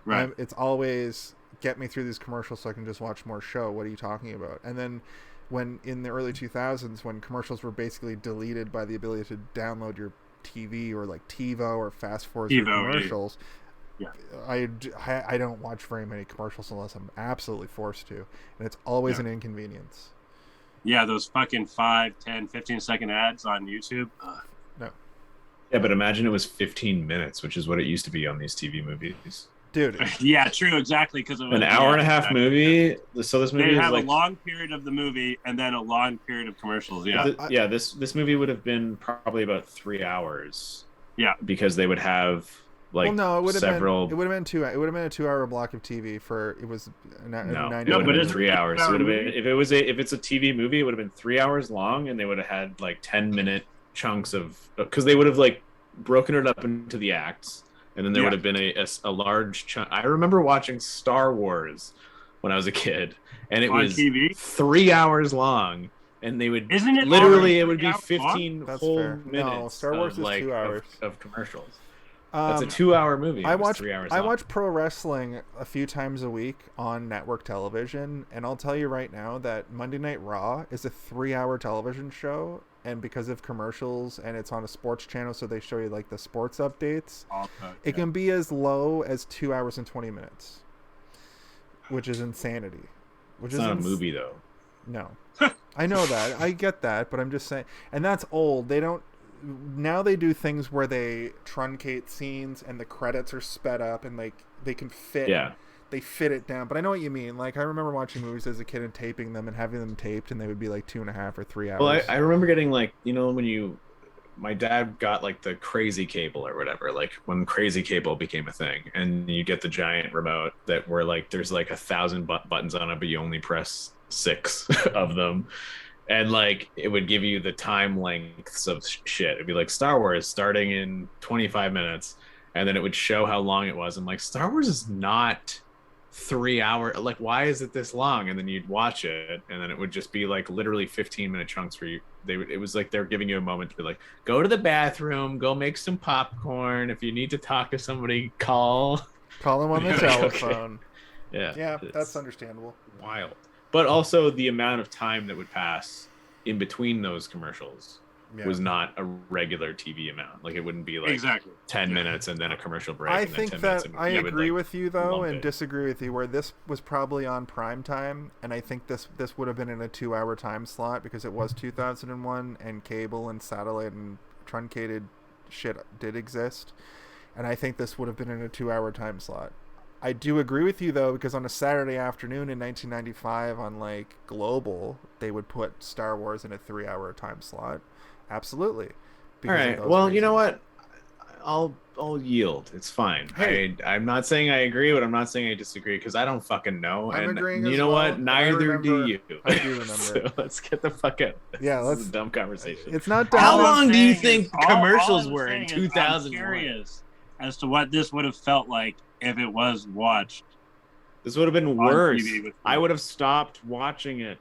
Right. It's always get me through these commercials so I can just watch more show. What are you talking about? And then when in the early 2000s, when commercials were basically deleted by the ability to download your TV or like TiVo or fast forward through commercials, I don't watch very many commercials unless I'm absolutely forced to, and it's always an inconvenience. Yeah, those fucking 5, 10, 15-second ads on YouTube. No. Yeah, but imagine it was 15 minutes, which is what it used to be on these TV movies. Dude. Yeah, true, exactly. Because an hour and a half movie. So this movie they have like a long period of the movie and then a long period of commercials. Yeah, this movie would have been probably about 3 hours. Yeah, because they would have like it would have several. Been, it would have been it would have been a 2-hour block of TV for it was. No, it would have been 3 hours. It would have been if it's a TV movie, it would have been 3 hours long, and they would have had like 10-minute chunks of, because they would have like broken it up into the acts. And then there would have been a large chunk. I remember watching Star Wars when I was a kid, and it was TV? 3 hours long. And they would it would be 15 whole minutes. No, Star Wars is 2 hours of commercials. That's a 2-hour movie. I watch 3 hours. I watch pro wrestling a few times a week on network television, and I'll tell you right now that Monday Night Raw is a 3-hour television show. And because of commercials, and it's on a sports channel, so they show you like the sports updates, it can be as low as 2 hours and 20 minutes, which is insanity. It's not a movie, though. No. I know that. I get that, but I'm just saying. And that's old. Now they do things where they truncate scenes and the credits are sped up and like they can fit. Yeah. They fit it down, but I know what you mean. Like, I remember watching movies as a kid and taping them and having them taped, and they would be like 2.5 or 3 hours. Well, I remember getting like, when my dad got like the crazy cable or whatever, like when crazy cable became a thing, and you get the giant remote that where like there's like 1,000 buttons on it, but you only press 6 of them. And like it would give you the time lengths of shit. It'd be like Star Wars starting in 25 minutes, and then it would show how long it was. I'm like, Star Wars is not 3 hour, like why is it this long? And then you'd watch it, and then it would just be like literally 15-minute chunks where it was like they're giving you a moment to be like, go to the bathroom, go make some popcorn, if you need to talk to somebody, call them on the telephone. Okay. Yeah, that's understandable. Wild. But also the amount of time that would pass in between those commercials was not a regular TV amount. Like it wouldn't be like 10 minutes and then a commercial break. I think that I agree with you though, and disagree with you, where this was probably on prime time, and I think this would have been in a 2-hour time slot because it was 2001 and cable and satellite and truncated shit did exist, and I think this would have been in a 2-hour time slot. I do agree with you though, because on a Saturday afternoon in 1995 on like Global, they would put Star Wars in a 3-hour time slot. Absolutely. All right. Well, reasons. You know what? I'll yield. It's fine. Hey. I'm not saying I agree, but I'm not saying I disagree because I don't fucking know. I'm and agreeing you as know well, what? Neither do you. I do remember So it. let's get the fuck out. Yeah, this is a dumb conversation. It's not dumb. How All I'm long do you saying think is- all commercials I'm were in saying is 2001? I'm curious as to what this would have felt like if it was watched. This would have been on worse. TV with I me. would have stopped watching it.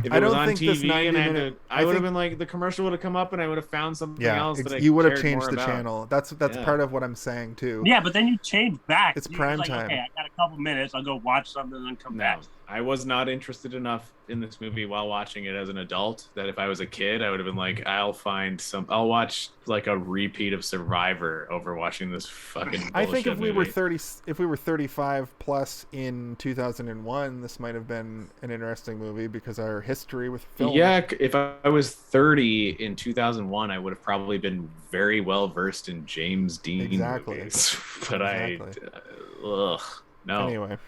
If I it was don't on think this TV and 90-minute I would have been like, the commercial would have come up and I would have found something else that you would have cared changed more the about. channel. That's Yeah. part of what I'm saying too. Yeah, but then you change back. It's You're prime like, time. Okay, I got a couple minutes. I'll go watch something and then come back. I was not interested enough in this movie while watching it as an adult that if I was a kid, I would have been like, I'll watch like a repeat of Survivor over watching this fucking bullshit I think if we were movie. 35 plus in 2001, this might have been an interesting movie because our history with film. Yeah, if I was 30 in 2001, I would have probably been very well versed in James Dean movies. But ugh, no. Anyway.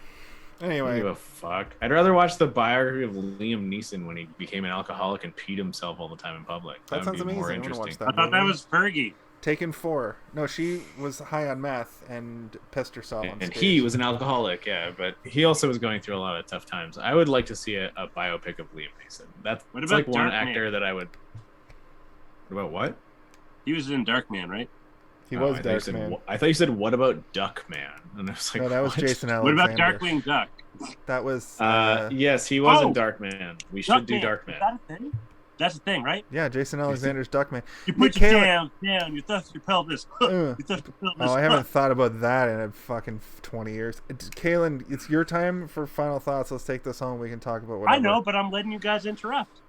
I don't give a fuck. I'd rather watch the biography of Liam Neeson when he became an alcoholic and peed himself all the time in public. That sounds would be amazing. more I wanna watch interesting. that. I thought that was Fergie. Taken 4. No, she was high on meth and pissed herself on And stage. he was an alcoholic, yeah, but he also was going through a lot of tough times. I would like to see a biopic of Liam Neeson. That's like one actor that I would. What about what? He was in Darkman, right? He was Darkman. I thought you said, what about Duckman? And I was like, no, that was Jason What Alexander. about Darkwing Duck? That was... yes, he was in Darkman. We should do Darkman. Is that a thing? That's the thing, right? Yeah, Jason Alexander's Duckman. You put your jam down, you thrust your pelvis. You thrust your pelvis. Oh, I haven't thought about that in a fucking 20 years. Kaylin, it's your time for final thoughts. Let's take this home. We can talk about whatever. I know, but I'm letting you guys interrupt.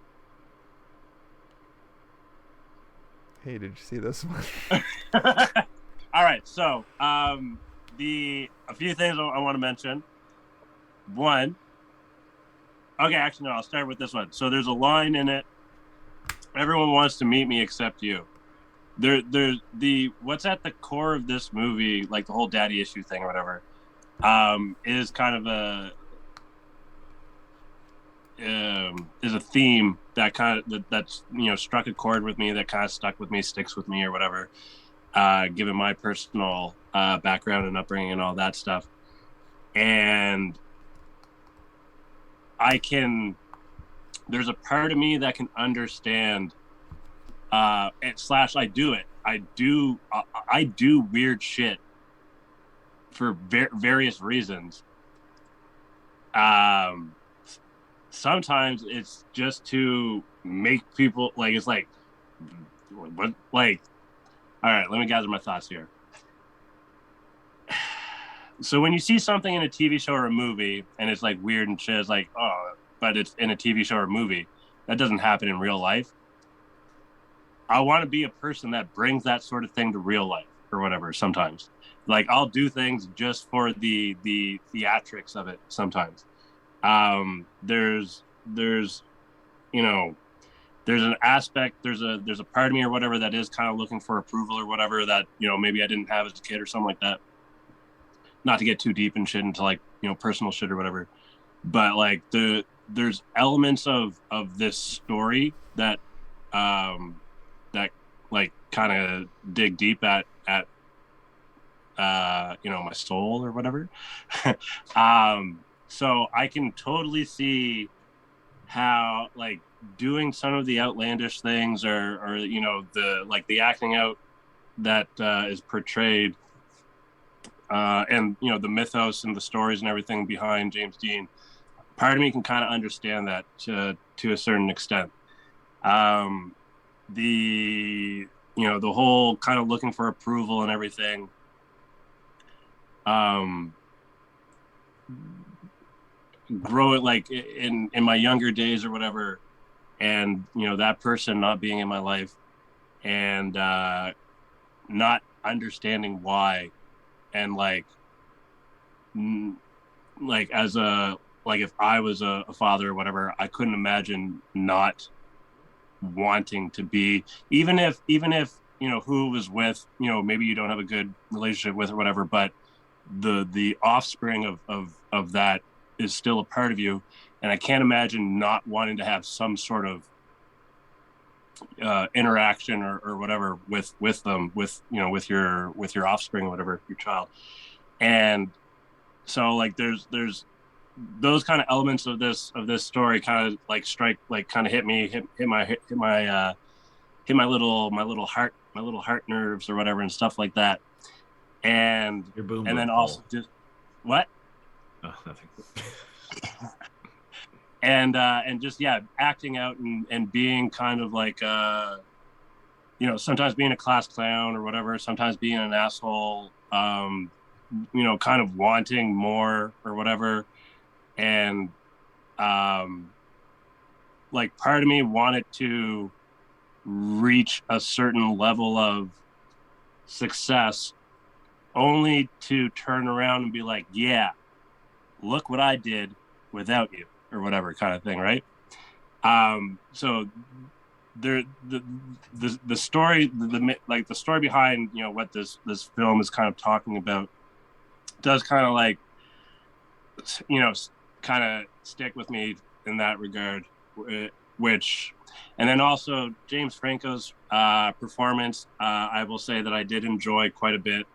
Hey, did you see this one? All right, so a few things I want to mention. One, okay, actually no, I'll start with this one. So there's a line in it. Everyone wants to meet me except you. There's what's at the core of this movie, like the whole daddy issue thing or whatever, is kind of is a theme that that's struck a chord with me, that kind of stuck with me, sticks with me or whatever. Given my personal background and upbringing and all that stuff, and there's a part of me that can understand, I do weird shit for various reasons. Sometimes it's just to make people like, it's like, what, like, all right, let me gather my thoughts here. So when you see something in a TV show or a movie and it's like weird and shit, it's like, oh, but it's in a TV show or movie. That doesn't happen in real life. I want to be a person that brings that sort of thing to real life or whatever sometimes. Like, I'll do things just for the theatrics of it sometimes. There's an aspect, there's a part of me or whatever that is kind of looking for approval or whatever that, maybe I didn't have as a kid or something like that. Not to get too deep and shit into like, personal shit or whatever. But like there's elements of this story that like kind of dig deep at my soul or whatever. So I can totally see how like doing some of the outlandish things or the acting out that is portrayed and the mythos and the stories and everything behind James Dean, part of me can kind of understand that to a certain extent. The whole kind of looking for approval and everything, grow it like in my younger days or whatever, and that person not being in my life and not understanding why, and as a, like, if I was a father or whatever, I couldn't imagine not wanting to be, even if who was with, maybe you don't have a good relationship with or whatever, but the offspring of that is still a part of you. And I can't imagine not wanting to have some sort of interaction or whatever with them, with with your offspring or whatever, your child. And so like there's those kind of elements of this story kind of like strike, like kind of hit my little heart nerves or whatever and stuff like that. And Your boom and then boom also hole. just what Oh, nothing. and just acting out and being kind of like sometimes being a class clown or whatever, sometimes being an asshole, kind of wanting more or whatever. And like part of me wanted to reach a certain level of success only to turn around and be like, yeah, look what I did without you or whatever kind of thing, right? So the story, the story behind what this film is kind of talking about does kind of like kind of stick with me in that regard, which, and then also James Franco's performance, I will say that I did enjoy quite a bit.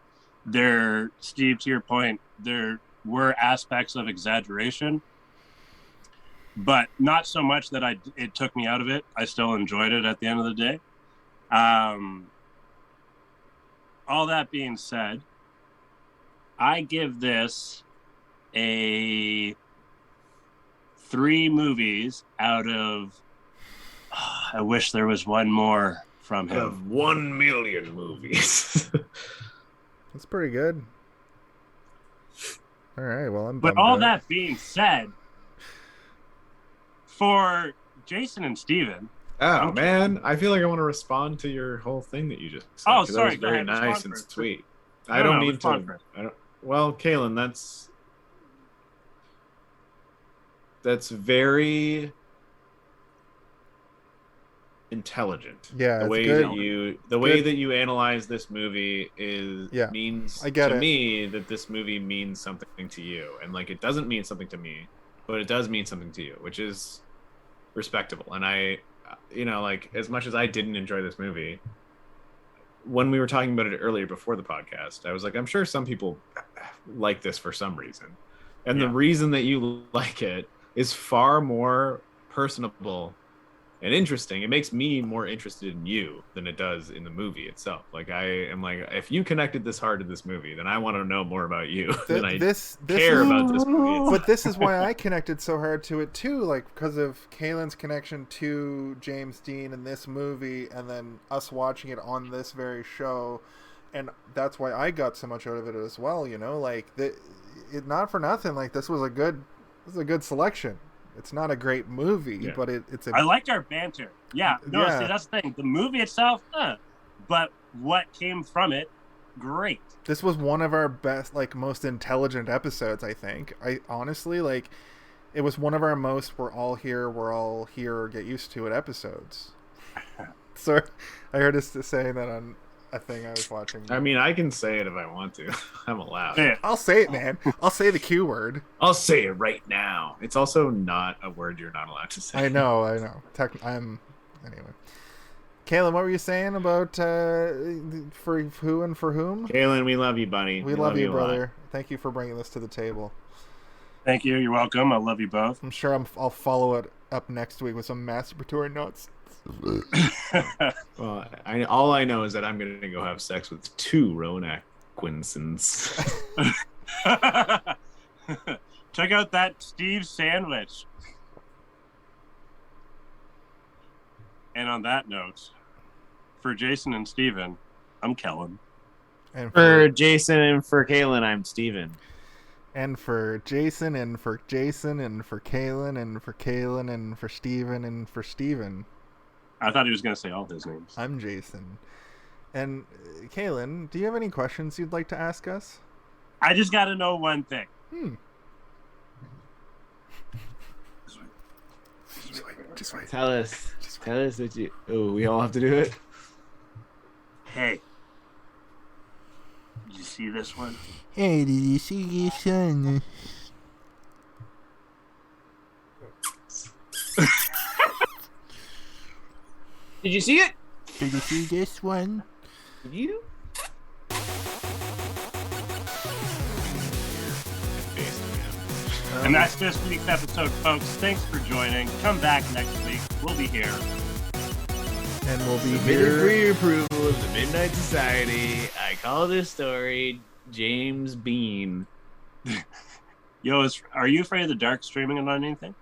There, Steve, to your point, there were aspects of exaggeration, but not so much that it took me out of it. I still enjoyed it at the end of the day. All that being said, I give this a 3 movies out of, I wish there was one more from him. Of 1 million movies. That's pretty good. All right, well, I'm But bummed all out. that being said, for Jason and Steven... Oh, man. I feel like I want to respond to your whole thing that you just said. Oh, 'cause sorry. That was very Go ahead. nice Respond and first. sweet. No, I don't mean respond to... first. Well, Kaylin, that's very intelligent. Yeah, the it's way good. that way that you analyze this movie means I get to it. me that this movie means something to you, and like it doesn't mean something to me, but it does mean something to you, which is respectable. And I, like as much as I didn't enjoy this movie, when we were talking about it earlier before the podcast, I was like, I'm sure some people like this for some reason, and the reason that you like it is far more personable and interesting. It makes me more interested in you than it does in the movie itself. Like I am like, if you connected this hard to this movie, then I want to know more about you than I care about this movie itself. But this is why I connected so hard to it too, like because of Kaylin's connection to James Dean in this movie, and then us watching it on this very show, and that's why I got so much out of it as well. Like not for nothing. Like this was a good selection. It's not a great movie, but it's a... I liked our banter. Yeah. No, see, that's the thing. The movie itself, but what came from it, great. This was one of our best, like, most intelligent episodes, I think. I honestly, like, it was one of our most we're all here, get used to it episodes. So I heard us saying that on a thing I was watching. I mean, I can say it if I want to. I'm allowed. Yeah. I'll say it, man. I'll say the Q word. I'll say it right now. It's also not a word you're not allowed to say. I know. Anyway. Kaylin, what were you saying about for who and for whom? Kaylin, we love you, buddy. We love you, brother. Thank you for bringing this to the table. Thank you. You're welcome. I love you both. I'm sure I'll follow it up next week with some masturbatory notes. Well, all I know is that I'm going to go have sex with 2 Rowan Atkinsons. Check out that Steve sandwich. And on that note, for Jason and Steven, I'm Kellen. And for Jason and for Kaylin, I'm Steven. And for Jason and for Jason and for Kaylin and for Kaylin and for Steven and for Steven. I thought he was going to say all his names. I'm Jason. And Kaylin, do you have any questions you'd like to ask us? I just got to know one thing. Just wait. Tell us what you... Oh, we all have to do it? Hey. Did you see this one? Hey, did you see your son? Did you see it? Did you see this one? Did you? And that's this week's episode, folks. Thanks for joining. Come back next week. We'll be here. And we'll be Submitted for here. your approval of the Midnight Society. I call this story James Bean. Yo, are you afraid of the dark streaming on anything?